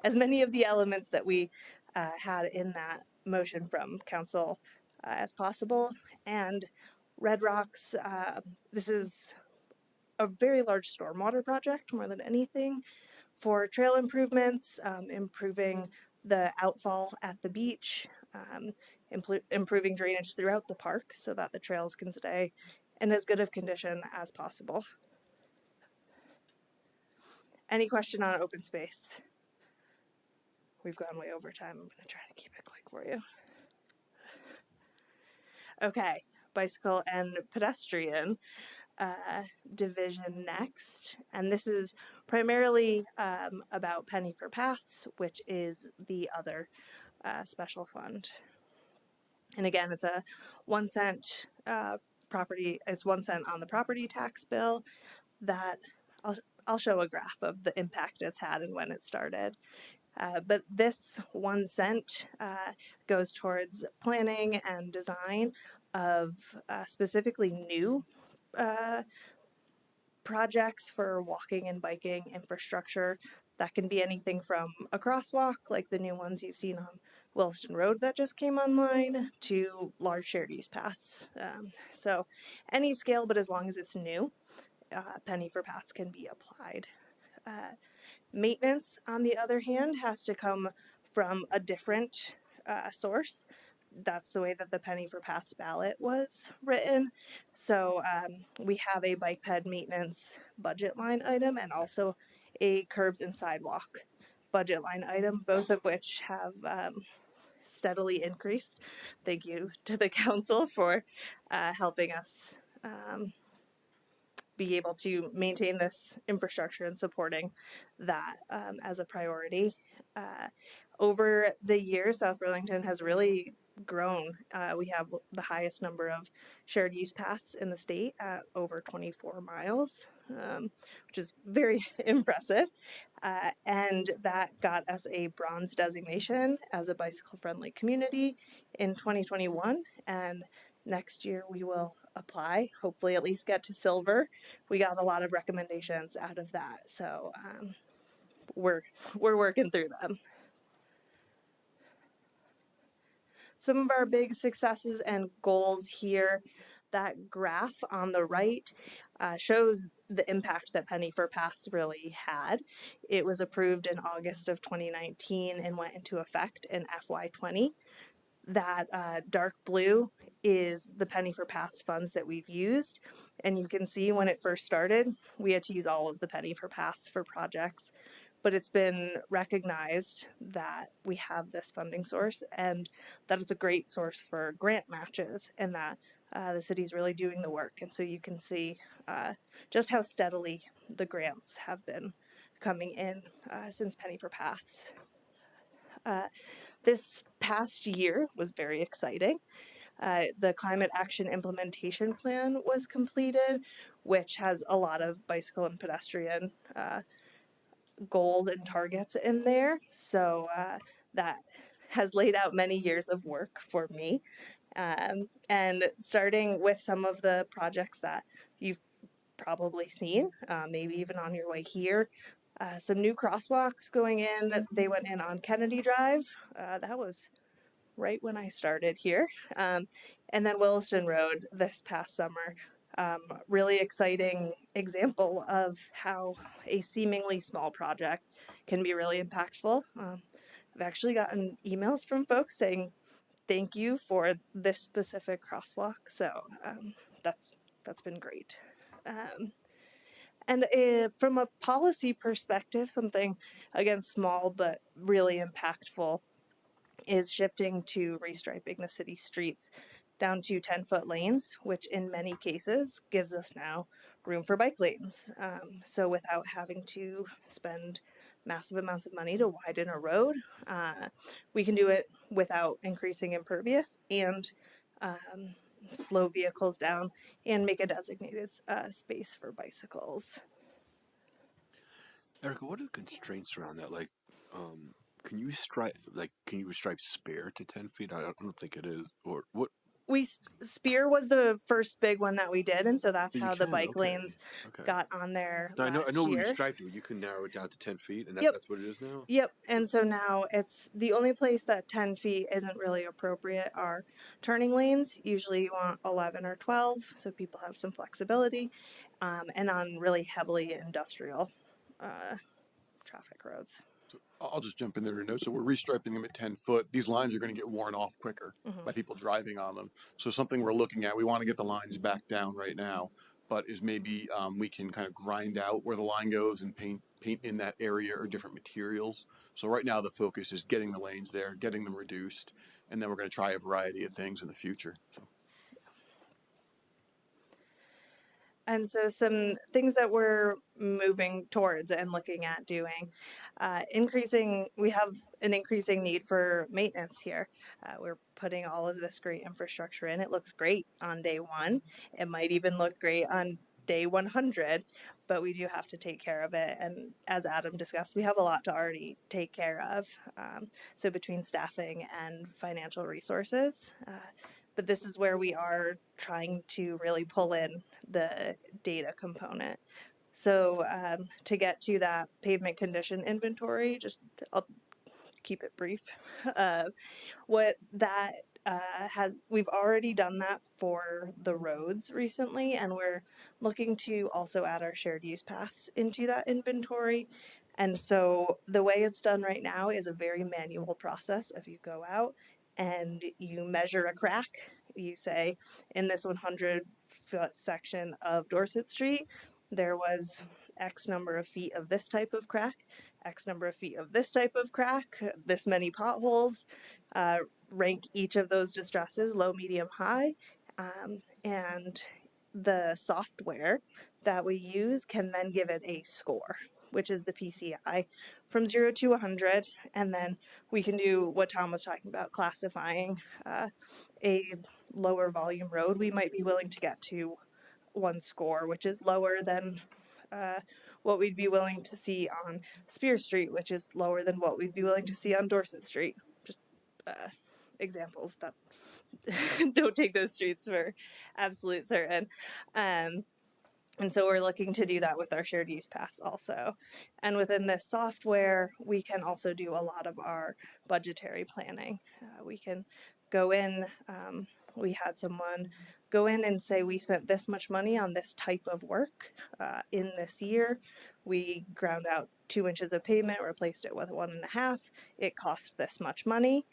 as many of the elements that we had in that motion from council as possible. And Red Rocks, this is a very large stormwater project more than anything for trail improvements, improving the outfall at the beach, improving drainage throughout the park so that the trails can stay in as good of condition as possible. Any question on open space? We've gone way over time. I'm going to try to keep it quick for you. Okay, bicycle and pedestrian division next. And this is primarily about Penny for Paths, which is the other special fund. And again, it's a 1 cent property, it's 1 cent on the property tax bill. That I'll show a graph of the impact it's had and when it started. But this 1 cent goes towards planning and design of specifically new projects for walking and biking infrastructure. That can be anything from a crosswalk, like the new ones you've seen on Williston Road that just came online, to large shared use paths. So any scale, but as long as it's new, Penny for Paths can be applied. Maintenance, on the other hand, has to come from a different source. That's the way that the Penny for Paths ballot was written. So we have a bike ped maintenance budget line item and also a curbs and sidewalk budget line item, both of which have steadily increased. Thank you to the council for helping us be able to maintain this infrastructure and supporting that as a priority. Over the years, South Burlington has really grown. We have the highest number of shared use paths in the state at over 24 miles, which is very impressive. And that got us a bronze designation as a bicycle friendly community in 2021. And next year we will apply, hopefully at least get to silver. We got a lot of recommendations out of that. So we're working through them. Some of our big successes and goals here, that graph on the right shows the impact that Penny for Paths really had. It was approved in August of 2019 and went into effect in FY20. That dark blue is the Penny for Paths funds that we've used. And you can see when it first started, we had to use all of the Penny for Paths for projects. But it's been recognized that we have this funding source and that it's a great source for grant matches, and that the city's really doing the work. And so you can see just how steadily the grants have been coming in since Penny for Paths. This past year was very exciting. The Climate Action Implementation Plan was completed, which has a lot of bicycle and pedestrian goals and targets in there. So that has laid out many years of work for me. And starting with some of the projects that you've probably seen, maybe even on your way here. Some new crosswalks going in. They went in on Kennedy Drive. That was right when I started here. And then Williston Road this past summer. Really exciting example of how a seemingly small project can be really impactful. I've actually gotten emails from folks saying thank you for this specific crosswalk. So that's been great. And from a policy perspective, something, again, small but really impactful is shifting to restriping the city streets down to 10-foot lanes, which in many cases gives us now room for bike lanes. So without having to spend massive amounts of money to widen a road, we can do it without increasing impervious and slow vehicles down and make a designated space for bicycles. Erica, what are the constraints around that? Like, can you restripe spare to 10 feet? I don't think it is. Or what? Spear was the first big one that we did, and so that's You how the can, bike okay. lanes Okay. got on there No, I last know we year. restriped it, but you can narrow it down to 10 feet, and Yep. that's what it is now? Yep, and so now it's the only place that 10 feet isn't really appropriate are turning lanes. Usually you want 11 or 12, so people have some flexibility, and on really heavily industrial traffic roads. I'll just jump in there and note. So we're restriping them at 10 foot. These lines are going to get worn off quicker by people driving on them. So something we're looking at, we want to get the lines back down right now, but is maybe we can kind of grind out where the line goes and paint in that area or different materials. So right now the focus is getting the lanes there, getting them reduced, and then we're going to try a variety of things in the future. So. And so some things that we're moving towards and looking at doing, we have an increasing need for maintenance here. We're putting all of this great infrastructure in. It looks great on day one. It might even look great on day 100, but we do have to take care of it. And as Adam discussed, we have a lot to already take care of. So between staffing and financial resources, but this is where we are trying to really pull in the data component. So to get to that pavement condition inventory, I'll keep it brief. What that we've already done that for the roads recently, and we're looking to also add our shared use paths into that inventory. And so the way it's done right now is a very manual process. If you go out and you measure a crack, you say, in this 100-foot section of Dorset Street, there was X number of feet of this type of crack, X number of feet of this type of crack, this many potholes, rank each of those distresses, low, medium, high, and the software that we use can then give it a score, which is the PCI, from 0 to 100, and then we can do what Tom was talking about, classifying a lower volume road. We might be willing to get to one score, which is lower than what we'd be willing to see on Spear Street, which is lower than what we'd be willing to see on Dorset Street. Just examples that don't take those streets for absolute certain. And so we're looking to do that with our shared use paths also. And within this software, we can also do a lot of our budgetary planning. We can go in, we had someone go in and say, we spent this much money on this type of work in this year. We ground out 2 inches of pavement, replaced it with 1.5. It cost this much money.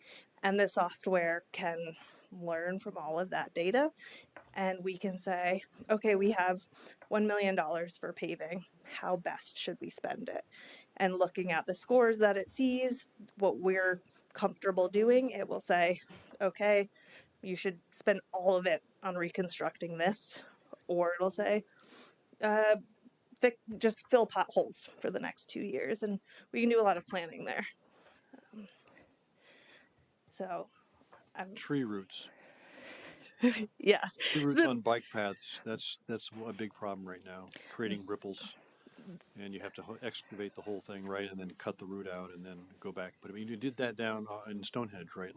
And the software can learn from all of that data. And we can say, okay, we have $1 million for paving. How best should we spend it? And looking at the scores that it sees, what we're comfortable doing, it will say, okay, you should spend all of it on reconstructing this. Or it'll say, just fill potholes for the next 2 years. And we can do a lot of planning there. Tree roots. Yes. Tree roots on bike paths. That's a big problem right now, creating ripples. And you have to excavate the whole thing, right, and then cut the root out and then go back. But I mean, you did that down in Stonehenge, right,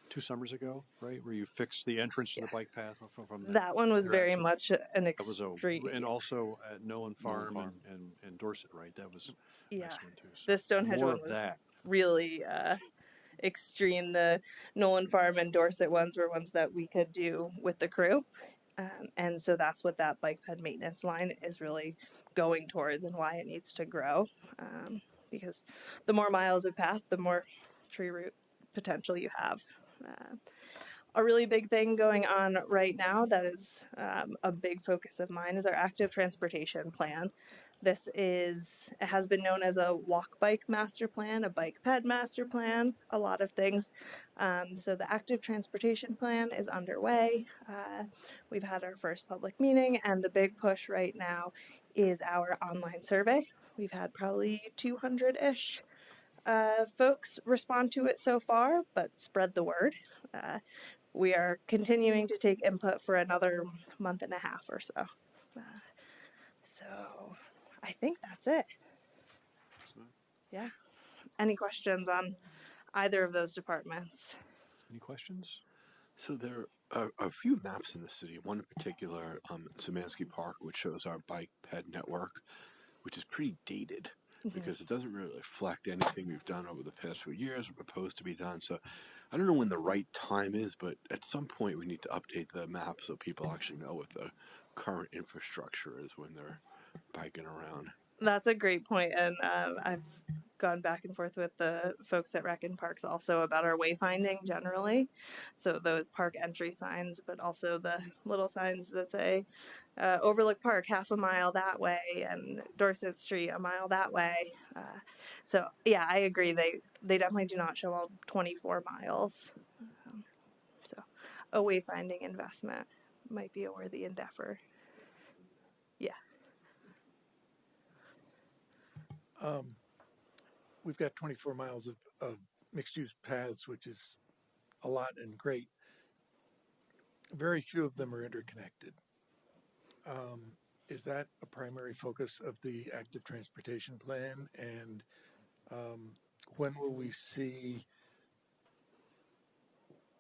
2 summers ago, right, where you fixed the entrance to the bike path from that one was very much an extreme. And also at Nolan Farm and Dorset, right? That was a nice one too. So the Stonehenge one was really extreme. The Nolan Farm and Dorset ones were ones that we could do with the crew. And so that's what that bike ped maintenance line is really going towards and why it needs to grow. Because the more miles of path, the more tree root potential you have. A really big thing going on right now that is a big focus of mine is our active transportation plan. It has been known as a walk bike master plan, a bike ped master plan, a lot of things. So the active transportation plan is underway. We've had our first public meeting, and the big push right now is our online survey. We've had probably 200-ish folks respond to it so far, but spread the word. we are continuing to take input for another month and a half or so. So I think that's it. Yeah. Any questions on either of those departments? Any questions? So there are a few maps in the city. One in particular, Szymanski Park, which shows our bike ped network, which is pretty dated because it doesn't really reflect anything we've done over the past few years or proposed to be done. So I don't know when the right time is, but at some point we need to update the map so people actually know what the current infrastructure is when they're biking around. That's a great point, and I've gone back and forth with the folks at Rec and Parks also about our wayfinding generally. So those park entry signs, but also the little signs that say Overlook Park half a mile that way and Dorset Street a mile that way. So yeah, I agree. They definitely do not show all 24 miles. So a wayfinding investment might be a worthy endeavor. Yeah. We've got 24 miles of mixed-use paths, which is a lot and great. Very few of them are interconnected. Is that a primary focus of the active transportation plan? And when will we see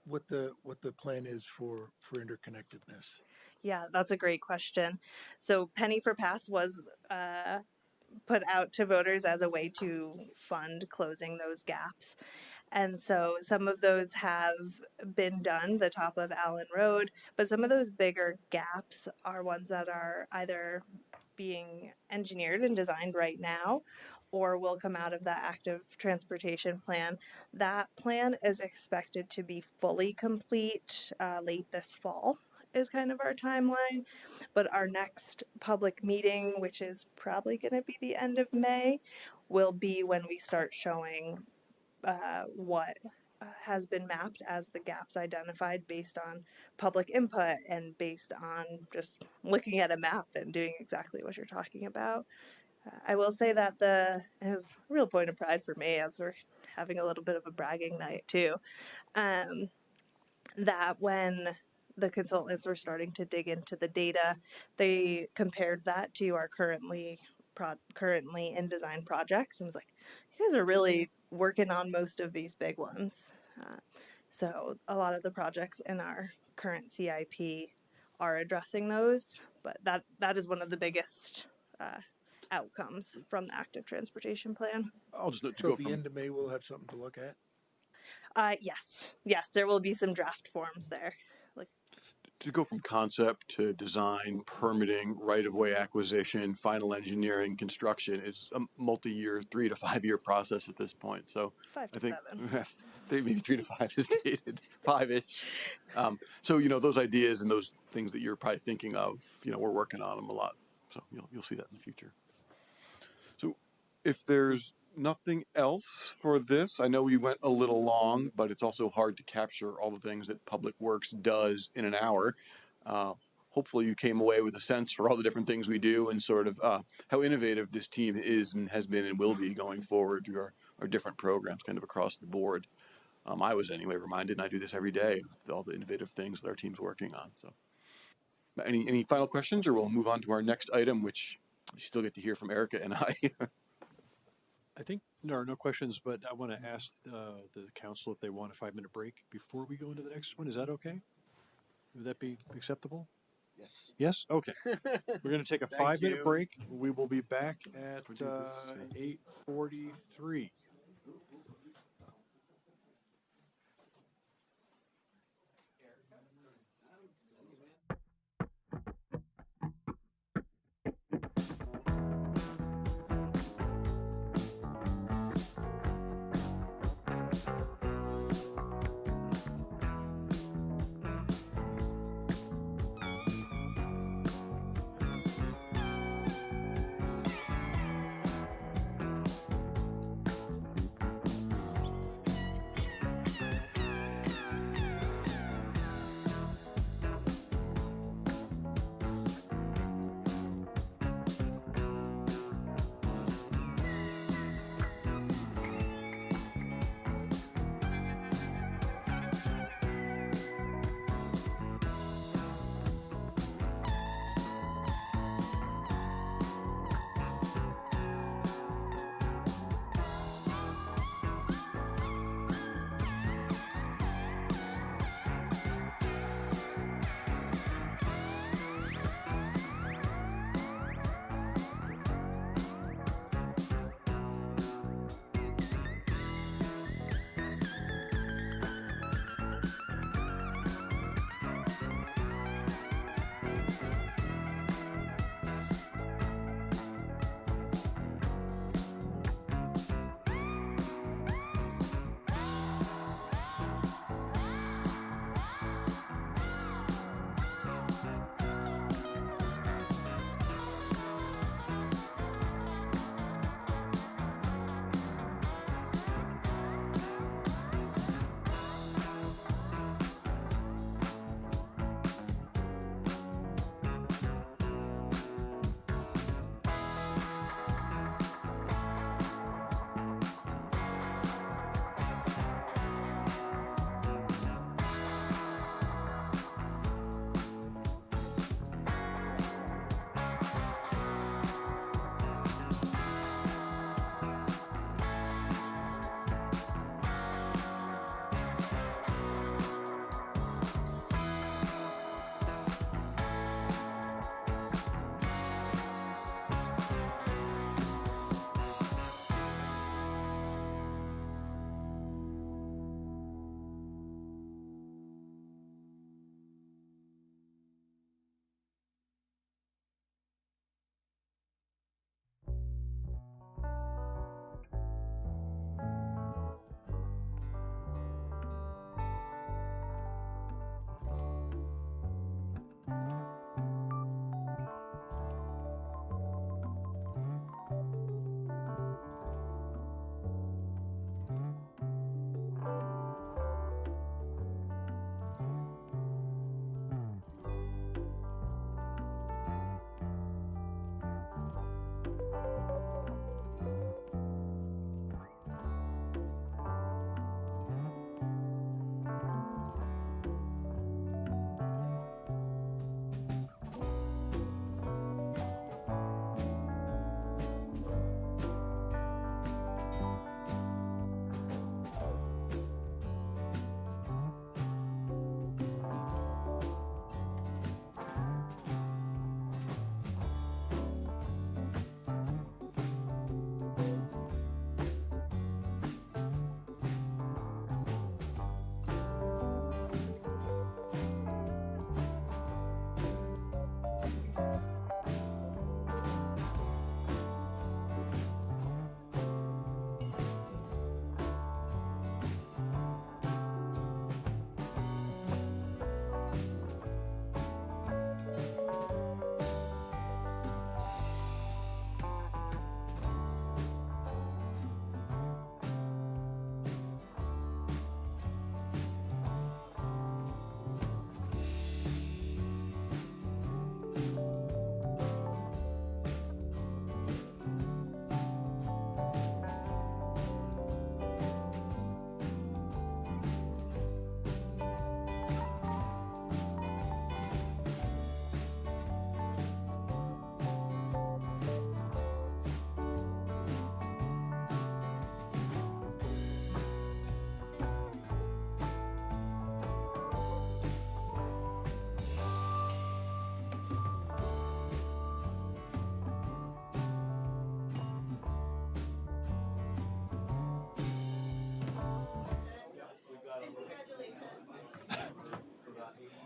what the plan is for interconnectedness? Yeah, that's a great question. So Penny for Paths was put out to voters as a way to fund closing those gaps. And so some of those have been done, the top of Allen Road, but some of those bigger gaps are ones that are either being engineered and designed right now or will come out of that active transportation plan. That plan is expected to be fully complete late this fall is kind of our timeline, but our next public meeting, which is probably going to be the end of May, will be when we start showing what has been mapped as the gaps identified based on public input and based on just looking at a map and doing exactly what you're talking about. I will say that it was a real point of pride for me as we're having a little bit of a bragging night too, that when the consultants were starting to dig into the data, they compared that to our currently in design projects and was like, you guys are really working on most of these big ones. So a lot of the projects in our current CIP are addressing those, but that is one of the biggest outcomes from the active transportation plan. I'll just note to So go at the from end of May, we'll have something to look at. Yes, there will be some draft forms there. To go from concept to design, permitting, right-of-way acquisition, final engineering, construction is a multi-year, 3 to 5 year process at this point. So 5 to I think 7. maybe 3 to 5 is dated, 5-ish. So those ideas and those things that you're probably thinking of, we're working on them a lot. So you'll see that in the future. So if there's nothing else for this, I know we went a little long, but it's also hard to capture all the things that Public Works does in an hour. Hopefully you came away with a sense for all the different things we do and sort of how innovative this team is and has been and will be going forward through our different programs kind of across the board. I was anyway reminded, and I do this every day, of all the innovative things that our team's working on. So any final questions, or we'll move on to our next item, which you still get to hear from Erica and I. I think there are no questions, but I want to ask the council if they want a 5-minute break before we go into the next one. Is that okay? Would that be acceptable? Yes. Yes? Okay. We're going to take a 5-minute break. We will be back at 8:43.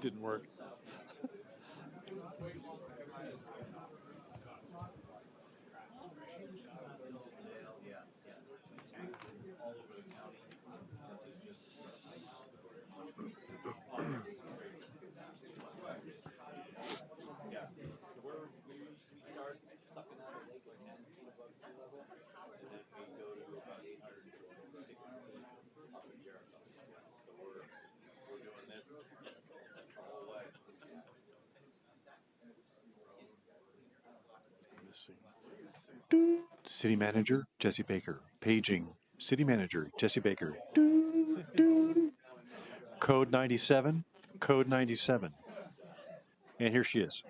Didn't work. Let's see. City Manager Jesse Baker. Paging City Manager Jesse Baker. Code 97. Code 97. And here she is.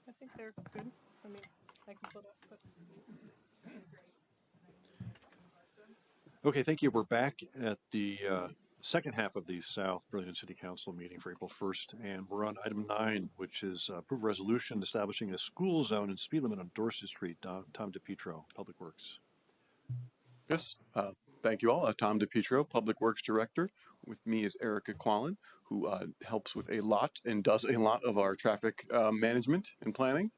I think they're good. I mean, I can pull it up, but Okay, thank you. We're back at the second half of the South Burlington City Council meeting for April 1st, and we're on item 9, which is approve resolution establishing a school zone and speed limit on Dorset Street. Tom DePietro, Public Works. Yes, thank you all. Tom DePietro, Public Works Director. With me is Erica Quallen, who helps with a lot and does a lot of our traffic management and planning.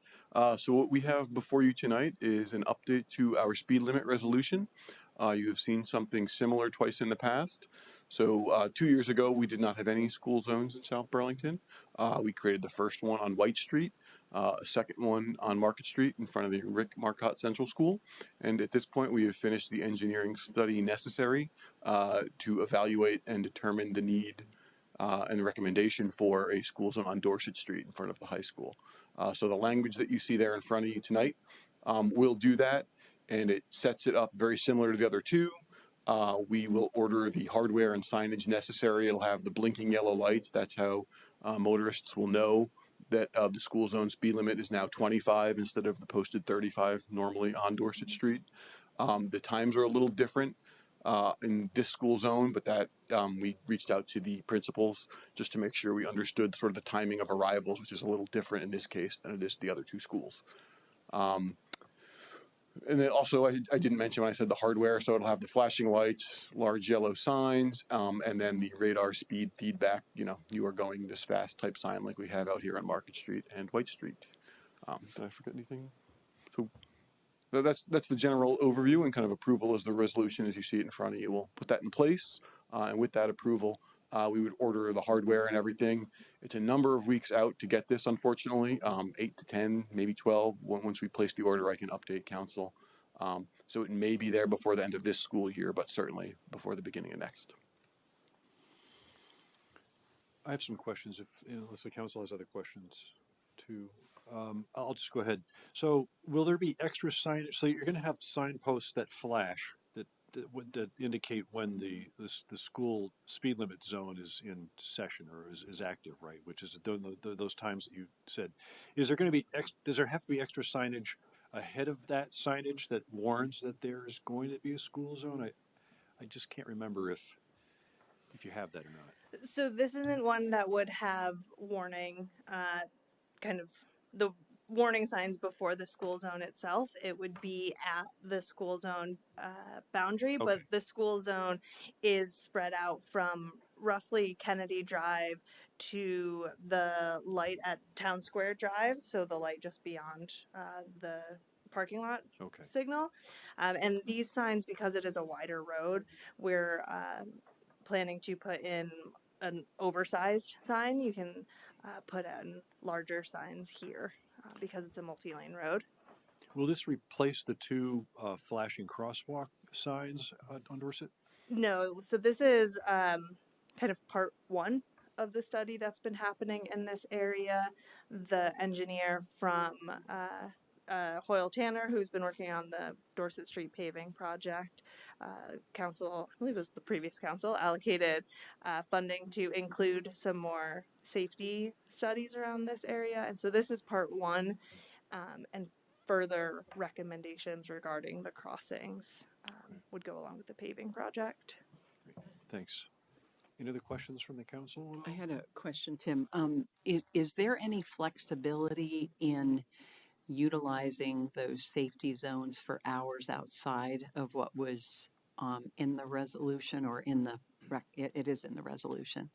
So what we have before you tonight is an update to our speed limit resolution. You have seen something similar twice in the past. So 2 years ago, we did not have any school zones in South Burlington. We created the first one on White Street, a second one on Market Street in front of the Rick Marcotte Central School. And at this point, we have finished the engineering study necessary to evaluate and determine the need and the recommendation for a school zone on Dorset Street in front of the high school. So the language that you see there in front of you tonight will do that, and it sets it up very similar to the other two. We will order the hardware and signage necessary. It'll have the blinking yellow lights. That's how motorists will know that the school zone speed limit is now 25 instead of the posted 35 normally on Dorset Street. The times are a little different in this school zone, but that we reached out to the principals just to make sure we understood sort of the timing of arrivals, which is a little different in this case than it is the other two schools. And then also, I didn't mention when I said the hardware, so it'll have the flashing lights, large yellow signs, and then the radar speed feedback, you are going this fast type sign like we have out here on Market Street and White Street. Did I forget anything? So that's the general overview, and kind of approval is the resolution as you see it in front of you. We'll put that in place, and with that approval, we would order the hardware and everything. It's a number of weeks out to get this, unfortunately, 8 to 10, maybe 12. Once we place the order, I can update council. So it may be there before the end of this school year, but certainly before the beginning of next. I have some questions, unless the council has other questions too. I'll just go ahead. So will there be extra signage? So you're going to have signposts that flash that indicate when the school speed limit zone is in session or is active, right? Which is those times that you said. Is there going to be does there have to be extra signage ahead of that signage that warns that there is going to be a school zone? I just can't remember if you have that or not. So this isn't one that would have warning, kind of the warning signs before the school zone itself. It would be at the school zone boundary, but the school zone is spread out from roughly Kennedy Drive to the light at Town Square Drive, so the light just beyond the parking lot signal. And these signs, because it is a wider road, we're planning to put in an oversized sign. You can put in larger signs here because it's a multi-lane road. Will this replace the two flashing crosswalk signs on Dorset? No, so this is kind of part one of the study that's been happening in this area. The engineer from Hoyle Tanner, who's been working on the Dorset Street paving project. Council, I believe it was the previous council, allocated funding to include some more safety studies around this area. And so this is part one, and further recommendations regarding the crossings would go along with the paving project. Thanks. Any other questions from the council? I had a question, Tim. Is there any flexibility in utilizing those safety zones for hours outside of what was in the resolution or in the it is in the resolution?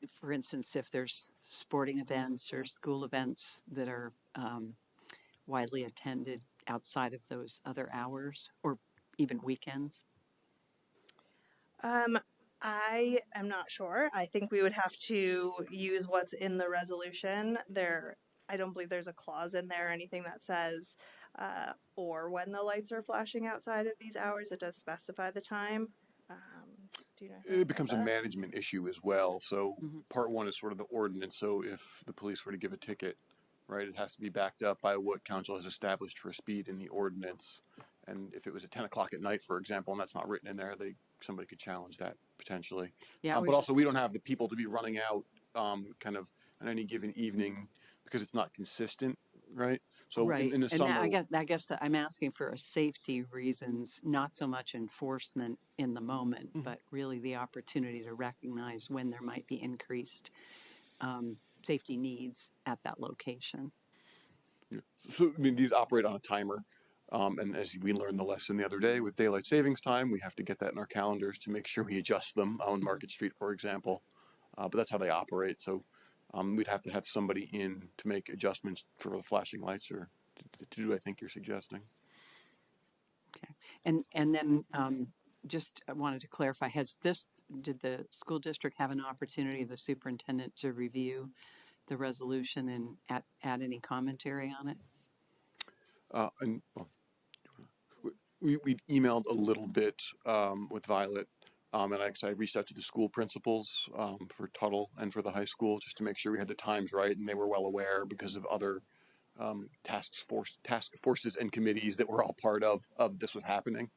For instance, if there's sporting events or school events that are widely attended outside of those other hours or even weekends? I am not sure. I think we would have to use what's in the resolution. I don't believe there's a clause in there or anything that says or when the lights are flashing outside of these hours. It does specify the time. Do you know? It becomes a management issue as well. So part one is sort of the ordinance. So if the police were to give a ticket, right, it has to be backed up by what council has established for speed in the ordinance. And if it was at 10 o'clock at night, for example, and that's not written in there, somebody could challenge that potentially. Yeah, but also we don't have the people to be running out kind of on any given evening because it's not consistent, right? So right. in the summer, I guess that I'm asking for a safety reasons, not so much enforcement in the moment, but really the opportunity to recognize when there might be increased safety needs at that location. Yeah. So I mean, these operate on a timer. And as we learned the lesson the other day with daylight savings time, we have to get that in our calendars to make sure we adjust them on Market Street, for example. But that's how they operate. So we'd have to have somebody in to make adjustments for the flashing lights or to do, I think you're suggesting. Okay. And then just I wanted to clarify, did the school district have an opportunity, the superintendent, to review the resolution and add any commentary on it? We emailed a little bit with Violet, and I reached out to the school principals for Tuttle and for the high school just to make sure we had the times right, and they were well aware because of other task forces and committees that were all part of this was happening.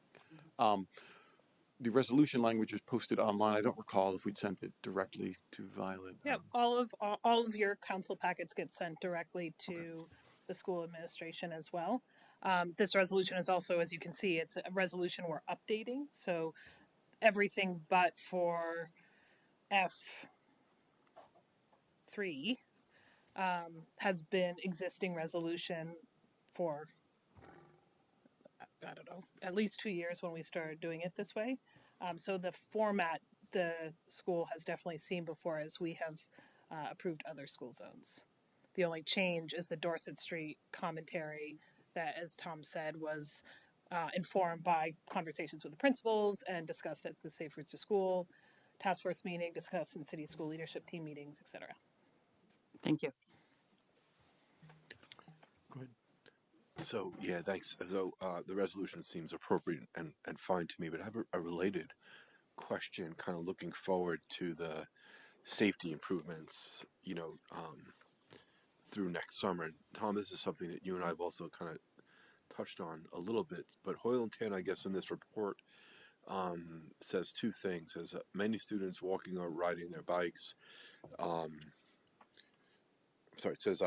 The resolution language is posted online. I don't recall if we'd sent it directly to Violet. Yeah, all of your council packets get sent directly to the school administration as well. This resolution is also, as you can see, it's a resolution we're updating. So everything but for F3 has been existing resolution for, I don't know, at least 2 years when we started doing it this way. So the format the school has definitely seen before as we have approved other school zones. The only change is the Dorset Street commentary that, as Tom said, was informed by conversations with the principals and discussed at the Safe Routes to School task force meeting, discussed in city school leadership team meetings, etc. Thank you. Go ahead. So, yeah, thanks. So the resolution seems appropriate and fine to me, but I have a related question kind of looking forward to the safety improvements, through next summer. And Tom, this is something that you and I have also kind of touched on a little bit, but Hoyle and Tan, I guess, in this report says two things. Says many students walking or riding their bikes. It says,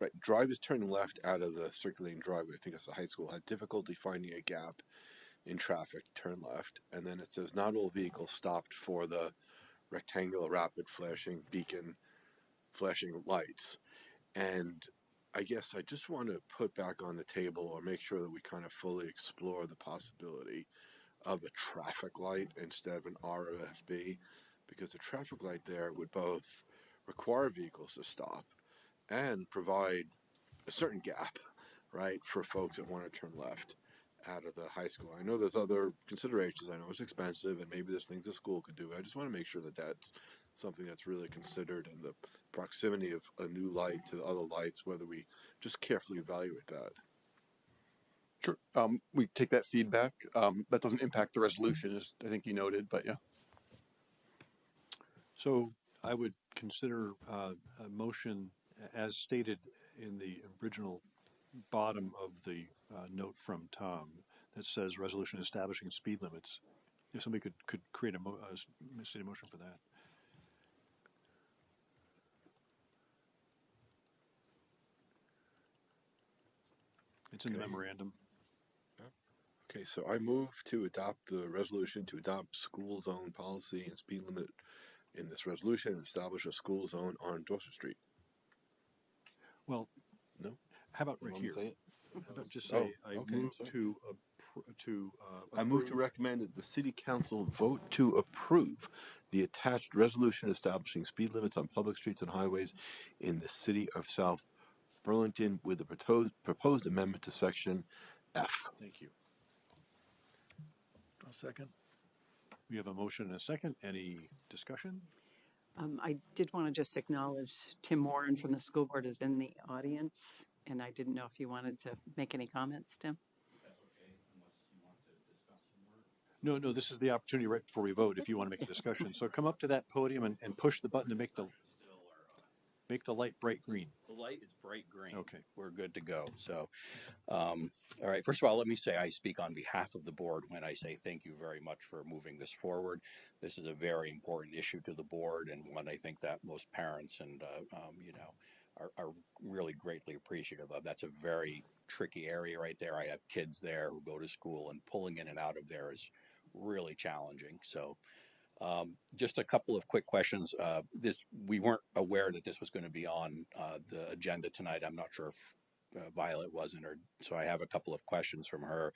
right, drivers turning left out of the circulating driveway, I think it's the high school, had difficulty finding a gap in traffic to turn left. And then it says not all vehicles stopped for the rectangular rapid flashing beacon flashing lights. And I guess I just want to put back on the table or make sure that we kind of fully explore the possibility of a traffic light instead of an ROFB, because the traffic light there would both require vehicles to stop and provide a certain gap, right, for folks that want to turn left out of the high school. I know there's other considerations. I know it's expensive and maybe there's things the school could do. I just want to make sure that that's something that's really considered in the proximity of a new light to the other lights, whether we just carefully evaluate that. Sure. We take that feedback. That doesn't impact the resolution, as I think you noted, but yeah. So I would consider a motion as stated in the original bottom of the note from Tom that says resolution establishing speed limits. If somebody could create a city motion for that. It's in the memorandum. Okay, so I move to adopt the resolution to adopt school zone policy and speed limit in this resolution and establish a school zone on Dorset Street. Well, no. How about You right want me here? to say it? How about just say I okay, move sorry. I move to recommend that the City Council vote to approve the attached resolution establishing speed limits on public streets and highways in the city of South Burlington with the proposed amendment to section F. Thank you. I'll second. We have a motion and a second. Any discussion? I did want to just acknowledge Tim Warren from the school board is in the audience, and I didn't know if you wanted to make any comments, Tim. No, this is the opportunity right before we vote if you want to make a discussion. So come up to that podium and push the button to make the light bright green. The light is bright green. Okay. We're good to go. So, all right. First of all, let me say I speak on behalf of the board when I say thank you very much for moving this forward. This is a very important issue to the board and one I think that most parents and, are really greatly appreciative of. That's a very tricky area right there. I have kids there who go to school and pulling in and out of there is really challenging. So, just a couple of quick questions. We weren't aware that this was going to be on the agenda tonight. I'm not sure if Violet wasn't, so I have a couple of questions from her.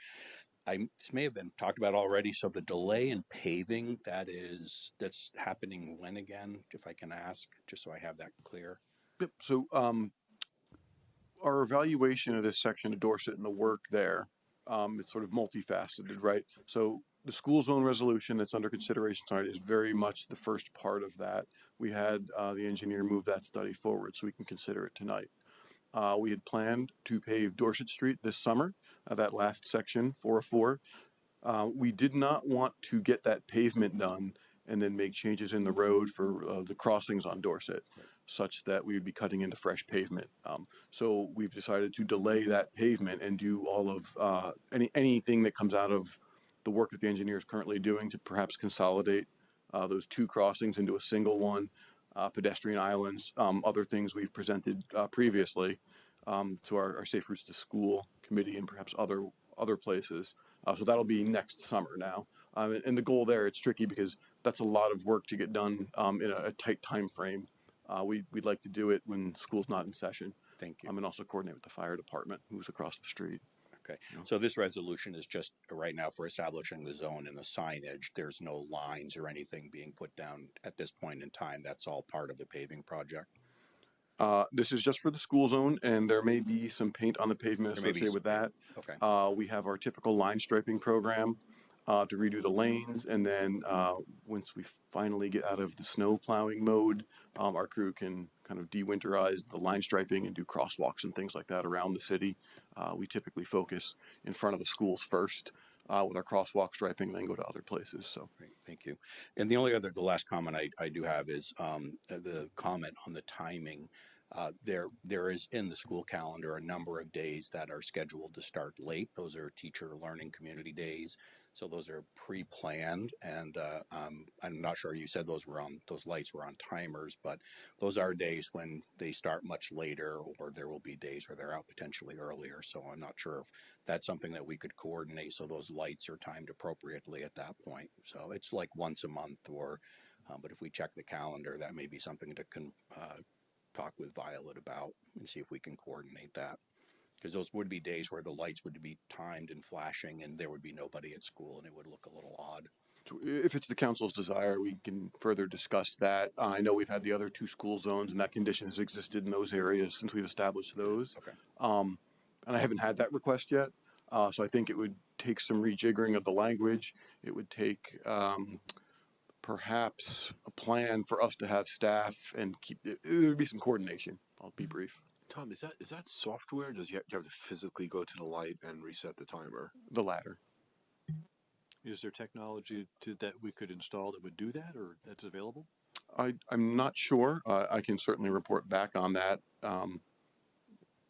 This may have been talked about already. So the delay in paving that's happening when again, if I can ask, just so I have that clear. Yep. So our evaluation of this section of Dorset and the work there, it's sort of multifaceted, right? So the school zone resolution that's under consideration tonight is very much the first part of that. We had the engineer move that study forward so we can consider it tonight. We had planned to pave Dorset Street this summer, that last section, 404. We did not want to get that pavement done and then make changes in the road for the crossings on Dorset, such that we would be cutting into fresh pavement. So we've decided to delay that pavement and do all of anything that comes out of the work that the engineer is currently doing to perhaps consolidate those two crossings into a single one, pedestrian islands, other things we've presented previously to our Safe Routes to School committee and perhaps other places. So that'll be next summer now. And the goal there, it's tricky because that's a lot of work to get done in a tight time frame. We'd like to do it when school's not in session. Thank you. And also coordinate with the fire department who's across the street. Okay, so this resolution is just right now for establishing the zone and the signage. There's no lines or anything being put down at this point in time. That's all part of the paving project. This is just for the school zone, and there may be some paint on the pavement associated with that. Okay. We have our typical line striping program to redo the lanes, and then once we finally get out of the snow plowing mode, our crew can kind of de-winterize the line striping and do crosswalks and things like that around the city. We typically focus in front of the schools first with our crosswalk striping, then go to other places. So great, thank you. And the last comment I do have is the comment on the timing. There is in the school calendar a number of days that are scheduled to start late. Those are teacher learning community days. So those are pre-planned, and I'm not sure you said those lights were on timers, but those are days when they start much later, or there will be days where they're out potentially earlier. So I'm not sure if that's something that we could coordinate so those lights are timed appropriately at that point. So it's like once a month, but if we check the calendar, that may be something to talk with Violet about and see if we can coordinate that. Because those would be days where the lights would be timed and flashing and there would be nobody at school and it would look a little odd. So if it's the council's desire, we can further discuss that. I know we've had the other two school zones and that condition has existed in those areas since we've established those. Okay. And I haven't had that request yet. So I think it would take some rejiggering of the language. It would take perhaps a plan for us to have staff and there would be some coordination. I'll be brief. Tom, is that software? Does you have to physically go to the light and reset the timer? The latter. Is there technology that we could install that would do that, or that's available? I'm not sure. I can certainly report back on that.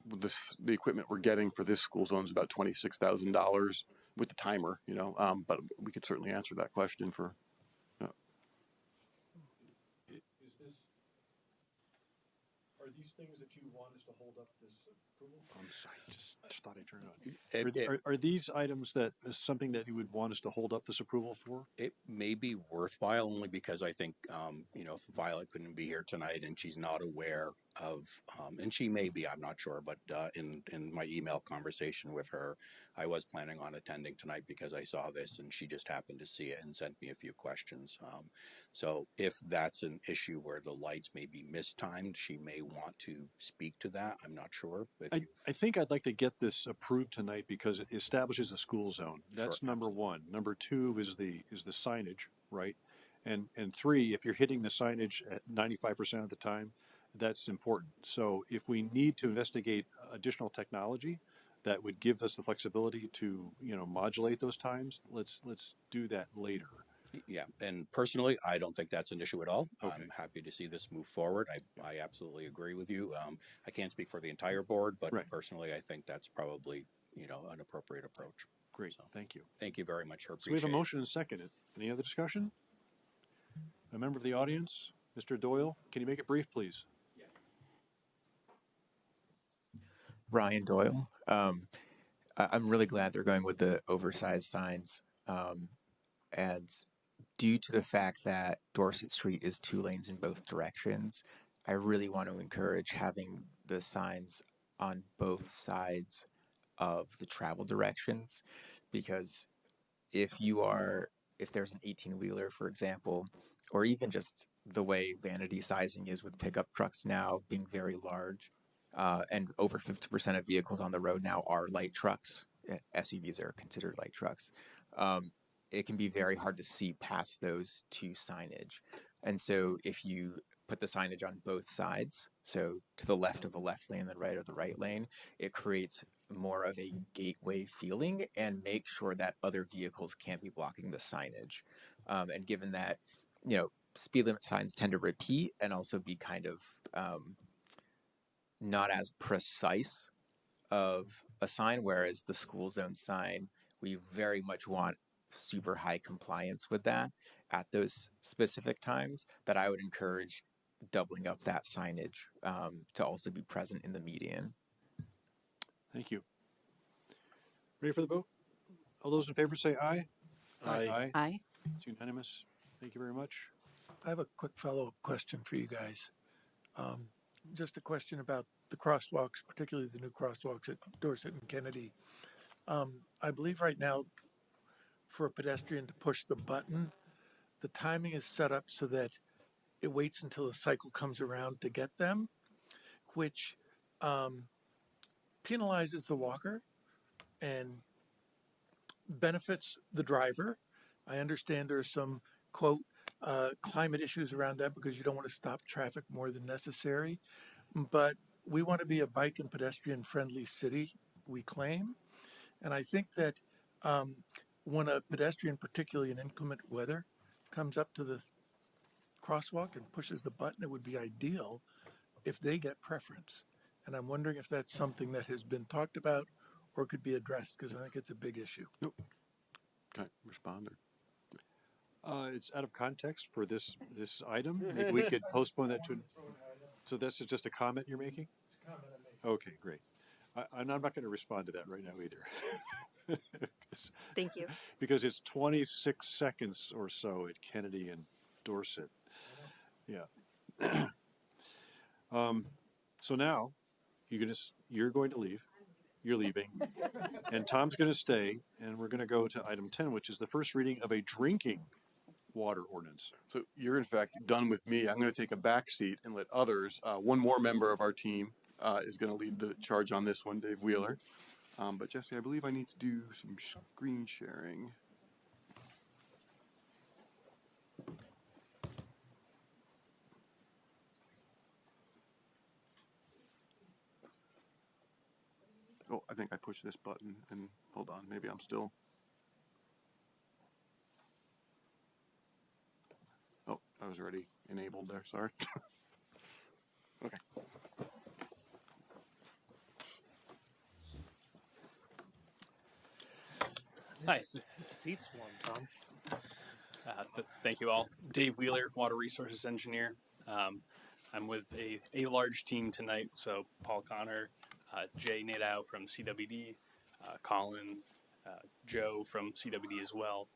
the equipment we're getting for this school zone is about $26,000 with the timer, but we could certainly answer that question for. Are these things that you want us to hold up this approval? I'm sorry, just thought I turned it on. Are these items that is something that you would want us to hold up this approval for? It may be worthwhile only because I think, if Violet couldn't be here tonight and she's not aware of, and she may be, I'm not sure, but in my email conversation with her, I was planning on attending tonight because I saw this and she just happened to see it and sent me a few questions. So if that's an issue where the lights may be mistimed, she may want to speak to that. I'm not sure. I think I'd like to get this approved tonight because it establishes a school zone. That's Sure, number one. Number two is the signage, right? And three, if you're hitting the signage at 95% of the time, that's important. So if we need to investigate additional technology that would give us the flexibility to, modulate those times, let's do that later. Yeah, and personally, I don't think that's an issue at all. Okay. I'm happy to see this move forward. I absolutely agree with you. I can't speak for the entire board, but personally, I think that's probably, an appropriate approach. Great, So, thank you. thank you very much. So we have a motion and second. Any other discussion? A member of the audience, Mr. Doyle, can you make it brief, please? Ryan Doyle. I'm really glad they're going with the oversized signs. And due to the fact that Dorset Street is 2 lanes in both directions, I really want to encourage having the signs on both sides of the travel directions, because if there's an 18-wheeler, for example, or even just the way vanity sizing is with pickup trucks now being very large, and over 50% of vehicles on the road now are light trucks. SUVs are considered light trucks. It can be very hard to see past those to signage. And so if you put the signage on both sides, so to the left of the left lane, the right of the right lane, it creates more of a gateway feeling and make sure that other vehicles can't be blocking the signage. And given that, speed limit signs tend to repeat and also be kind of not as precise of a sign, whereas the school zone sign, we very much want super high compliance with that at those specific times, that I would encourage doubling up that signage to also be present in the median. Thank you. Ready for the vote? All those in favor say aye. Aye. Aye. It's unanimous. Thank you very much. I have a quick follow-up question for you guys. Just a question about the crosswalks, particularly the new crosswalks at Dorset and Kennedy. I believe right now, for a pedestrian to push the button, the timing is set up so that it waits until the cycle comes around to get them, which penalizes the walker and benefits the driver. I understand there are some, quote, climate issues around that because you don't want to stop traffic more than necessary. But we want to be a bike and pedestrian friendly city, we claim. And I think that when a pedestrian, particularly in inclement weather, comes up to the crosswalk and pushes the button, it would be ideal if they get preference. And I'm wondering if that's something that has been talked about or could be addressed, because I think it's a big issue. Nope. Okay, responder. It's out of context for this item. Maybe we could postpone that to. So that's just a comment you're making? Okay, great. I'm not going to respond to that right now either. Thank you. Because it's 26 seconds or so at Kennedy and Dorset. Yeah. So now you're going to leave. You're leaving. And Tom's going to stay. And we're going to go to item 10, which is the first reading of a drinking water ordinance. So you're in fact done with me. I'm going to take a back seat and let others. One more member of our team is going to lead the charge on this one, Dave Wheeler. But Jesse, I believe I need to do some screen sharing. Oh, I think I pushed this button and hold on, maybe I'm still. Oh, I was already enabled there, sorry. Okay. Hi, seats warm, Tom. Thank you all. Dave Wheeler, Water Resources Engineer. I'm with a large team tonight, so Paul Connor, Jay Nadow from CWD, Colin, Joe from CWD as well,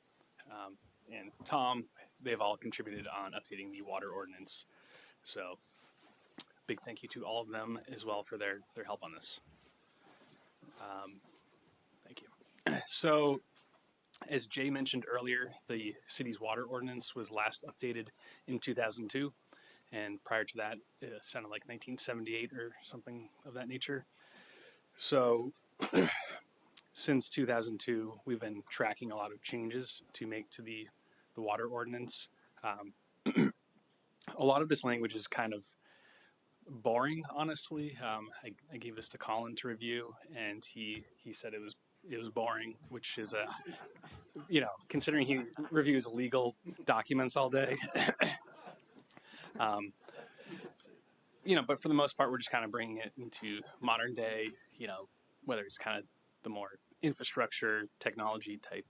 and Tom. They've all contributed on updating the water ordinance. So big thank you to all of them as well for their help on this. Thank you. So, as Jay mentioned earlier, the city's water ordinance was last updated in 2002, and prior to that, it sounded like 1978 or something of that nature. So, since 2002, we've been tracking a lot of changes to make to the water ordinance. A lot of this language is kind of boring, honestly. I gave this to Colin to review, and he said it was boring, which is considering he reviews legal documents all day. But for the most part, we're just kind of bringing it into modern day, whether it's kind of the more infrastructure, technology type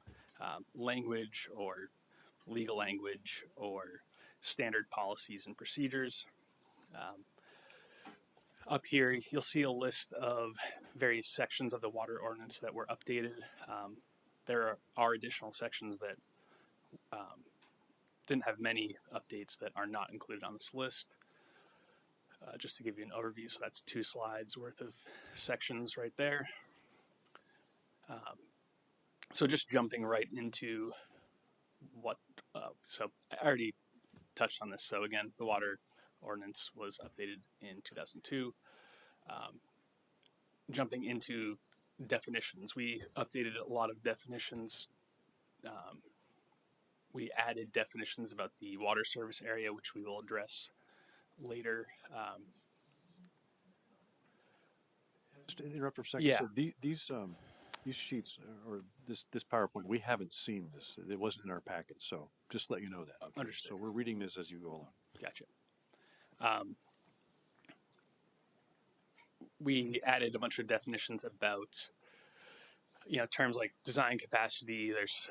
language or legal language or standard policies and procedures. Up here, you'll see a list of various sections of the water ordinance that were updated. There are additional sections that didn't have many updates that are not included on this list. Just to give you an overview, so that's 2 slides worth of sections right there. So just jumping right into so I already touched on this. So again, the water ordinance was updated in 2002. Jumping into definitions, we updated a lot of definitions. We added definitions about the water service area, which we will address later. Just to interrupt for a second. Yeah. So these sheets or this PowerPoint, we haven't seen this. It wasn't in our packet, so just let you know that. Okay? Understood. So we're reading this as you go along. Gotcha. We added a bunch of definitions about, terms like design capacity. There's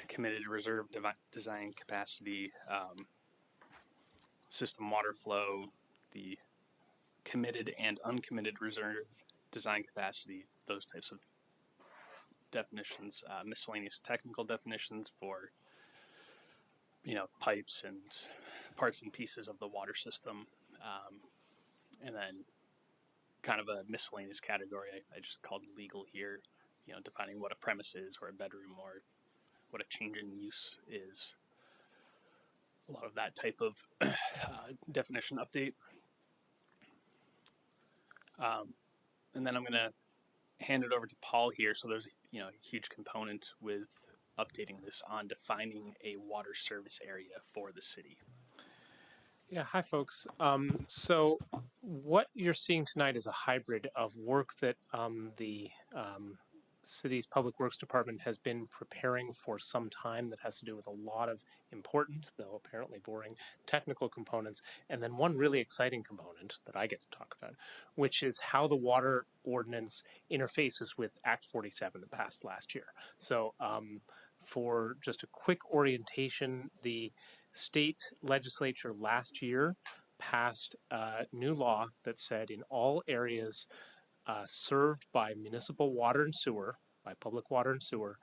committed reserve design capacity, system water flow, the committed and uncommitted reserve design capacity, those types of definitions, miscellaneous technical definitions for, pipes and parts and pieces of the water system, and then kind of a miscellaneous category I just called legal here, defining what a premise is or a bedroom or what a change in use is. A lot of that type of definition update. And then I'm going to hand it over to Paul here. So there's a huge component with updating this on defining a water service area for the city. Yeah, hi folks. So what you're seeing tonight is a hybrid of work that the city's Public Works Department has been preparing for some time that has to do with a lot of important, though apparently boring, technical components, and then one really exciting component that I get to talk about, which is how the water ordinance interfaces with Act 47 that passed last year. So for just a quick orientation, the state legislature last year passed a new law that said in all areas served by municipal water and sewer, by public water and sewer,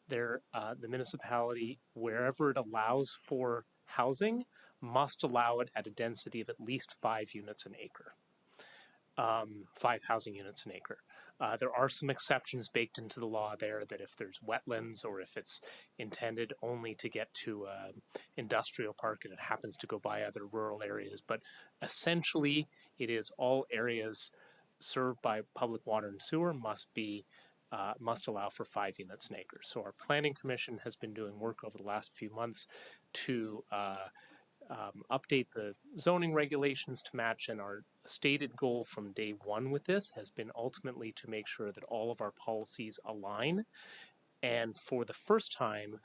the municipality, wherever it allows for housing, must allow it at a density of at least 5 units an acre, 5 housing units an acre. There are some exceptions baked into the law there that if there's wetlands or if it's intended only to get to an industrial park and it happens to go by other rural areas, but essentially it is all areas served by public water and sewer must allow for 5 units an acre. So our planning commission has been doing work over the last few months to update the zoning regulations to match, and our stated goal from day one with this has been ultimately to make sure that all of our policies align. And for the first time,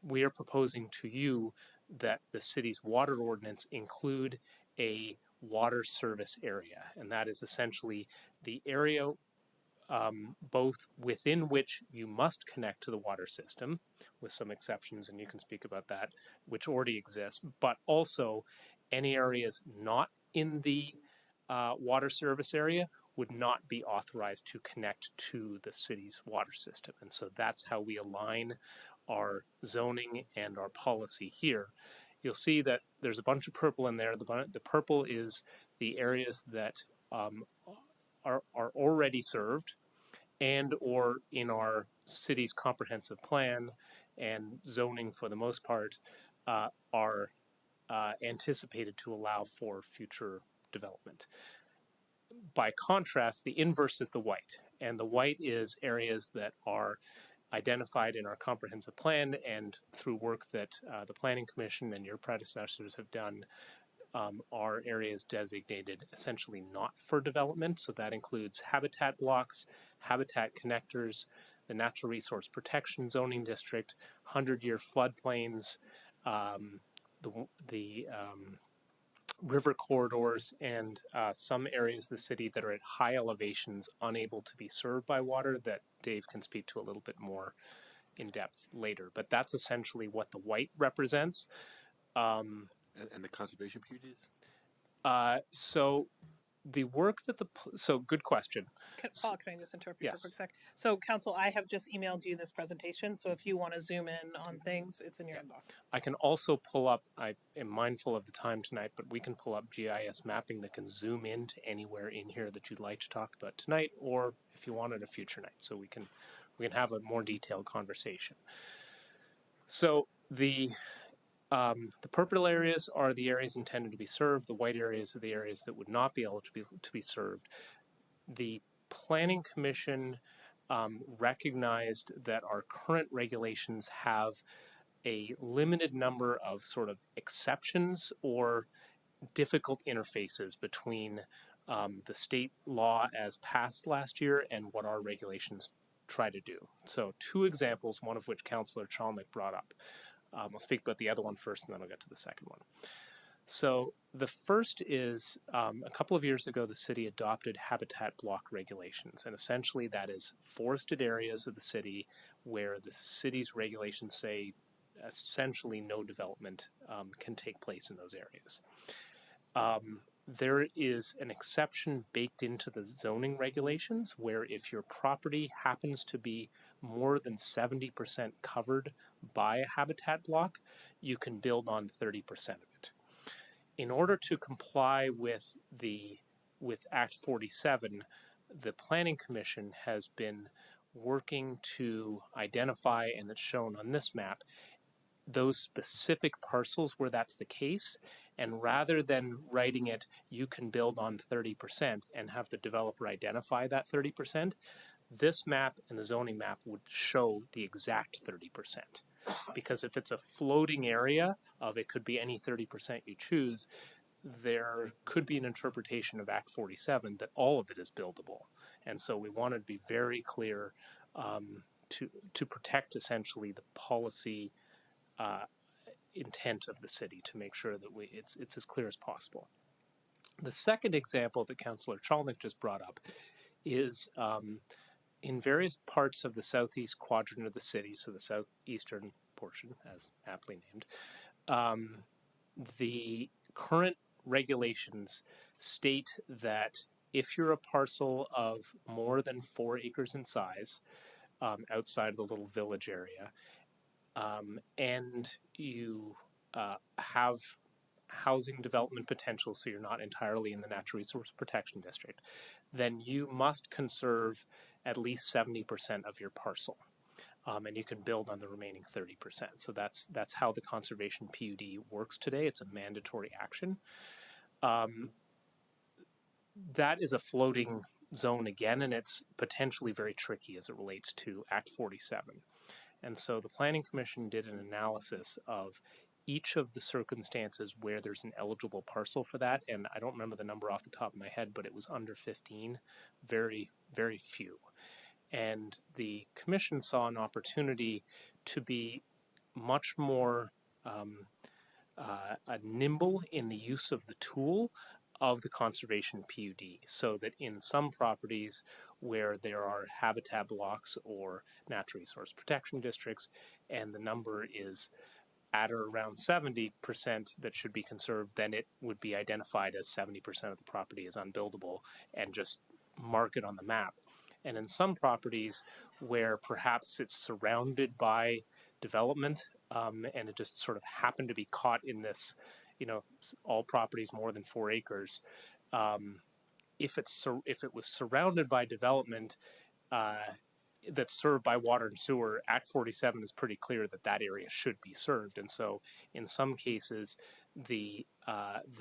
we are proposing to you that the city's water ordinance include a water service area, and that is essentially the area both within which you must connect to the water system, with some exceptions, and you can speak about that, which already exists, but also any areas not in the water service area would not be authorized to connect to the city's water system. And so that's how we align our zoning and our policy here. You'll see that there's a bunch of purple in there. The purple is the areas that are already served and or in our city's comprehensive plan and zoning for the most part are anticipated to allow for future development. By contrast, the inverse is the white, and the white is areas that are identified in our comprehensive plan and through work that the Planning Commission and your predecessors have done are areas designated essentially not for development. So that includes habitat blocks, habitat connectors, the Natural Resource Protection Zoning District, 100-year floodplains, the river corridors, and some areas of the city that are at high elevations unable to be served by water that Dave can speak to a little bit more in depth later. But that's essentially what the white represents. And the conservation PUDs? So the work that good question. Paul, can I just interrupt you for a quick sec? So, Council, I have just emailed you this presentation. So, if you want to zoom in on things, it's in your inbox. I can also pull up, I am mindful of the time tonight, but we can pull up GIS mapping that can zoom into anywhere in here that you'd like to talk about tonight, or if you want it, a future night. So we can have a more detailed conversation. So the purple areas are the areas intended to be served. The white areas are the areas that would not be eligible to be served. The Planning Commission recognized that our current regulations have a limited number of sort of exceptions or difficult interfaces between the state law as passed last year and what our regulations try to do. So 2 examples, one of which Councilor Chalnick brought up. I'll speak about the other one first, and then I'll get to the second one. So the first is a couple of years ago, the city adopted habitat block regulations, and essentially that is forested areas of the city where the city's regulations say essentially no development can take place in those areas. There is an exception baked into the zoning regulations where if your property happens to be more than 70% covered by a habitat block, you can build on 30% of it. In order to comply with Act 47, the Planning Commission has been working to identify, and it's shown on this map, those specific parcels where that's the case, and rather than writing it, you can build on 30% and have the developer identify that 30%, this map and the zoning map would show the exact 30%. Because if it's a floating area of it could be any 30% you choose, there could be an interpretation of Act 47 that all of it is buildable. And so we wanted to be very clear to protect essentially the policy intent of the city, to make sure that it's as clear as possible. The second example that Councilor Chalnick just brought up is in various parts of the southeast quadrant of the city, so the southeastern portion, as aptly named, the current regulations state that if you're a parcel of more than 4 acres in size, outside of the little village area, and you have housing development potential, so you're not entirely in the Natural Resource Protection District, then you must conserve at least 70% of your parcel, and you can build on the remaining 30%. So that's how the conservation PUD works today. It's a mandatory action. That is a floating zone again, and it's potentially very tricky as it relates to Act 47. And so the Planning Commission did an analysis of each of the circumstances where there's an eligible parcel for that, and I don't remember the number off the top of my head, but it was under 15, very, very few. And the Commission saw an opportunity to be much more nimble in the use of the tool of the conservation PUD, so that in some properties where there are habitat blocks or natural resource protection districts, and the number is at or around 70% that should be conserved, then it would be identified as 70% of the property is unbuildable and just mark it on the map. And in some properties where perhaps it's surrounded by development, and it just sort of happened to be caught in this, all properties more than 4 acres, if it was surrounded by development that's served by water and sewer, Act 47 is pretty clear that that area should be served. And so in some cases, the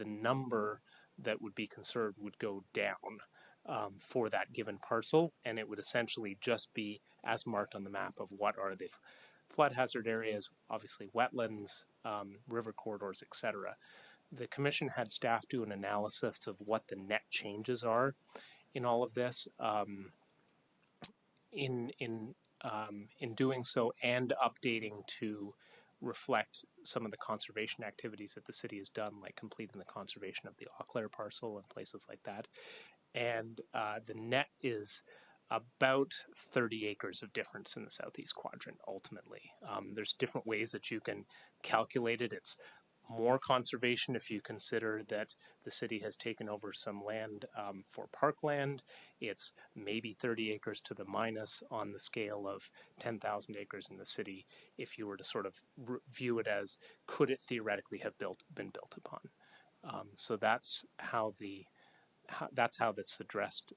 number that would be conserved would go down for that given parcel, and it would essentially just be as marked on the map of what are the flood hazard areas, obviously wetlands, river corridors, etc. The commission had staff do an analysis of what the net changes are in all of this. In doing so and updating to reflect some of the conservation activities that the city has done, like completing the conservation of the Eau Claire parcel and places like that. And the net is about 30 acres of difference in the southeast quadrant, ultimately. There's different ways that you can calculate it. It's more conservation if you consider that the city has taken over some land for parkland. It's maybe 30 acres to the minus on the scale of 10,000 acres in the city if you were to sort of view it as, could it theoretically have been built upon? So that's how that's addressed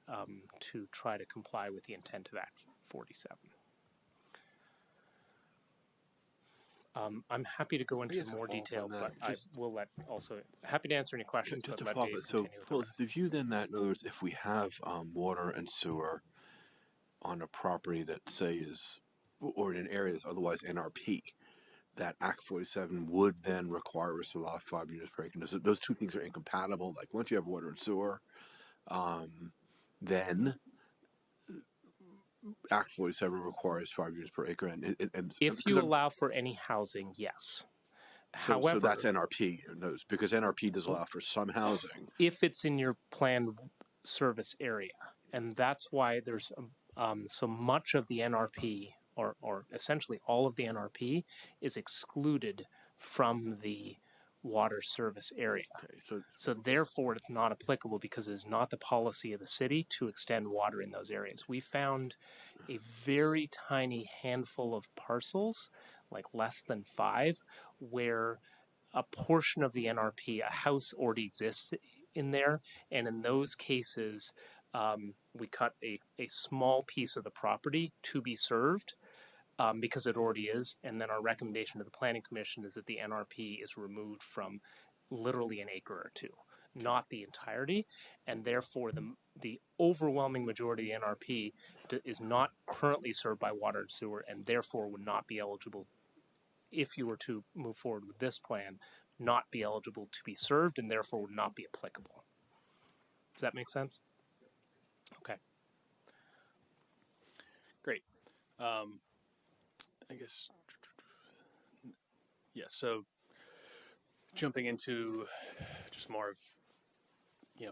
to try to comply with the intent of Act 47. I'm happy to go into more detail, but I will happy to answer any questions. Just to let follow Dave up, so continue is the view then that, in other words, if we have water and sewer on a property that, say, is, or in an area that's otherwise NRP, that Act 47 would then require us to allow 5 units per acre? Those two things are incompatible. Like, once you have water and sewer, then Act 47 requires 5 units per acre, and if you allow for any housing, yes. However, so that's NRP, because NRP does allow for some housing. If it's in your planned service area, and that's why there's so much of the NRP, or essentially all of the NRP, is excluded from the water service area. Okay, so therefore it's not applicable because it's not the policy of the city to extend water in those areas. We found a very tiny handful of parcels, like less than 5, where a portion of the NRP, a house already exists in there, and in those cases we cut a small piece of the property to be served, because it already is, and then our recommendation to the Planning Commission is that the NRP is removed from literally an acre or 2, not the entirety, and therefore the overwhelming majority of the NRP is not currently served by water and sewer, and therefore would not be eligible, if you were to move forward with this plan, not be eligible to be served, and therefore would not be applicable. Does that make sense? Okay. Great. I guess, yeah, so jumping into just more of,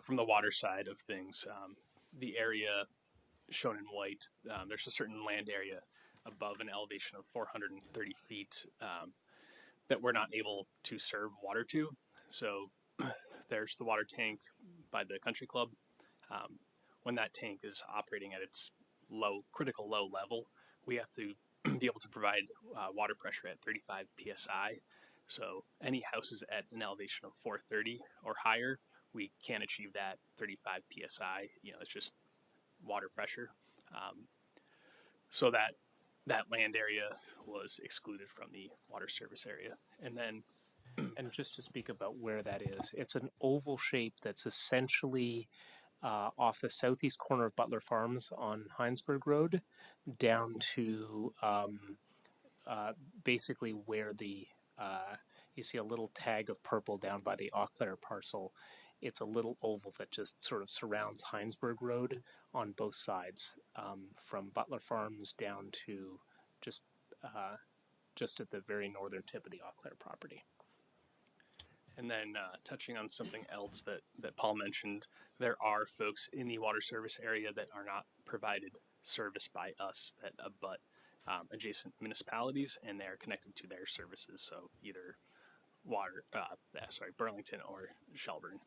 from the water side of things, the area shown in white, there's a certain land area above an elevation of 430 feet that we're not able to serve water to. So there's the water tank by the country club. When that tank is operating at its critical low level, we have to be able to provide water pressure at 35 psi. So any houses at an elevation of 430 or higher, we can't achieve that 35 psi. It's just water pressure. So that land area was excluded from the water service area. And then, and just to speak about where that is, it's an oval shape that's essentially off the southeast corner of Butler Farms on Heinsberg Road, down to basically where you see a little tag of purple down by the Eau Claire parcel. It's a little oval that just sort of surrounds Heinsberg Road on both sides, from Butler Farms down to just at the very northern tip of the Eau Claire property. And then touching on something else that Paul mentioned, there are folks in the water service area that are not provided service by us that abut adjacent municipalities, and they are connected to their services. So either Burlington or Shelburne.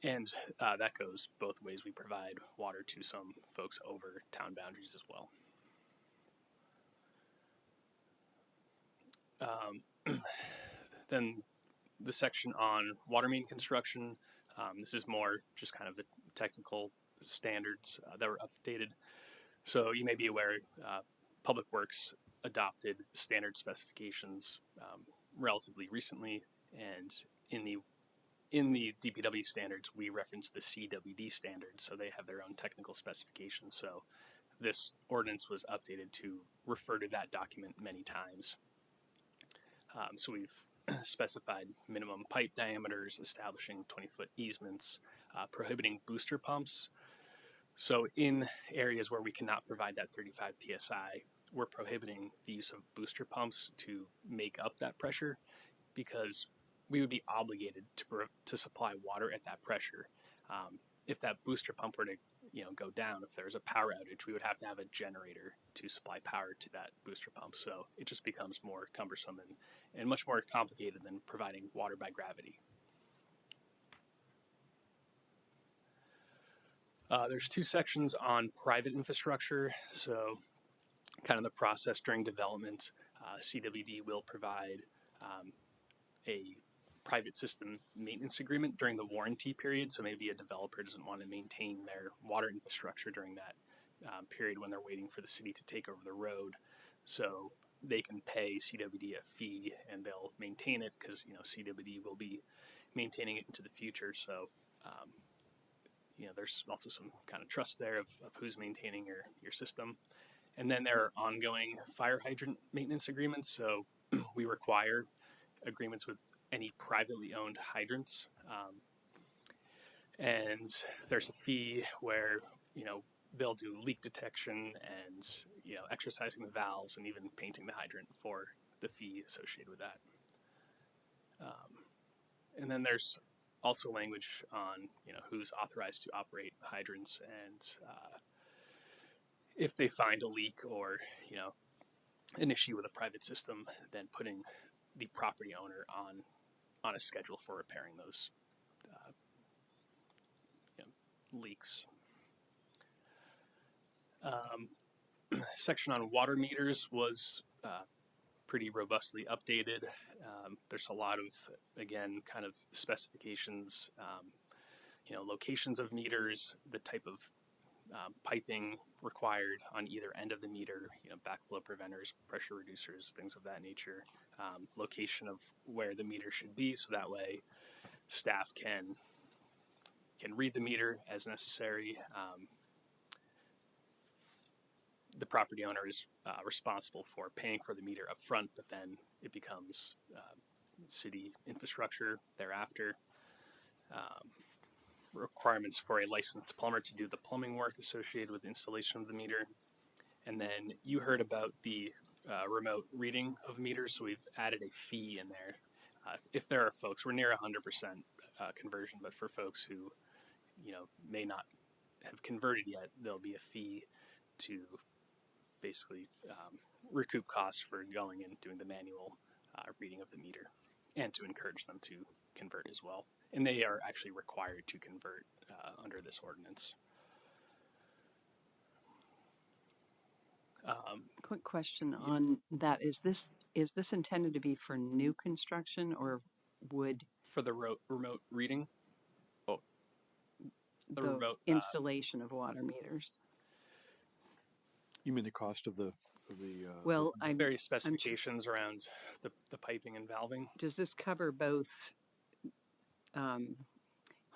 And that goes both ways. We provide water to some folks over town boundaries as well. Then the section on water main construction, this is more just kind of the technical standards that were updated. So you may be aware, Public Works adopted standard specifications relatively recently, and in the DPW standards, we reference the CWD standards, so they have their own technical specifications. So this ordinance was updated to refer to that document many times. So we've specified minimum pipe diameters, establishing 20-foot easements, prohibiting booster pumps. So in areas where we cannot provide that 35 PSI, we're prohibiting the use of booster pumps to make up that pressure, because we would be obligated to supply water at that pressure. If that booster pump were to go down, if there was a power outage, we would have to have a generator to supply power to that booster pump. So it just becomes more cumbersome and much more complicated than providing water by gravity. There's two sections on private infrastructure. So kind of the process during development, CWD will provide a private system maintenance agreement during the warranty period. So maybe a developer doesn't want to maintain their water infrastructure during that period when they're waiting for the city to take over the road. So they can pay CWD a fee and they'll maintain it, because CWD will be maintaining it into the future. So there's also some kind of trust there of who's maintaining your system. And then there are ongoing fire hydrant maintenance agreements. So we require agreements with any privately owned hydrants. And there's a fee where, they'll do leak detection and, exercising the valves and even painting the hydrant for the fee associated with that. And then there's also language on, who's authorized to operate hydrants, and if they find a leak or, an issue with a private system, then putting the property owner on a schedule for repairing those leaks. Section on water meters was pretty robustly updated. There's a lot of, again, kind of specifications, locations of meters, the type of piping required on either end of the meter, backflow preventers, pressure reducers, things of that nature, location of where the meter should be, so that way staff can read the meter as necessary. The property owner is responsible for paying for the meter up front, but then it becomes city infrastructure thereafter. Requirements for a licensed plumber to do the plumbing work associated with the installation of the meter. And then you heard about the remote reading of meters, so we've added a fee in there. If there are folks, we're near 100% conversion, but for folks who, may not have converted yet, there'll be a fee to basically recoup costs for going and doing the manual reading of the meter, and to encourage them to convert as well. And they are actually required to convert under this ordinance. Quick question on that. Is this intended to be for new construction, or would for the remote reading? Oh, the remote installation of water meters? You mean the cost of the Well, various specifications around the piping and valving? Does this cover both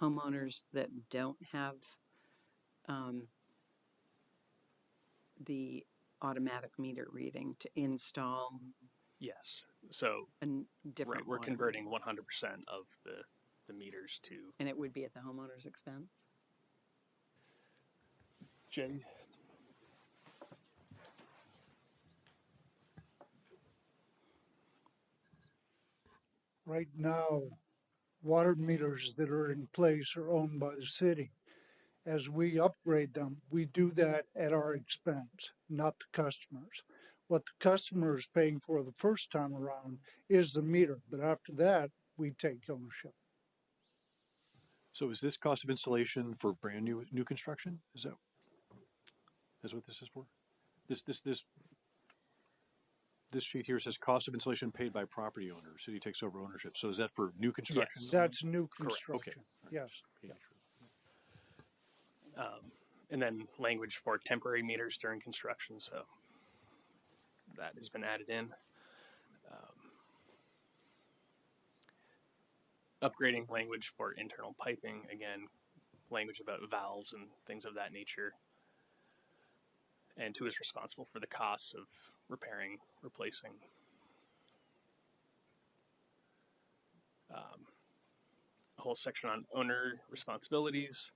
homeowners that don't have the automatic meter reading to install? Yes. So a different we're water converting meter? 100% of the meters to. And it would be at the homeowner's expense? Jay? Right now, water meters that are in place are owned by the city. As we upgrade them, we do that at our expense, not the customers. What the customer is paying for the first time around is the meter, but after that, we take ownership. So is this cost of installation for brand new construction? Is what this is for? This sheet here says cost of installation paid by property owner. City takes over ownership. So is that for new construction? Yes. That's new Correct. construction. Okay. Yes. And then language for temporary meters during construction. So that has been added in. Upgrading language for internal piping. Again, language about valves and things of that nature. And who is responsible for the costs of repairing, replacing. A whole section on owner responsibilities.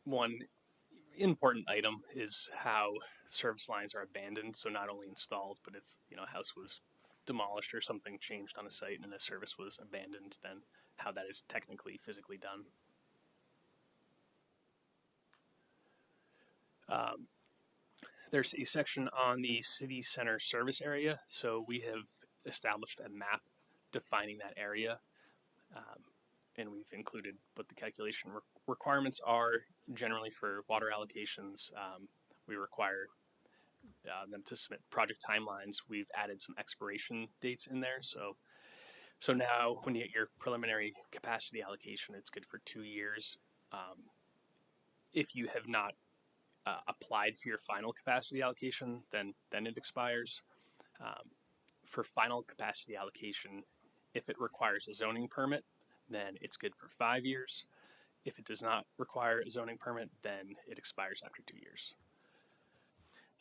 One important item is how service lines are abandoned. So not only installed, but if a house was demolished or something changed on a site and a service was abandoned, then how that is technically physically done. There's a section on the city center service area. So we have established a map defining that area. And we've included what the calculation requirements are. Generally for water allocations, we require them to submit project timelines. We've added some expiration dates in there. So now when you get your preliminary capacity allocation, it's good for 2 years. If you have not applied for your final capacity allocation, then it expires. For final capacity allocation, if it requires a zoning permit, then it's good for 5 years. If it does not require a zoning permit, then it expires after 2 years.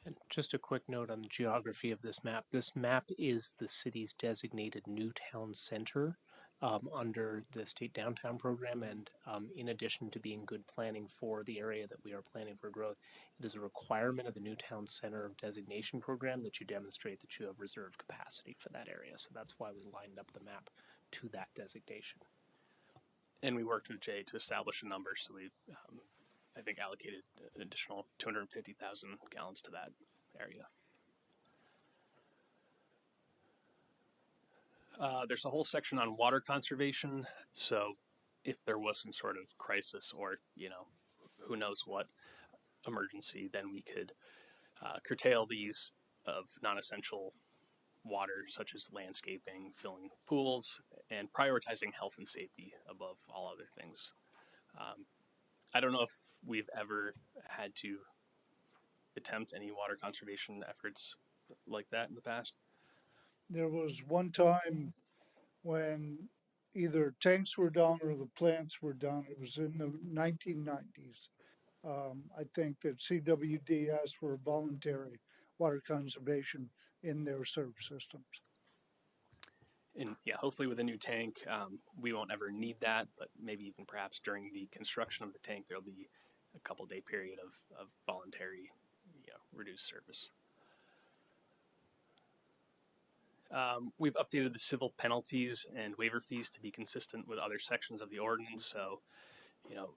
And just a quick note on the geography of this map. This map is the city's designated new town center under the state downtown program. And in addition to being good planning for the area that we are planning for growth, it is a requirement of the new town center designation program that you demonstrate that you have reserved capacity for that area. So that's why we lined up the map to that designation. And we worked with Jay to establish a number, so we've, I think, allocated an additional 250,000 gallons to that area. There's a whole section on water conservation, so if there was some sort of crisis or, who knows what emergency, then we could curtail the use of non-essential water, such as landscaping, filling pools, and prioritizing health and safety above all other things. I don't know if we've ever had to attempt any water conservation efforts like that in the past. There was one time when either tanks were down or the plants were down. It was in the 1990s. I think that CWD asked for voluntary water conservation in their service systems. And yeah, hopefully with a new tank, we won't ever need that, but maybe even perhaps during the construction of the tank, there'll be a couple-day period of voluntary, reduced service. We've updated the civil penalties and waiver fees to be consistent with other sections of the ordinance. So,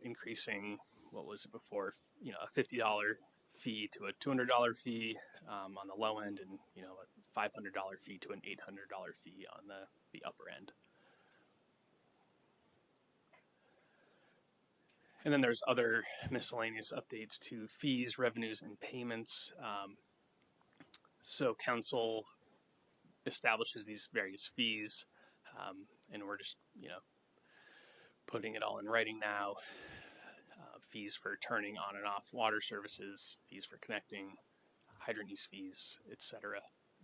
increasing, what was it before, a $50 fee to a $200 fee on the low end, and, a $500 fee to an $800 fee on the upper end. And then there's other miscellaneous updates to fees, revenues, and payments. So council establishes these various fees, and we're just, putting it all in writing now. Fees for turning on and off water services, fees for connecting, hydrant use fees, etc.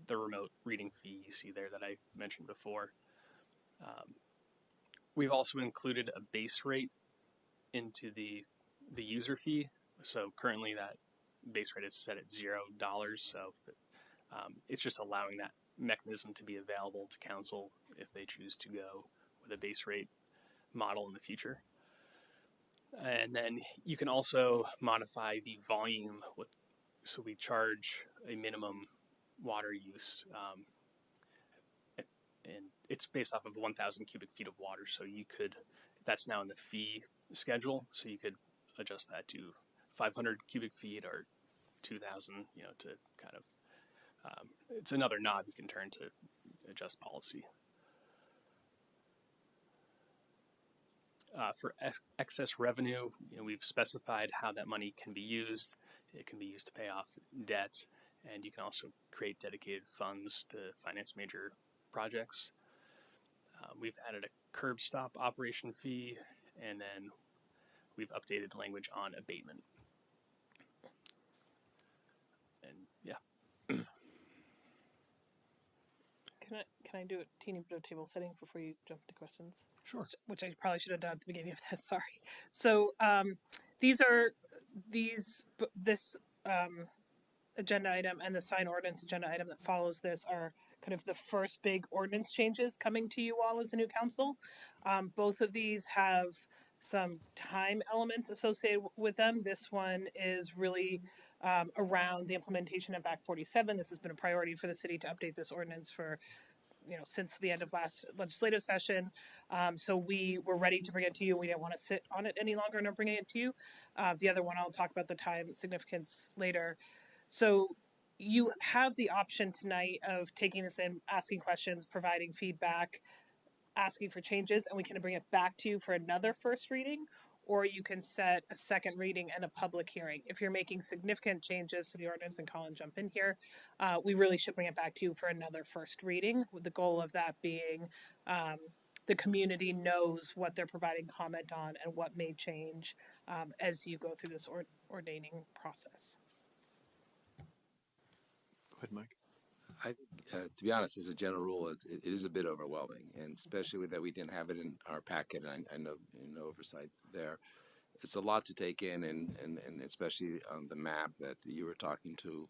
The remote reading fee you see there that I mentioned before. We've also included a base rate into the user fee. So currently that base rate is set at $0. So it's just allowing that mechanism to be available to council if they choose to go with a base rate model in the future. And then you can also modify the volume so we charge a minimum water use, and it's based off of 1,000 cubic feet of water. So that's now in the fee schedule. So you could adjust that to 500 cubic feet or 2,000, to kind of, it's another knob you can turn to adjust policy. For excess revenue, we've specified how that money can be used. It can be used to pay off debt, and you can also create dedicated funds to finance major projects. We've added a curb stop operation fee, and then we've updated language on abatement. And yeah. Can I do a teeny bit of table setting before you jump into questions? Sure. Which I probably should have done at the beginning of this. Sorry. So this agenda item and the sign ordinance agenda item that follows this are kind of the first big ordinance changes coming to you all as a new council. Both of these have some time elements associated with them. This one is really around the implementation of Act 47. This has been a priority for the city to update this ordinance for, since the end of last legislative session. So we were ready to bring it to you. We didn't want to sit on it any longer and are bringing it to you. The other one, I'll talk about the time significance later. So you have the option tonight of taking this in, asking questions, providing feedback, asking for changes, and we can bring it back to you for another first reading, or you can set a second reading and a public hearing. If you're making significant changes to the ordinance, and Colin, jump in here, we really should bring it back to you for another first reading, with the goal of that being the community knows what they're providing comment on and what may change as you go through this ordaining process. Go ahead, Mike. To be honest, as a general rule, it is a bit overwhelming, and especially with that we didn't have it in our packet. I know no oversight there. It's a lot to take in, and especially on the map that you were talking to,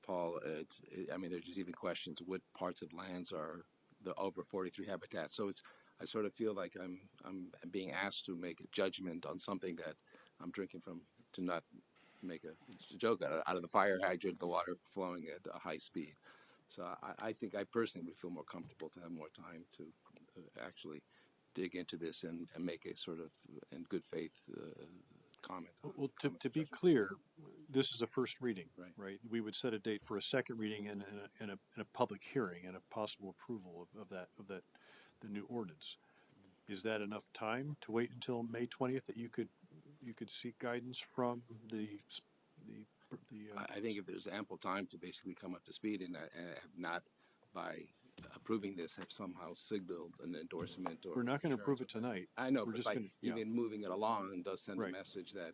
Paul. There's just even questions: what parts of lands are the over 43 habitats? So I sort of feel like I'm being asked to make a judgment on something that I'm drinking from, to not make a joke out of the fire hydrant, the water flowing at a high speed. So I think I personally would feel more comfortable to have more time to actually dig into this and make a sort of in good faith comment. Well, to be clear, this is a first reading, right? We would set a date for a second reading and a public hearing and a possible approval of the new ordinance. Is that enough time to wait until May 20th that you could seek guidance from the I think if there's ample time to basically come up to speed and have not, by approving this, have somehow signaled an endorsement. Or we're not going to approve it tonight. I know, we're but just by going to even moving it along does send a message that,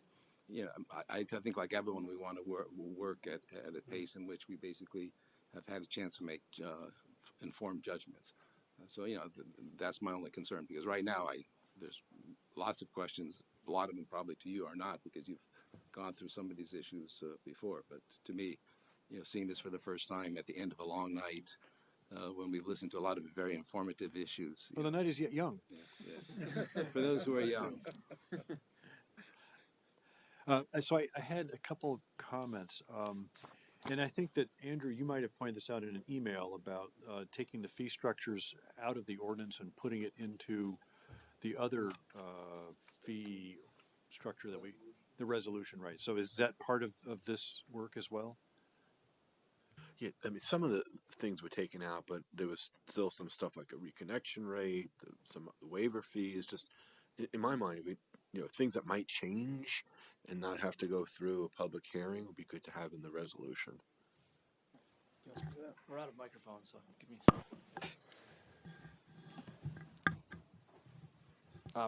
I think like everyone, we want to work at a pace in which we basically have had a chance to make informed judgments. So that's my only concern, because right now there's lots of questions. A lot of them probably to you are not, because you've gone through some of these issues before. But to me, seeing this for the first time at the end of a long night, when we've listened to a lot of very informative issues. Well, the night is yet young. Yes. For those who are young. So I had a couple of comments. And I think that, Andrew, you might have pointed this out in an email about taking the fee structures out of the ordinance and putting it into the other fee structure the resolution, right? So is that part of this work as well? Yeah, some of the things were taken out, but there was still some stuff like a reconnection rate, some of the waiver fees. Just in my mind, things that might change and not have to go through a public hearing would be good to have in the resolution. We're out of microphones, so give me.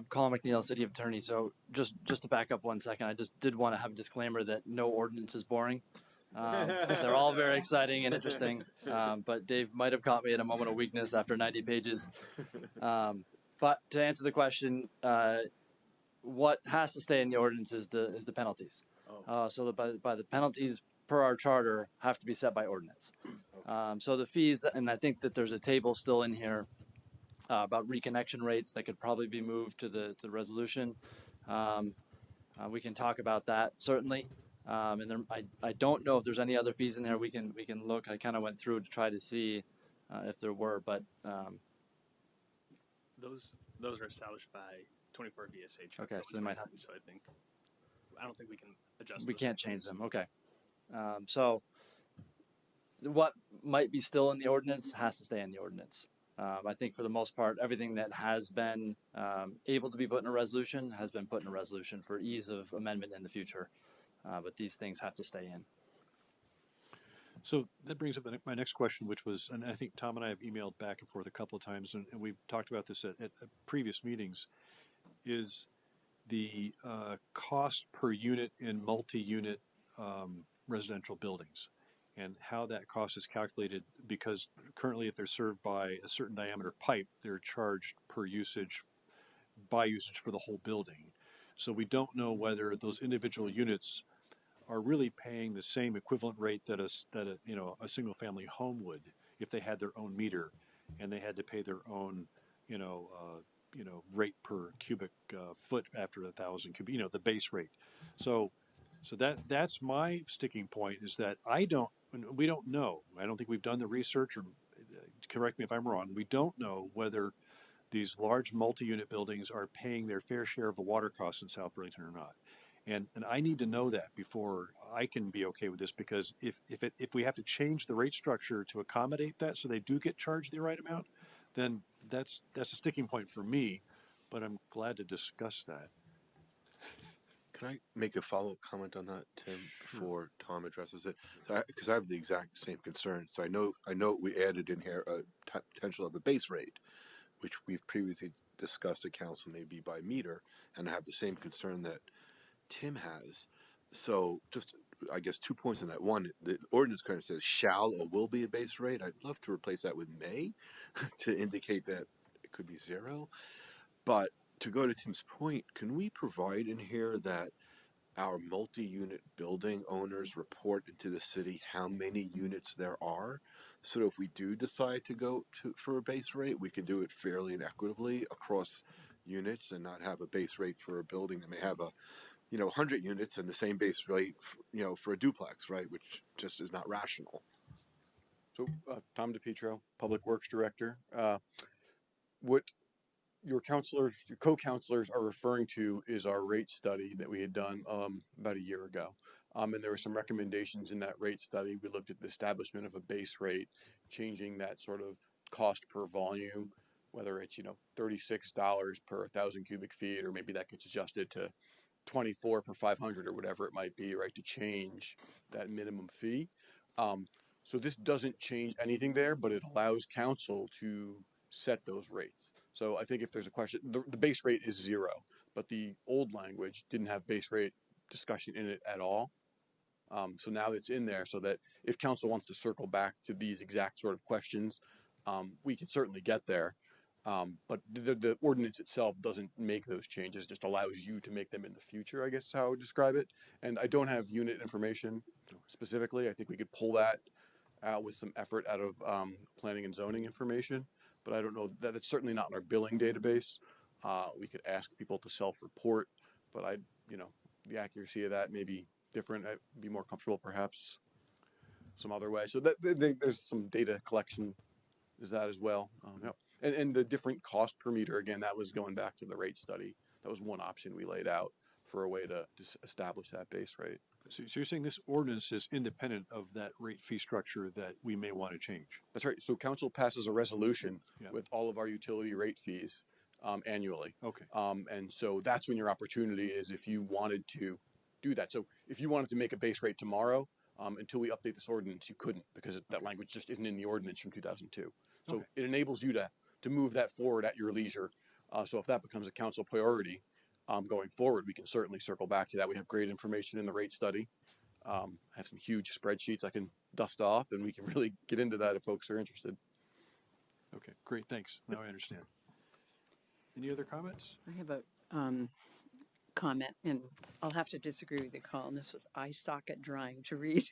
Colin McNeil, City Attorney. So just to back up 1 second, I just did want to have a disclaimer that no ordinance is boring. They're all very exciting and interesting, but Dave might have caught me at a moment of weakness after 90 pages. But to answer the question, what has to stay in the ordinance is the penalties. So by the penalties per our charter have to be set by ordinance. So the fees, and I think that there's a table still in here about reconnection rates that could probably be moved to the resolution. We can talk about that certainly. And I don't know if there's any other fees in there. We can look. I kind of went through to try to see if there were, but those are established by 24 VSA. okay, so they might have. So I don't think we can adjust. We those can't things. change them. Okay, so what might be still in the ordinance has to stay in the ordinance. I think for the most part, everything that has been able to be put in a resolution has been put in a resolution for ease of amendment in the future. But these things have to stay in. So that brings up my next question, which was, and I think Tom and I have emailed back and forth a couple of times, and we've talked about this at previous meetings, is the cost per unit in multi-unit residential buildings, and how that cost is calculated, because currently if they're served by a certain diameter pipe, they're charged per usage, by usage for the whole building. So we don't know whether those individual units are really paying the same equivalent rate that a single family home would if they had their own meter and they had to pay their own rate per cubic foot after 1,000 cubic, the base rate. So that's my sticking point, is that we don't know. I don't think we've done the research, or correct me if I'm wrong. We don't know whether these large multi-unit buildings are paying their fair share of the water costs in South Burlington or not. And I need to know that before I can be okay with this, because if we have to change the rate structure to accommodate that so they do get charged the right amount, then that's a sticking point for me, but I'm glad to discuss that. Can I make a follow-up comment on that, Tim, before Tom addresses it? Because I have the exact same concern. So I know we added in here a potential of a base rate, which we've previously discussed at council, maybe by meter, and I have the same concern that Tim has. So just, I guess, 2 points on that. One, the ordinance kind of says shall or will be a base rate. I'd love to replace that with may to indicate that it could be zero. But to go to Tim's point, can we provide in here that our multi-unit building owners report into the city how many units there are? So that if we do decide to go for a base rate, we can do it fairly and equitably across units and not have a base rate for a building that may have 100 units and the same base rate, for a duplex, right? Which just is not rational. So, Tom DePietro, Public Works Director. What your co-counselors are referring to is our rate study that we had done about a year ago. And there were some recommendations in that rate study. We looked at the establishment of a base rate, changing that sort of cost per volume, whether it's, $36 per 1,000 cubic feet, or maybe that gets adjusted to 24 per 500 or whatever it might be, right, to change that minimum fee. So this doesn't change anything there, but it allows council to set those rates. So I think if there's a question, the base rate is zero, but the old language didn't have base rate discussion in it at all. So now it's in there so that if council wants to circle back to these exact sort of questions, we can certainly get there. But the ordinance itself doesn't make those changes, just allows you to make them in the future, I guess is how I would describe it. And I don't have unit information specifically. I think we could pull that out with some effort out of planning and zoning information, but I don't know that it's certainly not in our billing database. We could ask people to self-report, but the accuracy of that may be different. I'd be more comfortable perhaps some other way. So there's some data collection is that as well. Yep. And the different cost per meter, again, that was going back to the rate study. That was one option we laid out for a way to establish that base rate. So you're saying this ordinance is independent of that rate fee structure that we may want to change? That's right. So council passes a resolution with all of our utility rate fees annually. Okay. And so that's when your opportunity is if you wanted to do that. So if you wanted to make a base rate tomorrow, until we update this ordinance, you couldn't, because that language just isn't in the ordinance from 2002. So It enables you to move that forward at your leisure. So if that becomes a council priority going forward, we can certainly circle back to that. We have great information in the rate study. I have some huge spreadsheets I can dust off, and we can really get into that if folks are interested. Okay, great, thanks. Now I understand. Any other comments? I have a comment, and I'll have to disagree with the call, and this was eye socket drying to read.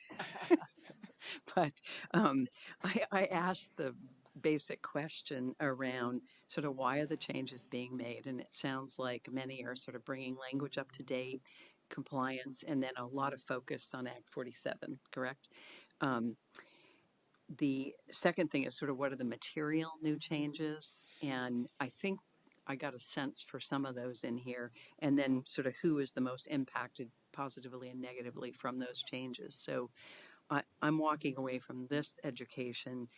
But I asked the basic question around sort of why are the changes being made, and it sounds like many are sort of bringing language up to date, compliance, and then a lot of focus on Act 47, correct? The second thing is sort of what are the material new changes? And I think I got a sense for some of those in here. And then sort of who is the most impacted positively and negatively from those changes. So I'm walking away from this education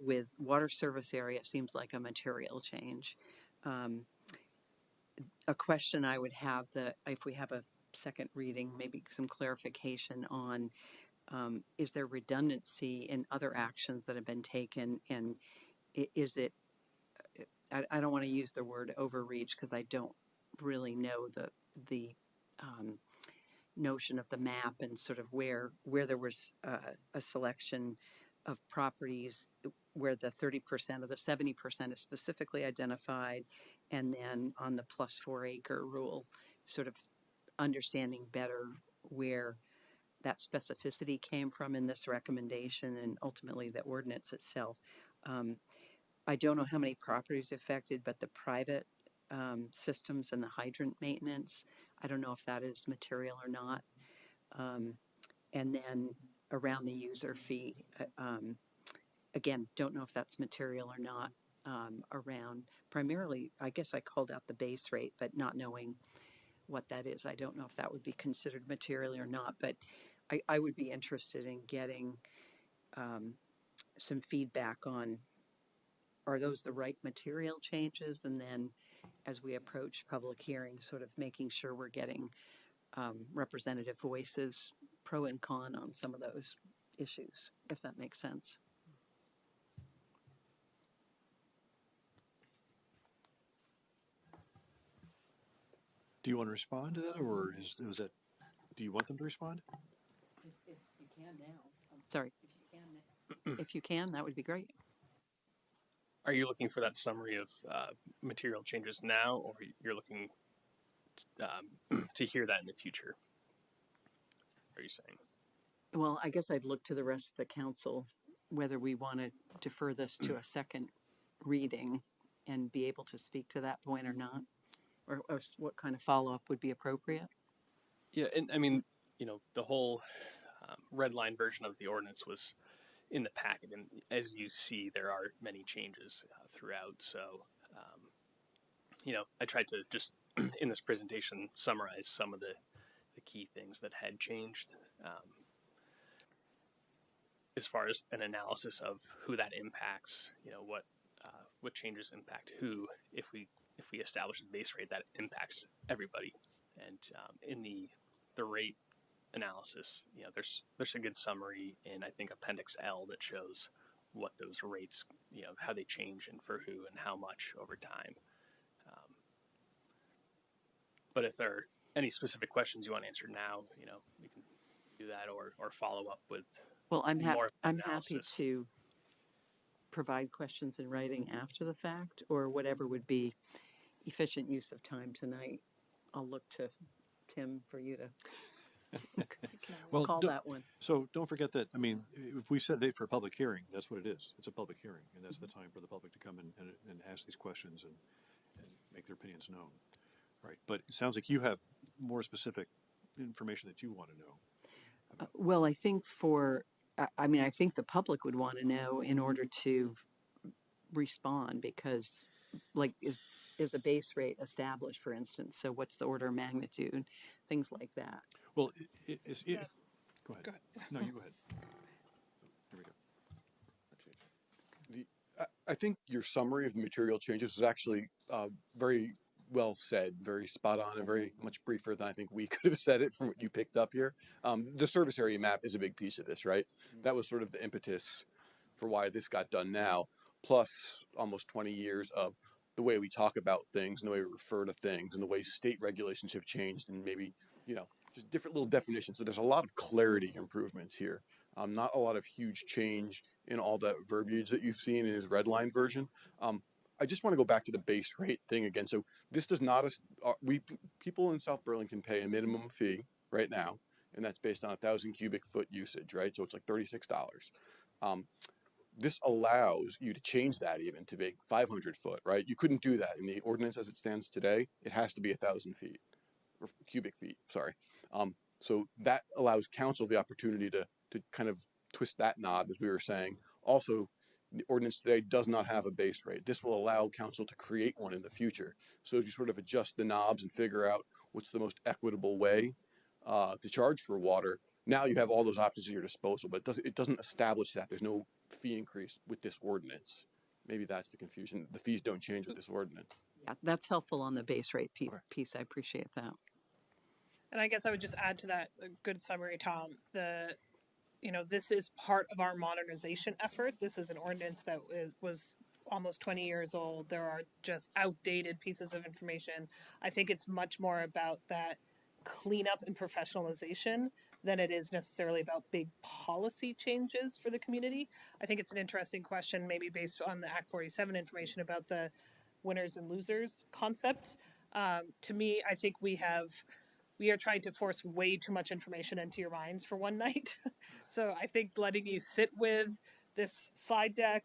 with water service area seems like a material change. A question I would have that if we have a second reading, maybe some clarification on is there redundancy in other actions that have been taken, and is it, I don't want to use the word overreach because I don't really know the notion of the map and sort of where there was a selection of properties where the 30% of the 70% is specifically identified, and then on the plus 4 acre rule, sort of understanding better where that specificity came from in this recommendation and ultimately the ordinance itself. I don't know how many properties affected, but the private systems and the hydrant maintenance, I don't know if that is material or not. And then around the user fee, again, don't know if that's material or not. Around primarily, I guess I called out the base rate, but not knowing what that is. I don't know if that would be considered material or not, but I would be interested in getting some feedback on, are those the right material changes? And then as we approach public hearings, sort of making sure we're getting representative voices, pro and con on some of those issues, if that makes sense. Do you want to respond to that, or is that, do you want them to respond? If you can now. Sorry. If you can, that would be great. Are you looking for that summary of material changes now, or you're looking to hear that in the future? Are you saying? Well, I guess I'd look to the rest of the council, whether we want to defer this to a second reading and be able to speak to that point or not, or what kind of follow-up would be appropriate. Yeah, and I mean, you know, the whole red line version of the ordinance was in the packet, and as you see, there are many changes throughout. So, you know, I tried to just in this presentation summarize some of the key things that had changed. As far as an analysis of who that impacts, you know, what changes impact who. If we establish a base rate, that impacts everybody. And in the rate analysis, you know, there's a good summary in, I think, Appendix L that shows what those rates, you know, how they change and for who and how much over time. But if there are any specific questions you want answered now, you know, we can do that or follow up with. Well, I'm happy analysis. to provide questions in writing after the fact, or whatever would be efficient use of time tonight. I'll look to Tim for you to Well, call that one. So don't forget that, I mean, if we set a date for a public hearing, that's what it is. It's a public hearing, and that's the time for the public to come and ask these questions and make their opinions known. Right. But it sounds like you have more specific information that you want to know. Well, I think I think the public would want to know in order to respond, because like is a base rate established, for instance? So what's the order of magnitude? Things like that. Well, go ahead. No, you go ahead. Here we go. I think your summary of the material changes is actually very well said, very spot on, and very much briefer than I think we could have said it from what you picked up here. The service area map is a big piece of this, right? That was sort of the impetus for why this got done now, plus almost 20 years of the way we talk about things and the way we refer to things and the way state regulations have changed, and maybe, you know, just different little definitions. So there's a lot of clarity improvements here. Not a lot of huge change in all the verbiage that you've seen in his red line version. I just want to go back to the base rate thing again. So this does not, people in South Burlington pay a minimum fee right now, and that's based on 1,000 cubic foot usage, right? So it's like $36. This allows you to change that even to make 500 foot, right? You couldn't do that in the ordinance as it stands today. It has to be 1,000 feet or cubic feet, sorry. So that allows council the opportunity to kind of twist that knob, as we were saying. Also, the ordinance today does not have a base rate. This will allow council to create one in the future. So as you sort of adjust the knobs and figure out what's the most equitable way to charge for water, now you have all those options at your disposal, but it doesn't establish that. There's no fee increase with this ordinance. Maybe that's the confusion. The fees don't change with this ordinance. Yeah, that's helpful on the base rate piece. I appreciate that. And I guess I would just add to that, a good summary, Tom. This is part of our modernization effort. This is an ordinance that was almost 20 years old. There are just outdated pieces of information. I think it's much more about that cleanup and professionalization than it is necessarily about big policy changes for the community. I think it's an interesting question, maybe based on the Act 47 information about the winners and losers concept. To me, I think we are trying to force way too much information into your minds for one night. So I think letting you sit with this slide deck,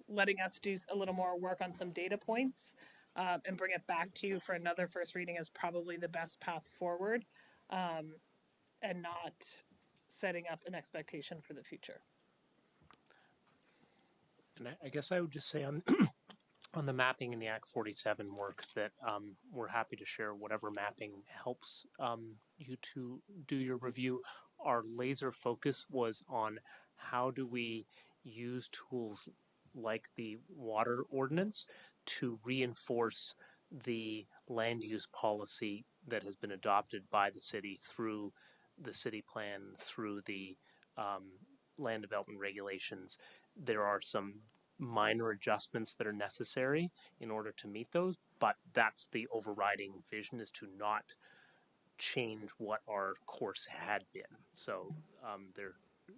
letting us do a little more work on some data points, and bring it back to you for another first reading is probably the best path forward, and not setting up an expectation for the future. And I guess I would just say on on the mapping and the Act 47 work that we're happy to share whatever mapping helps you to do your review. Our laser focus was on how do we use tools like the water ordinance to reinforce the land use policy that has been adopted by the city through the city plan, through the land development regulations. There are some minor adjustments that are necessary in order to meet those, but that's the overriding vision, is to not change what our course had been. So there,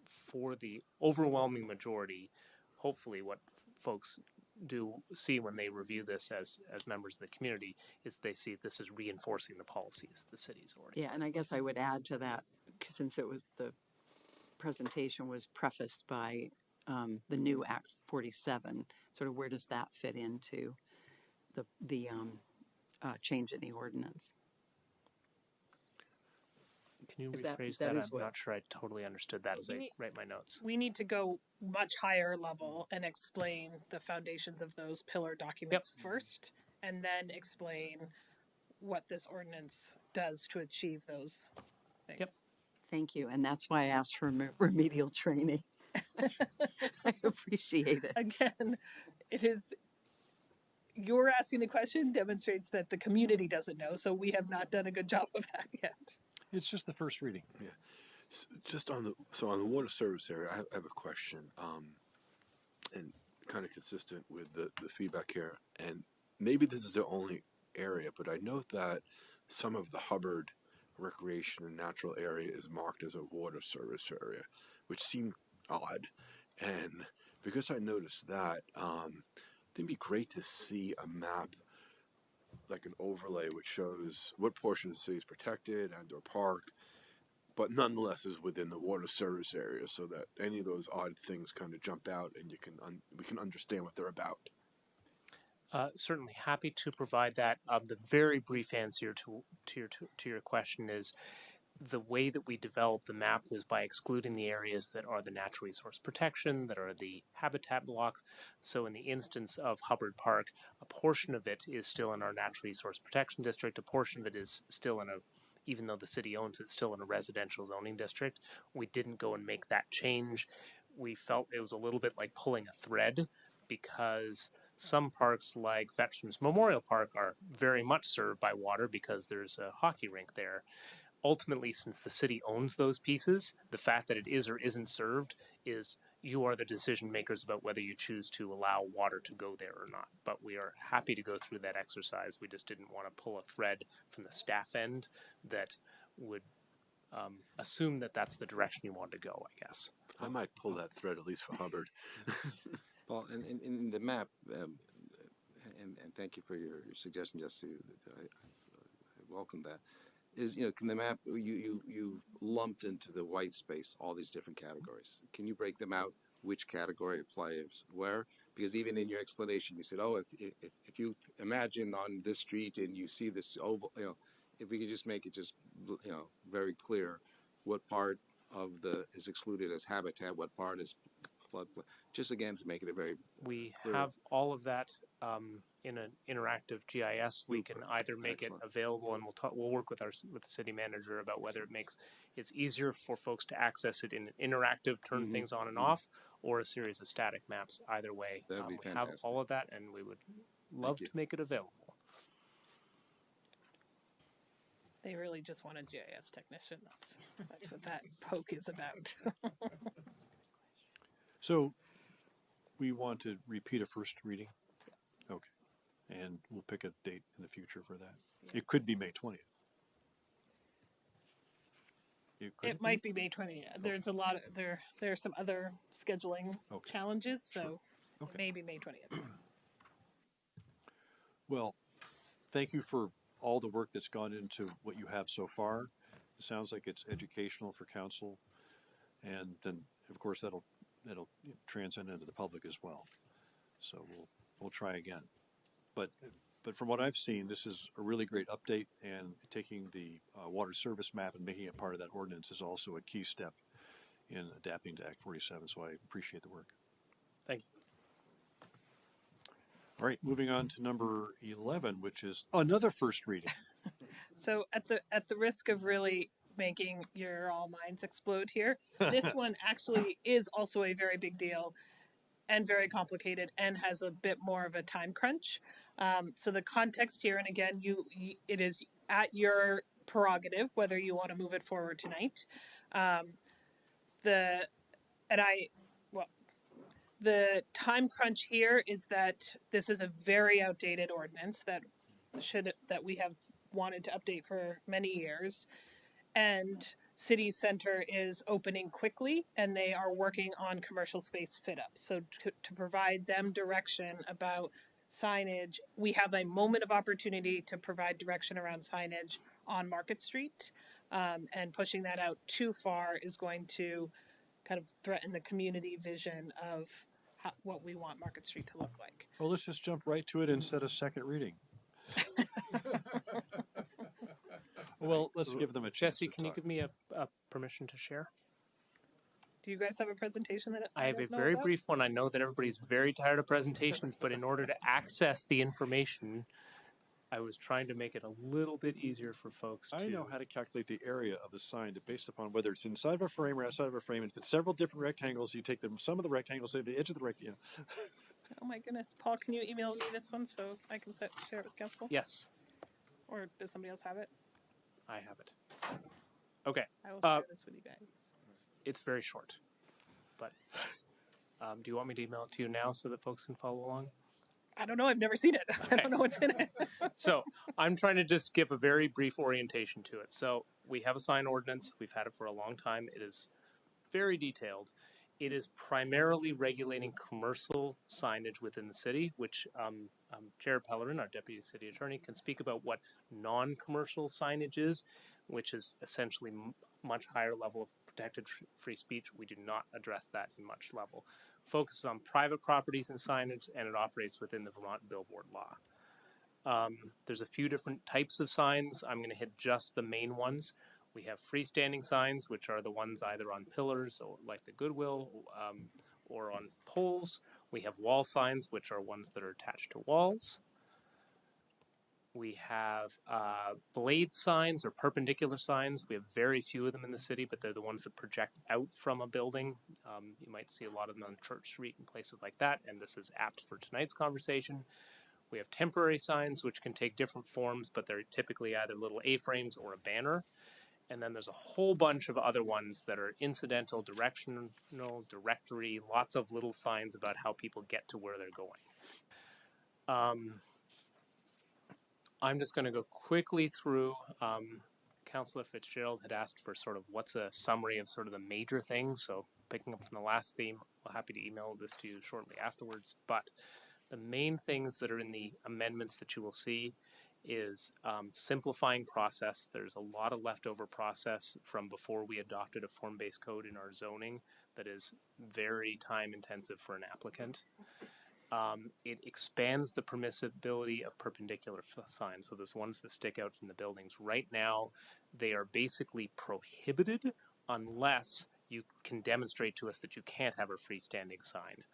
for the overwhelming majority, hopefully what folks do see when they review this as members of the community is they see this is reinforcing the policies the city's already. Yeah, and I guess I would add to that, since it was the presentation was prefaced by the new Act 47, sort of where does that fit into the change in the ordinance? Can you Is rephrase that that? is I'm what- not sure I totally understood that as I write my notes. We need to go much higher level and explain the foundations of those pillar documents first, and then explain what this ordinance does to achieve those things. Yep. Thank you, and that's why I asked for remedial training. I appreciate it. Again, you're asking the question demonstrates that the community doesn't know, so we have not done a good job of that yet. It's just the first reading. Yeah. Just on the water service area, I have a question, and kind of consistent with the feedback here. And maybe this is the only area, but I note that some of the Hubbard recreation and natural area is marked as a water service area, which seemed odd. And because I noticed that, it'd be great to see a map, like an overlay, which shows what portion of the city is protected and/or park, but nonetheless is within the water service area, so that any of those odd things kind of jump out and we can understand what they're about. Certainly happy to provide that. The very brief answer to your question is the way that we developed the map was by excluding the areas that are the natural resource protection, that are the habitat blocks. So in the instance of Hubbard Park, a portion of it is still in our natural resource protection district, a portion of it is still in even though the city owns it, still in a residential zoning district. We didn't go and make that change. We felt it was a little bit like pulling a thread, because some parks like Veterans Memorial Park are very much served by water because there's a hockey rink there. Ultimately, since the city owns those pieces, the fact that it is or isn't served is you are the decision makers about whether you choose to allow water to go there or not. But we are happy to go through that exercise. We just didn't want to pull a thread from the staff end that would assume that that's the direction you want to go, I guess. I might pull that thread, at least for Hubbard. Paul, and in the map, and thank you for your suggestion, Jesse. I welcome that. Can the map, you lumped into the white space all these different categories. Can you break them out, which category applies where? Because even in your explanation, you said, if you imagine on this street and you see this oval, if we could just make it just, very clear what part of the is excluded as habitat, what part is floodplain, just again to make it a very We clear. have all of that in an interactive GIS. We can either make Excellent. it available, and we'll work with the city manager about whether it makes it's easier for folks to access it in an interactive, turn things on and off, or a series of static maps. Either way, That'd be we have fantastic. all of that, and we would love to make it available. They really just want a GIS technician. That's what that poke is about. So we want to repeat a first reading? Okay. And we'll pick a date in the future for that. It could be May 20th. It might be May 20th. There's a lot of there are some other scheduling challenges, so it may be May 20th. Well, thank you for all the work that's gone into what you have so far. It sounds like it's educational for council, and then of course that'll transcend into the public as well. So we'll try again. But from what I've seen, this is a really great update, and taking the water service map and making it part of that ordinance is also a key step in adapting to Act 47. So I appreciate the work. Thank you. All right, moving on to number 11, which is another first reading. So at the risk of really making your all minds explode here, this one actually is also a very big deal and very complicated and has a bit more of a time crunch. So the context here, and again, it is at your prerogative whether you want to move it forward tonight. The time crunch here is that this is a very outdated ordinance that we have wanted to update for many years, and City Center is opening quickly, and they are working on commercial space fit up. So to provide them direction about signage, we have a moment of opportunity to provide direction around signage on Market Street, and pushing that out too far is going to kind of threaten the community vision of what we want Market Street to look like. Well, let's just jump right to it and set a second reading. Well, let's give them a chance. Jesse, can you give me a permission to share? Do you guys have a presentation that I have a very brief one. I know that everybody's very tired of presentations, but in order to access the information, I was trying to make it a little bit easier for folks to... I know how to calculate the area of the sign based upon whether it's inside of a frame or outside of a frame. And if it's several different rectangles, you take some of the rectangles to the edge of the rectangle. Oh my goodness. Paul, can you email me this one so I can share it with council? Yes. Or does somebody else have it? I have it. Okay. I will share this with you guys. It's very short, but yes. Do you want me to email it to you now so that folks can follow along? I don't know. I've never seen it. Okay. I don't know what's in it. So I'm trying to just give a very brief orientation to it. So we have a sign ordinance. We've had it for a long time. It is very detailed. It is primarily regulating commercial signage within the city, which Jared Pellerin, our deputy city attorney, can speak about what non-commercial signage is, which is essentially much higher level of protected free speech. We do not address that in much level. Focuses on private properties and signage, and it operates within the Vermont billboard law. There's a few different types of signs. I'm going to hit just the main ones. We have freestanding signs, which are the ones either on pillars or like the Goodwill, or on poles. We have wall signs, which are ones that are attached to walls. We have blade signs or perpendicular signs. We have very few of them in the city, but they're the ones that project out from a building. You might see a lot of them on Church Street and places like that, and this is apt for tonight's conversation. We have temporary signs, which can take different forms, but they're typically either little A-frames or a banner. And then there's a whole bunch of other ones that are incidental, directional, directory, lots of little signs about how people get to where they're going. I'm just going to go quickly through. Councilor Fitzgerald had asked for sort of what's a summary of sort of the major things. So picking up from the last theme, I'm happy to email this to you shortly afterwards. But the main things that are in the amendments that you will see is simplifying process. There's a lot of leftover process from before we adopted a form-based code in our zoning that is very time intensive for an applicant. It expands the permissibility of perpendicular signs. So there's ones that stick out from the buildings. Right now, they are basically prohibited unless you can demonstrate to us that you can't have a freestanding sign.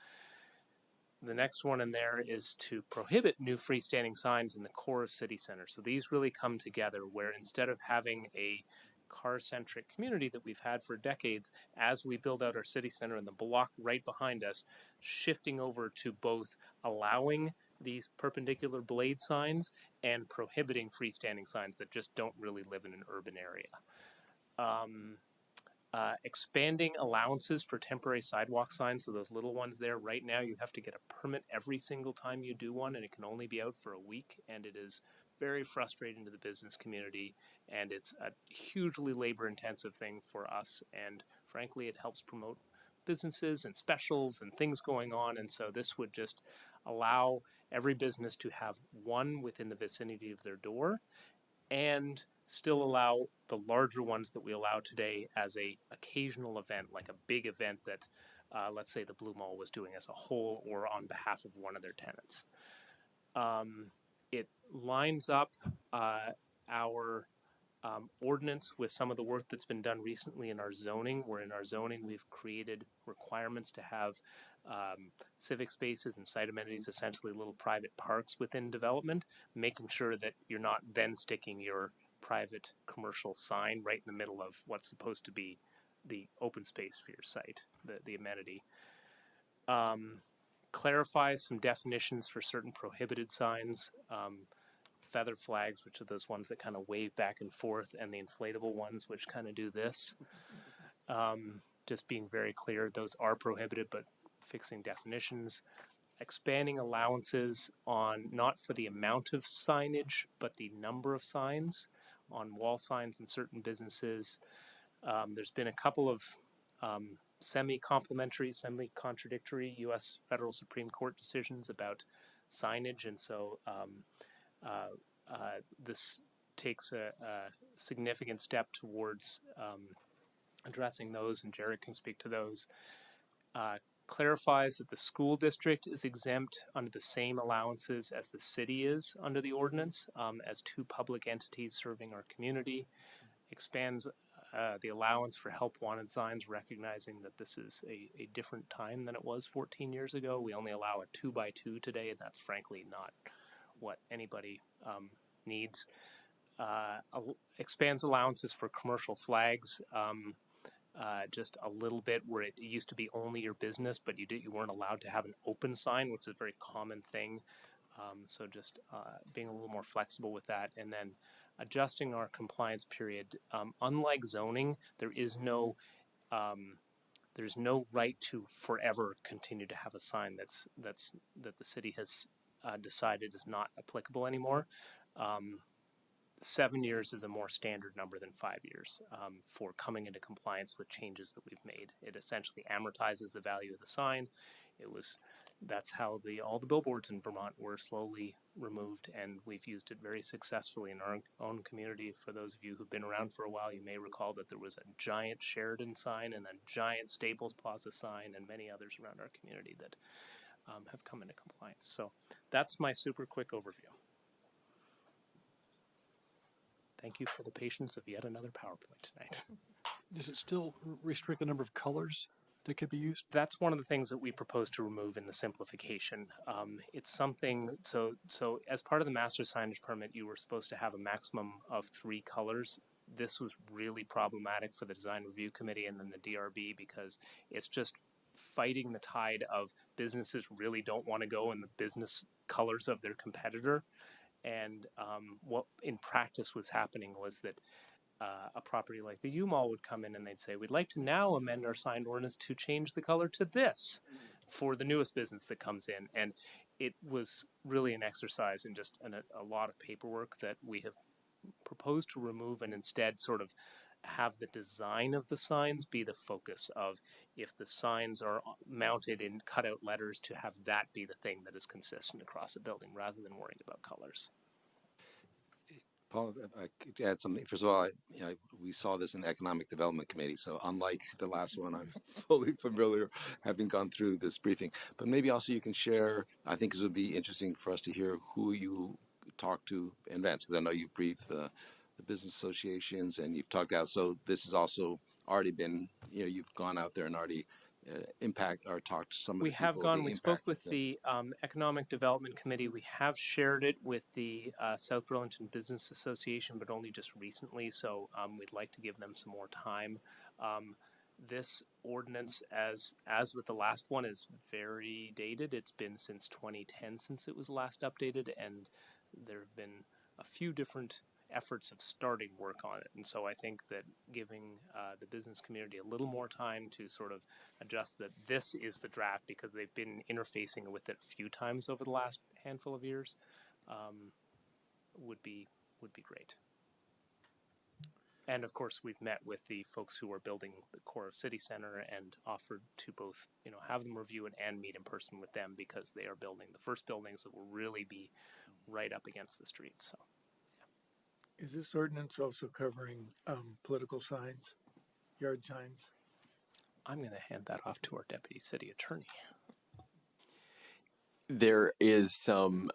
The next one in there is to prohibit new freestanding signs in the core of city center. So these really come together where instead of having a car-centric community that we've had for decades, as we build out our city center and the block right behind us, shifting over to both allowing these perpendicular blade signs and prohibiting freestanding signs that just don't really live in an urban area. Expanding allowances for temporary sidewalk signs, so those little ones there. Right now you have to get a permit every single time you do one, and it can only be out for a week, and it is very frustrating to the business community, and it's a hugely labor-intensive thing for us, and frankly it helps promote businesses and specials and things going on, and so this would just allow every business to have one within the vicinity of their door, and still allow the larger ones that we allow today as a occasional event, like a big event that, let's say the Blue Mall was doing as a whole or on behalf of one of their tenants. It lines up our ordinance with some of the work that's been done recently in our zoning, where in our zoning we've created requirements to have civic spaces and site amenities, essentially little private parks within development, making sure that you're not then sticking your private commercial sign right in the middle of what's supposed to be the open space for your site, the amenity. Clarifies some definitions for certain prohibited signs, feather flags, which are those ones that kind of wave back and forth, and the inflatable ones, which kind of do this. Just being very clear, those are prohibited, but fixing definitions. Expanding allowances on not for the amount of signage, but the number of signs on wall signs in certain businesses. There's been a couple of semi-complementary, semi-contradictory U.S. Federal Supreme Court decisions about signage, and so this takes a significant step towards addressing those, and Jared can speak to those. Clarifies that the school district is exempt under the same allowances as the city is under the ordinance, as two public entities serving our community. Expands the allowance for help wanted signs, recognizing that this is a different time than it was 14 years ago. We only allow a 2x2 today, and that's frankly not what anybody needs. Expands allowances for commercial flags, just a little bit, where it used to be only your business, but you weren't allowed to have an open sign, which is a very common thing. So just being a little more flexible with that, and then adjusting our compliance period. Unlike zoning, there's no right to forever continue to have a sign that the city has decided is not applicable anymore. 7 years is a more standard number than 5 years for coming into compliance with changes that we've made. It essentially amortizes the value of the sign. That's how all the billboards in Vermont were slowly removed, and we've used it very successfully in our own community. For those of you who've been around for a while, you may recall that there was a giant Sheridan sign and a giant Staples Plaza sign and many others around our community that have come into compliance. So that's my super quick overview. Thank you for the patience of yet another PowerPoint tonight. Does it still restrict the number of colors that could be used? That's one of the things that we propose to remove in the simplification. It's something, so as part of the master signage permit, you were supposed to have a maximum of 3 colors. This was really problematic for the design review committee and then the DRB, because it's just fighting the tide of businesses really don't want to go in the business colors of their competitor. And what in practice was happening was that a property like the U-Mall would come in and they'd say, we'd like to now amend our sign ordinance to change the color to this for the newest business that comes in. And it was really an exercise in just a lot of paperwork that we have proposed to remove, and instead sort of have the design of the signs be the focus of, if the signs are mounted in cutout letters, to have that be the thing that is consistent across the building rather than worrying about colors. Paul, I could add something. First of all, we saw this in the Economic Development Committee, so unlike the last one, I'm fully familiar, having gone through this briefing. But maybe also you can share, I think this would be interesting for us to hear who you talk to in events, because I know you brief the business associations and you've talked out, so this is also already been, you've gone out there and already impact or talked to some of We the people. have gone. We spoke with that- the Economic Development Committee. We have shared it with the South Burlington Business Association, but only just recently. So we'd like to give them some more time. This ordinance, as with the last one, is very dated. It's been since 2010 since it was last updated, and there have been a few different efforts of starting work on it. And so I think that giving the business community a little more time to sort of adjust that this is the draft, because they've been interfacing with it a few times over the last handful of years, would be great. And of course, we've met with the folks who are building the core of City Center and offered to both, have them review it and meet in person with them, because they are building the first buildings that will really be right up against the street. So, Is this ordinance also covering political signs, yard signs? I'm going to hand that off to our deputy city attorney. There is some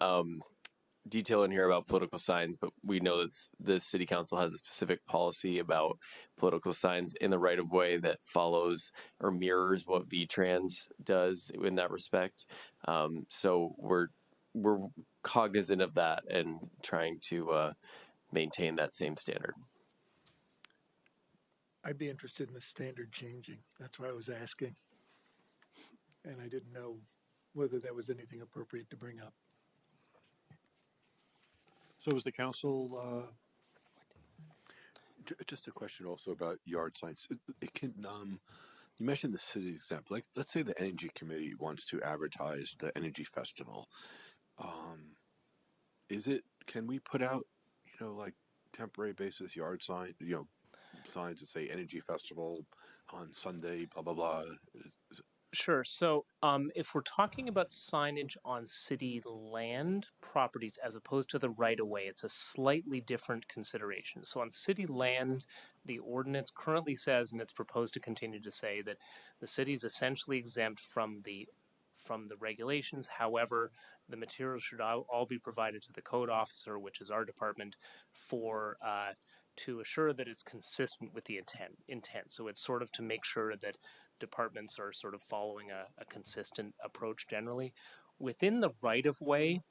detail in here about political signs, but we know that the city council has a specific policy about political signs in the right of way that follows or mirrors what VTrans does in that respect. So we're cognizant of that and trying to maintain that same standard. I'd be interested in the standard changing. That's why I was asking. And I didn't know whether that was anything appropriate to bring up. So is the council, Just a question also about yard signs. It can, you mentioned the city example. Like, let's say the energy committee wants to advertise the energy festival. Can we put out, like temporary basis yard sign, signs that say energy festival on Sunday, blah, blah, blah? Sure. So if we're talking about signage on city land properties as opposed to the right-of-way, it's a slightly different consideration. So on city land, the ordinance currently says, and it's proposed to continue to say, that the city is essentially exempt from the regulations. However, the materials should all be provided to the code officer, which is our department, for to assure that it's consistent with the intent. So it's sort of to make sure that departments are sort of following a consistent approach generally. Within the right-of-way,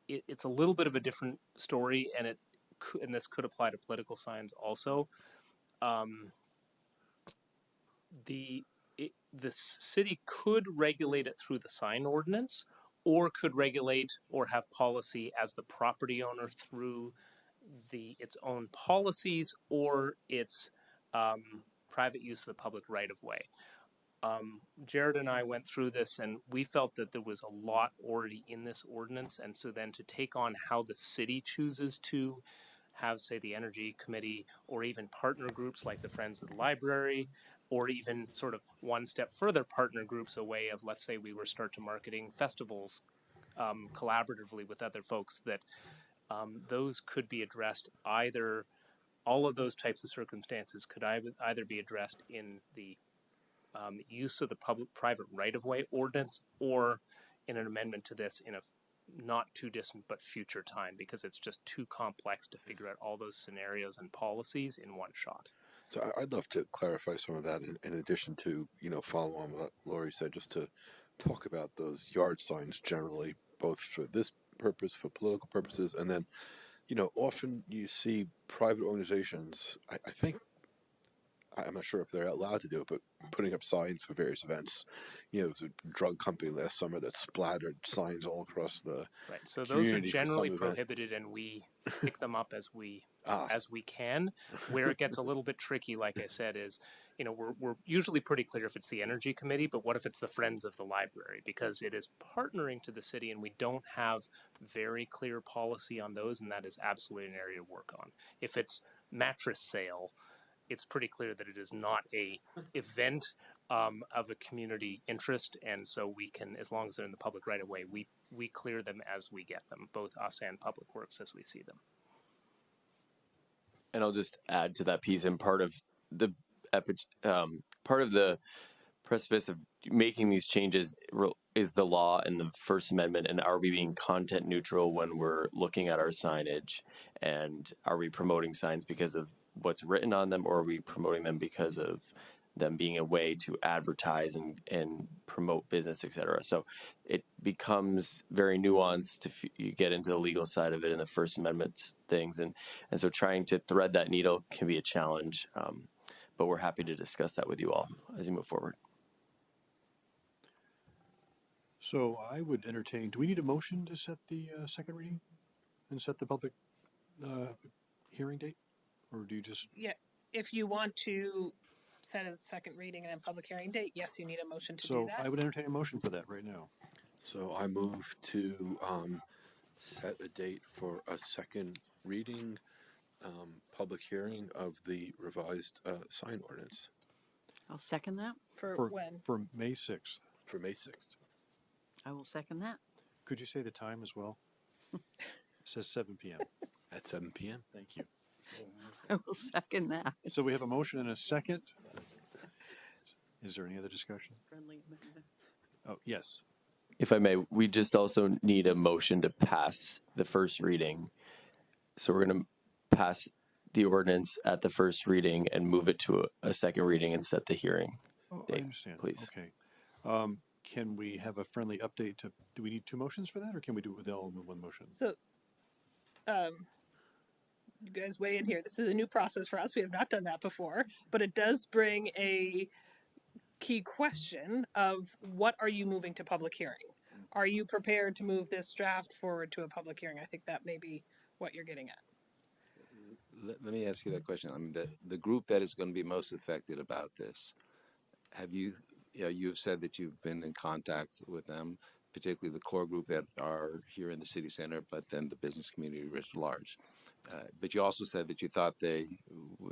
it's a little bit of a different story, and this could apply to political signs also. The city could regulate it through the sign ordinance, or could regulate or have policy as the property owner through its own policies or its private use of the public right-of-way. Jared and I went through this, and we felt that there was a lot already in this ordinance, and so then to take on how the city chooses to have, say, the energy committee, or even partner groups like the Friends of the Library, or even sort of one step further partner groups, a way of, let's say we were start to marketing festivals collaboratively with other folks, that those could be addressed either. All of those types of circumstances could either be addressed in the use of the public-private right-of-way ordinance, or in an amendment to this in a not too distant but future time, because it's just too complex to figure out all those scenarios and policies in one shot. So I'd love to clarify some of that in addition to, follow on what Lori said, just to talk about those yard signs generally, both for this purpose, for political purposes, and then often you see private organizations, I think, I'm not sure if they're allowed to do it, but putting up signs for various events. There was a drug company last summer that splattered signs all across the right. So those are generally event. prohibited, and we pick them up as we can. Where it gets a little bit tricky, like I said, is we're usually pretty clear if it's the energy committee, but what if it's the Friends of the Library? Because it is partnering to the city, and we don't have very clear policy on those, and that is absolutely an area to work on. If it's mattress sale, it's pretty clear that it is not a event of a community interest, and so we can, as long as they're in the public right of way, we clear them as we get them, both us and Public Works as we see them. And I'll just add to that piece, and part of the precipice of making these changes is the law and the First Amendment, and are we being content neutral when we're looking at our signage, and are we promoting signs because of what's written on them, or are we promoting them because of them being a way to advertise and promote business, etc. So it becomes very nuanced if you get into the legal side of it and the First Amendment things, and so trying to thread that needle can be a challenge. But we're happy to discuss that with you all as we move forward. So I would entertain, do we need a motion to set the second reading and set the public hearing date? Or do you just, Yeah, if you want to set a second reading and a public hearing date, yes, you need a motion to do so that. I would entertain a motion for that right now. So I move to set a date for a second reading, public hearing of the revised sign ordinance I'll second that. For For, when? for May 6th. for May 6th. I will second that. Could you say the time as well? It says 7 p.m. At 7 p.m. Thank you. I will second that. So we have a motion and a second. Is there any other discussion? Friendly amendment. Oh, yes. If I may, we just also need a motion to pass the first reading. So we're going to pass the ordinance at the first reading and move it to a second reading and set the hearing Oh, date, I understand. please. Okay. Can we have a friendly update to, do we need two motions for that, or can we do it with all in one motion? So, you guys weigh in here. This is a new process for us. We have not done that before, but it does bring a key question of what are you moving to public hearing? Are you prepared to move this draft forward to a public hearing? I think that may be what you're getting at. Let me ask you that question. I mean, the group that is going to be most affected about this, have you, you've said that you've been in contact with them, particularly the core group that are here in the city center, but then the business community writ large. But you also said that you thought they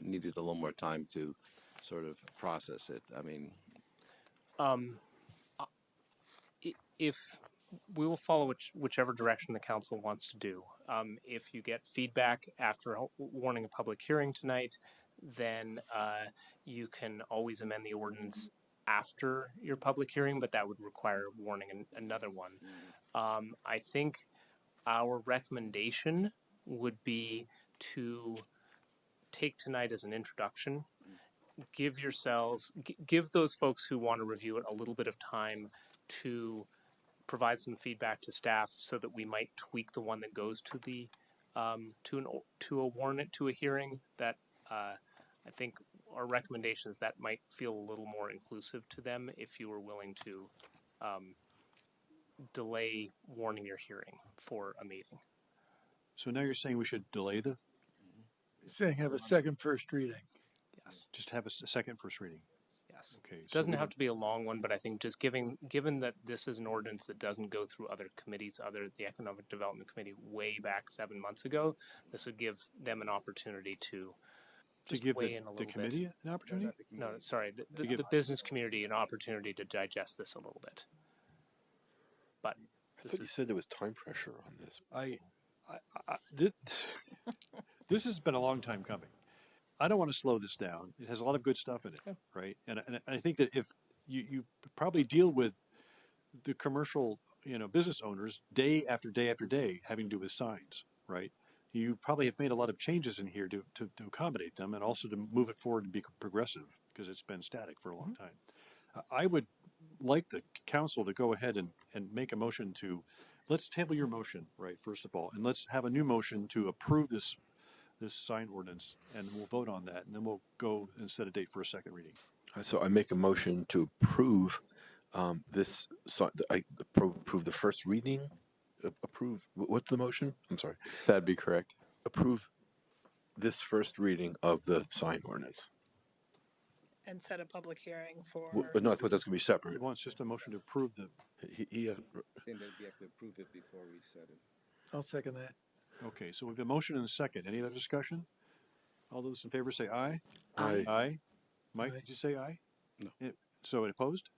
needed a little more time to sort of process it. I mean, if we will follow whichever direction the council wants to do. If you get feedback after warning a public hearing tonight, then you can always amend the ordinance after your public hearing, but that would require warning another one. I think our recommendation would be to take tonight as an introduction. Give those folks who want to review it a little bit of time to provide some feedback to staff, so that we might tweak the one that goes to the to a hearing. That I think our recommendations that might feel a little more inclusive to them if you were willing to delay warning your hearing for a meeting. So now you're saying we should delay the, Saying have a second first reading. Yes. just have a second first reading? Yes. Okay. It doesn't have to be a long one, but I think just given that this is an ordinance that doesn't go through other committees, the Economic Development Committee way back 7 months ago, this would give them an opportunity to give weigh in a the little committee bit. an opportunity? No, sorry, the business community an opportunity to digest this a little bit. But I thought you said there was time pressure on this. This has been a long time coming. I don't want to slow this down. It has a lot of good stuff in it, right? And I think that if you probably deal with the commercial, business owners day after day after day having to do with signs, right? You probably have made a lot of changes in here to accommodate them, and also to move it forward and be progressive, because it's been static for a long time. I would like the council to go ahead and make a motion to, let's table your motion, right, first of all, and let's have a new motion to approve this sign ordinance, and we'll vote on that, and then we'll go and set a date for a second reading. So I make a motion to approve this. Approve the first reading. Approve. What's the motion? I'm sorry. That'd be correct. Approve this first reading of the sign ordinance. And set a public hearing for. But no, I thought that's going to be separate. He wants just a motion to approve the. He I think that we have to approve it before we set it. I'll second that. Okay, so we have a motion and a second. Any other discussion? All those in favor say aye. Aye. Aye. Mike, Aye. did you say aye? No. So opposed?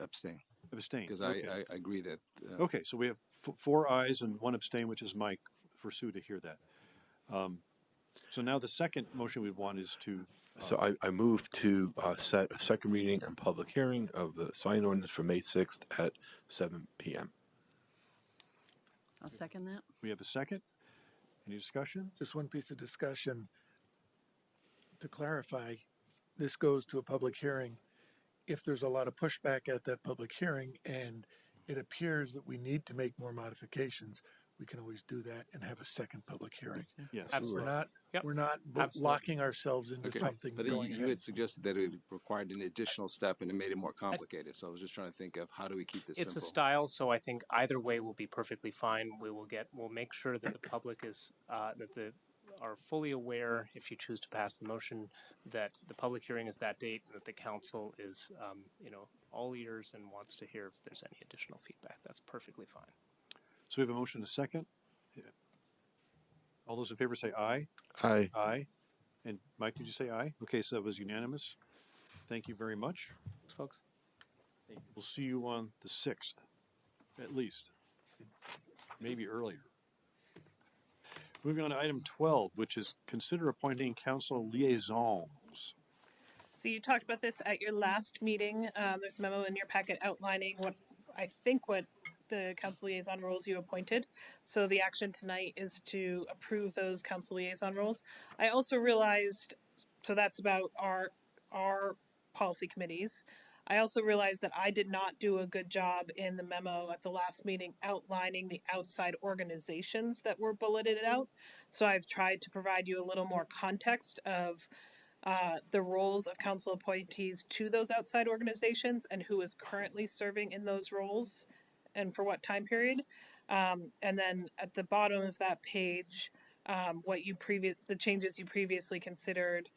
Abstain. Abstain. Because Okay. I agree that. Okay, so we have 4 ayes and 1 abstain, which is Mike, for Sue to hear that. So now the second motion we want is to. So I move to set a second reading and public hearing of the sign ordinance for May 6th at 7 p.m. I'll second that. We have a second. Any discussion? Just one piece of discussion. to clarify, this goes to a public hearing. If there's a lot of pushback at that public hearing and it appears that we need to make more modifications, we can always do that and have a second public hearing. Yes. We're not, Yep. we're not Absolutely. locking ourselves into something But going you ahead. had suggested that it required an additional step and it made it more complicated. So I was just trying to think of how do we keep this It's simple? a style, so I think either way will be perfectly fine. We'll make sure that the public is are fully aware, if you choose to pass the motion, that the public hearing is that date and that the council is all ears and wants to hear if there's any additional feedback. That's perfectly fine. So we have a motion and a second. All those in favor say aye. Aye. Aye. And Mike, did you say aye? Okay, so that was unanimous. Thank you very much. Thanks, folks. We'll see you on the 6th, at least. Maybe earlier. Moving on to item 12, which is consider appointing council liaisons. So you talked about this at your last meeting. There's a memo in your packet outlining what the council liaison roles you appointed. So the action tonight is to approve those council liaison roles. I also realized, so that's about our policy committees. I also realized that I did not do a good job in the memo at the last meeting outlining the outside organizations that were bulleted out. So I've tried to provide you a little more context of the roles of council appointees to those outside organizations and who is currently serving in those roles and for what time period. And then at the bottom of that page, the changes you previously considered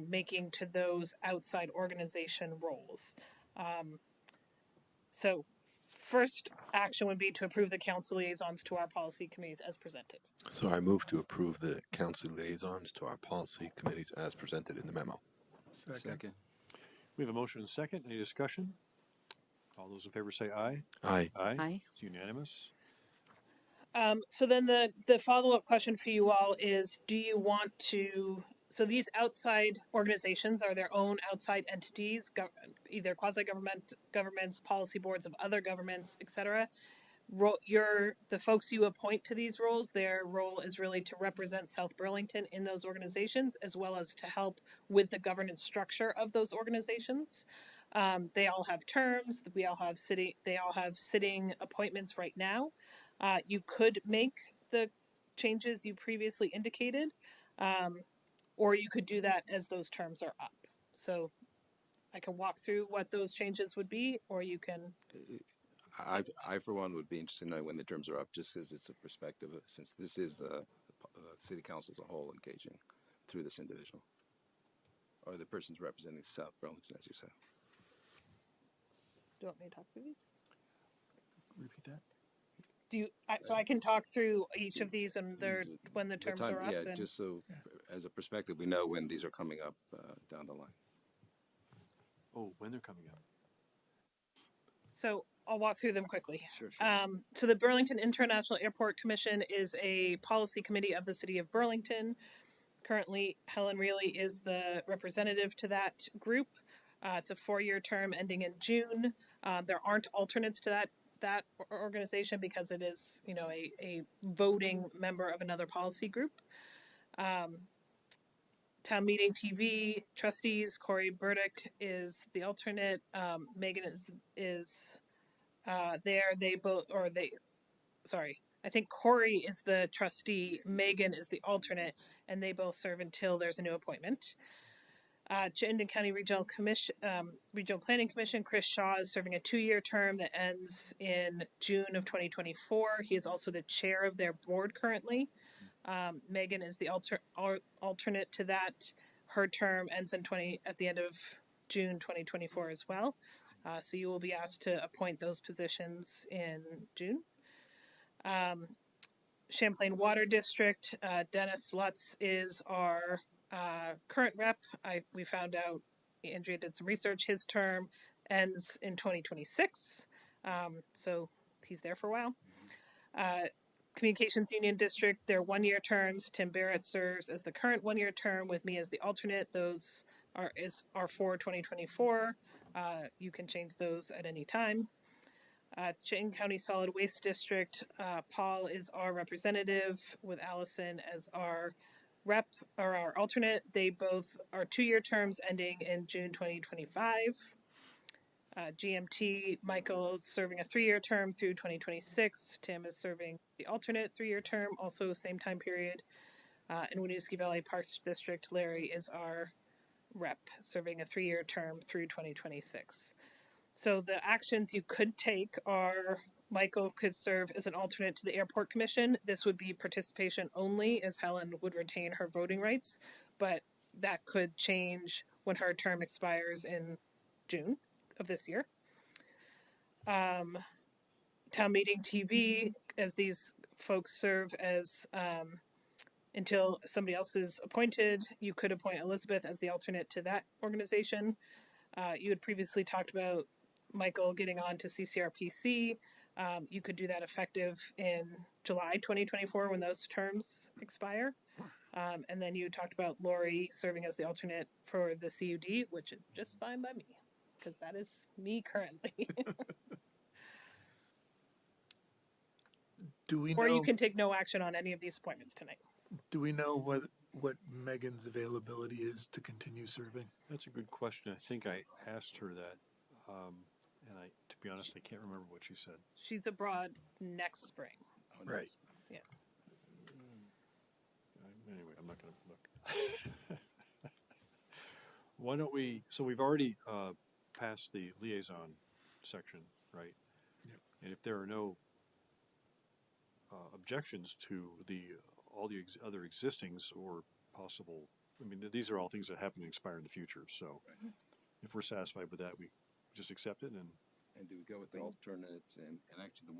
making to those outside organization roles. So first action would be to approve the council liaisons to our policy committees as presented. So I move to approve the council liaisons to our policy committees as presented in the memo. Second. We have a motion and a second. Any discussion? All those in favor say aye. Aye. Aye. Aye. It's unanimous. So then the follow-up question for you all is, do you want to, so these outside organizations are their own outside entities, either quasi-governments, policy boards of other governments, etc. The folks you appoint to these roles, their role is really to represent South Burlington in those organizations, as well as to help with the governance structure of those organizations. They all have terms. They all have sitting appointments right now. You could make the changes you previously indicated, or you could do that as those terms are up. So I can walk through what those changes would be, or you can. I for one would be interested in knowing when the terms are up, just as it's a perspective, since this is the city council as a whole engaging through this individual, or the person's representing South Burlington, as you said. Do you want me to talk through these? Repeat that. So I can talk through each of these and when the terms are up. Yeah, just so as a perspective, we know when these are coming up down the line. Oh, when they're coming up. So I'll walk through them quickly. Sure. So the Burlington International Airport Commission is a policy committee of the city of Burlington. Currently, Helen Reilly is the representative to that group. It's a 4-year term ending in June. There aren't alternates to that organization because it is, a voting member of another policy group. Town Meeting TV trustees, Corey Burdick is the alternate. Megan is there. I think Corey is the trustee, Megan is the alternate, and they both serve until there's a new appointment. Chittenden County Regional Planning Commission, Chris Shaw is serving a 2-year term that ends in June of 2024. He is also the chair of their board currently. Megan is the alternate to that. Her term ends at the end of June 2024 as well. So you will be asked to appoint those positions in June. Champlain Water District, Dennis Lutz is our current rep. We found out, Andrea did some research, his term ends in 2026. So he's there for a while. Communications Union District, their 1-year terms. Tim Barrett serves as the current 1-year term with me as the alternate. Those are for 2024. You can change those at any time. Chittenden County Solid Waste District, Paul is our representative with Allison as our rep or our alternate, they both are 2-year terms ending in June 2025. GMT, Michael is serving a 3-year term through 2026. Tim is serving the alternate 3-year term, also same time period. And Winooski Valley Parks District, Larry is our rep, serving a 3-year term through 2026. So the actions you could take are Michael could serve as an alternate to the Airport Commission. This would be participation only, as Helen would retain her voting rights, but that could change when her term expires in June of this year. Town Meeting TV, as these folks serve as until somebody else is appointed, you could appoint Elizabeth as the alternate to that organization. You had previously talked about Michael getting on to CCRPC. You could do that effective in July 2024 when those terms expire. And then you talked about Lori serving as the alternate for the CUD, which is just fine by me, because that is me currently. Do we or know? you can take no action on any of these appointments tonight. Do we know what Megan's availability is to continue serving? That's a good question. I think I asked her that, and to be honest, I can't remember what she said. She's abroad next spring. Right. Yeah. Anyway, I'm not going to look. Why don't we? So we've already passed the liaison section, right? Yep. And if there are no objections to all the other existings or possible, I mean, these are all things that happen and expire in the future. So if we're satisfied with that, we just accept it. And do we go with the alternates? And actually,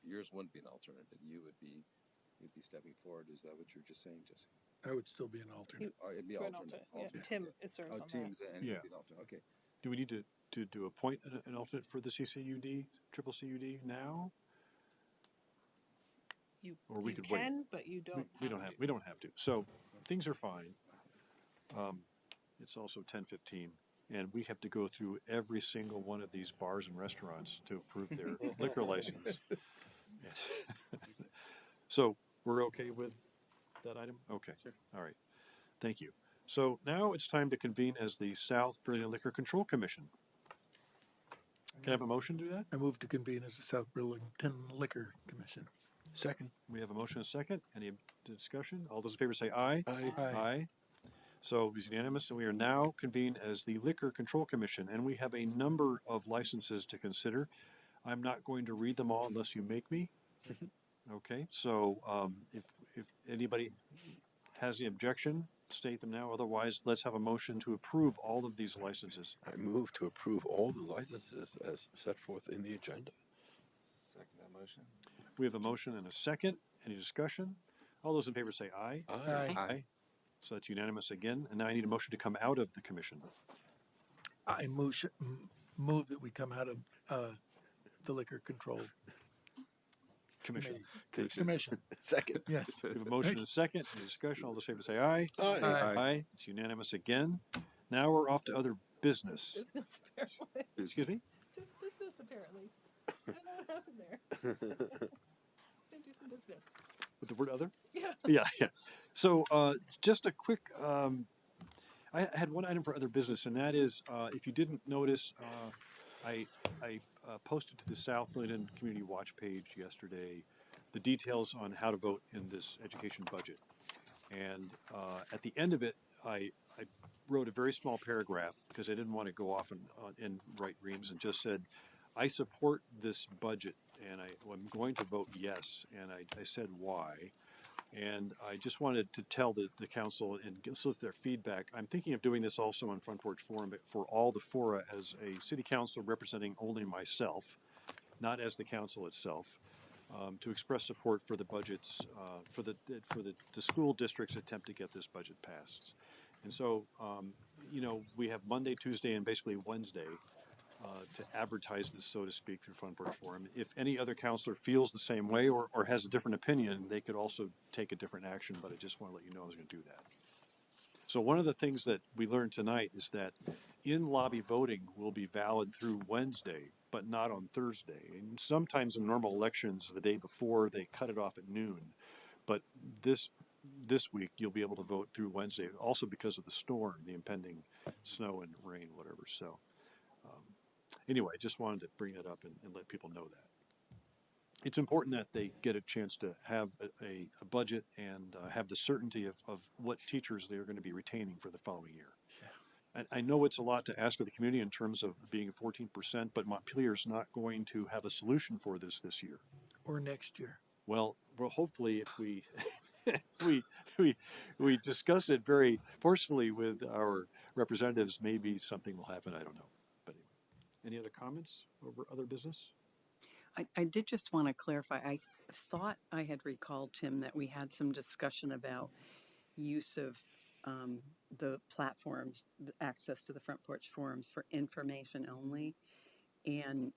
yours wouldn't be an alternate, and you'd be stepping forward. Is that what you're just saying, Jessica? I would still be an alternate. It'd be alternate. Yeah. Tim serves on Tim's that. and you'd be the alternate. Okay. do we need to appoint an alternate for the triple CUD now? Or we could can, wait. But you don't. We don't have to. So things are fine. It's also 10:15, and we have to go through every single one of these bars and restaurants to approve their liquor license. So we're okay with that item? Okay. Sure. All right. Thank you. So now it's time to convene as the South Burlington Liquor Control Commission. Can I have a motion to do that? I move to convene as the South Burlington Liquor Commission. Second. We have a motion and a second. Any discussion? All those in favor say aye. Aye. Aye. So it's unanimous, and we are now convened as the Liquor Control Commission, and we have a number of licenses to consider. I'm not going to read them all unless you make me. Okay, so if anybody has the objection, state them now. Otherwise, let's have a motion to approve all of these licenses. I move to approve all the licenses as set forth in the agenda. Second that motion. We have a motion and a second. Any discussion? All those in favor say aye. Aye. Aye. So that's unanimous again. And now I need a motion to come out of the commission. I move that we come out of the Liquor Control Commission. Commission. Second. Yes. We have a motion and a second. Any discussion? All those in favor say aye. Aye. Aye. It's unanimous again. Now we're off to other business. Business, apparently. Excuse me? Just business, apparently. I don't know what happened there. Let's go do some business. With the word other? Yeah. Yeah. So just a quick, I had one item for other business, and that is, if you didn't notice, I posted to the South Burlington Community Watch page yesterday the details on how to vote in this education budget. And at the end of it, I wrote a very small paragraph because I didn't want to go off and write reams, and just said, I support this budget, and I'm going to vote yes, and I said why. And I just wanted to tell the council and solicit their feedback. I'm thinking of doing this also on Front Porch Forum, but for all the fora as a city councilor representing only myself, not as the council itself, to express support for the budgets, for the school district's attempt to get this budget passed. And so, we have Monday, Tuesday, and basically Wednesday to advertise this, so to speak, through Front Porch Forum. If any other counselor feels the same way or has a different opinion, they could also take a different action, but I just want to let you know I was going to do that. So one of the things that we learned tonight is that in-lobby voting will be valid through Wednesday, but not on Thursday. And sometimes in normal elections, the day before, they cut it off at noon. But this this week, you'll be able to vote through Wednesday, also because of the storm, the impending snow and rain, whatever. So anyway, I just wanted to bring that up and let people know that. It's important that they get a chance to have a budget and have the certainty of what teachers they're going to be retaining for the following year. I know it's a lot to ask of the community in terms of being 14%, but Montpelier's not going to have a solution for this year. Or next year. Well, hopefully if we we discuss it very forcefully with our representatives, maybe something will happen. I don't know. But anyway, any other comments over other business? I did just want to clarify. I thought I had recalled, Tim, that we had some discussion about use of the platforms, the access to the front porch forums for information only. And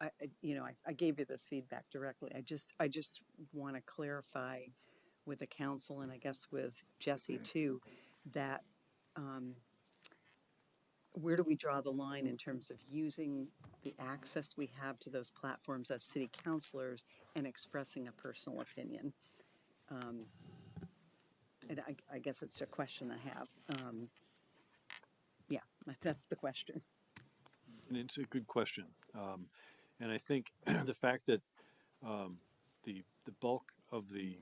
I gave you this feedback directly. I just want to clarify with the council, and I guess with Jesse too, that where do we draw the line in terms of using the access we have to those platforms as city councilors and expressing a personal opinion? And I guess it's a question I have. Yeah, that's the question. And it's a good question. And I think the fact that the bulk of the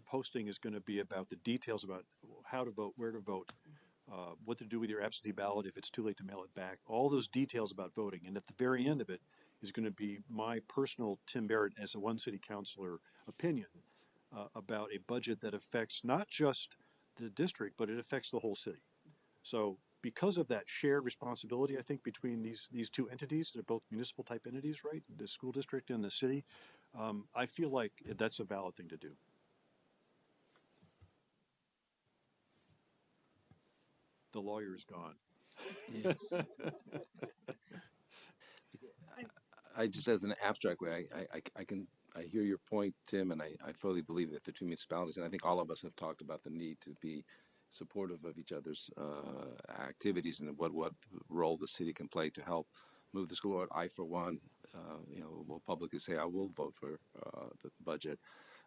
posting is going to be about the details about how to vote, where to vote, what to do with your absentee ballot if it's too late to mail it back, all those details about voting. And at the very end of it is going to be my personal Tim Barrett as a one city councilor opinion about a budget that affects not just the district, but it affects the whole city. So because of that shared responsibility, I think, between these two entities, they're both municipal type entities, right? The school district and the city, I feel like that's a valid thing to do. The lawyer's gone. Yes. I just, as an abstract way, I hear your point, Tim, and I fully believe that the two municipalities, and I think all of us have talked about the need to be supportive of each other's activities and what role the city can play to help move the school forward. I, for one, will publicly say I will vote for the budget.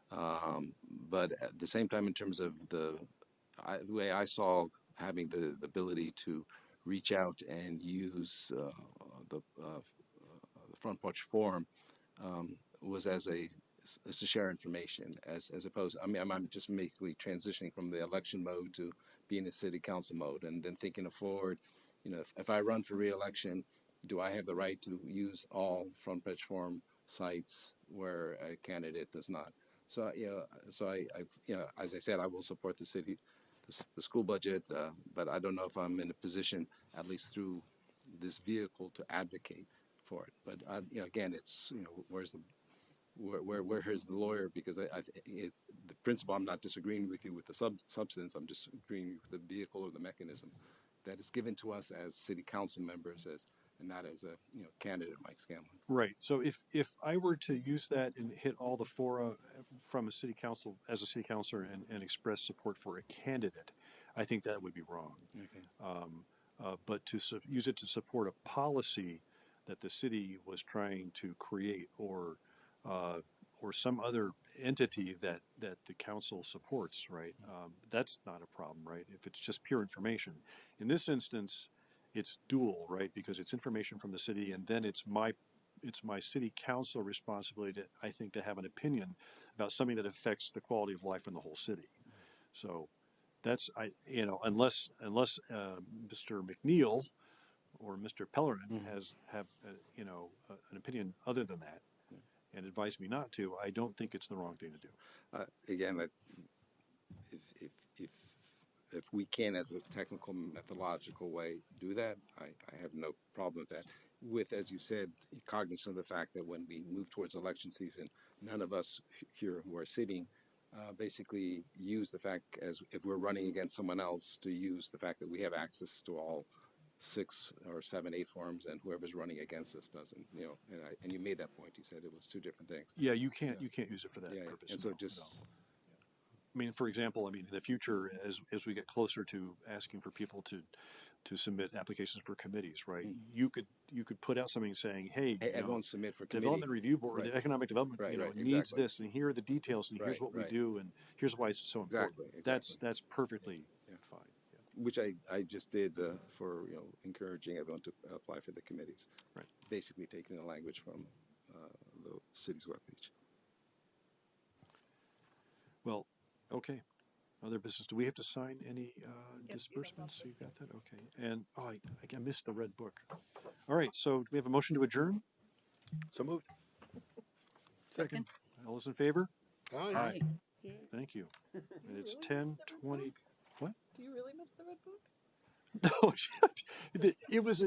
But at the same time, in terms of the way I saw having the ability to reach out and use the front porch forum was as to share information as opposed. I mean, I'm just basically transitioning from the election mode to being a city council mode, and then thinking forward. If I run for re-election, do I have the right to use all front porch forum sites where a candidate does not? So as I said, I will support the city, the school budget, but I don't know if I'm in a position, at least through this vehicle, to advocate for it. But again, it's where is the lawyer? Because it's the principle. I'm not disagreeing with you with the substance. I'm just agreeing with the vehicle or the mechanism that is given to us as city council members, and not as a candidate, Mike Scanlon. Right. So if I were to use that and hit all the fora from a city council as a city councilor and express support for a candidate, I think that would be wrong. Okay. But to use it to support a policy that the city was trying to create, or some other entity that the council supports, right? That's not a problem, right? If it's just pure information. In this instance, it's dual, right? Because it's information from the city, and then it's my city council responsibility to have an opinion about something that affects the quality of life in the whole city. So that's unless Mr. McNeil or Mr. Pellerin have an opinion other than that and advise me not to, I don't think it's the wrong thing to do. Again, if we can, as a technical methodological way, do that, I have no problem with that. With, as you said, cognizant of the fact that when we move towards election season, none of us here who are sitting basically use the fact, as if we're running against someone else, to use the fact that we have access to all 6 or 7, 8 forms, and whoever's running against us doesn't. And you made that point. You said it was 2 different things. Yeah, you can't use it for that purpose. And so I mean, for example, in the future, as we get closer to asking for people to submit applications for committees, right? Mm. You could put out something saying, hey, Hey, you know, everyone submit for committee. Development Review Board, Right. the Economic Development, Right, you know, right, needs exactly. this, and here are the details, and here's Right, what we right. do, and here's why it's so important. Exactly, That's perfectly fine. Which I just did for encouraging everyone to apply for the committees. Right. Basically taking the language from the city's webpage. Well, okay. Other business. Do we have to sign any disbursements? You got that? Okay. And I missed the red book. All right. So do we have a motion to adjourn? So moved. Second. All those in favor? Aye. Thank you. And it's really 10:20. What? Do you really miss the red book? No, it was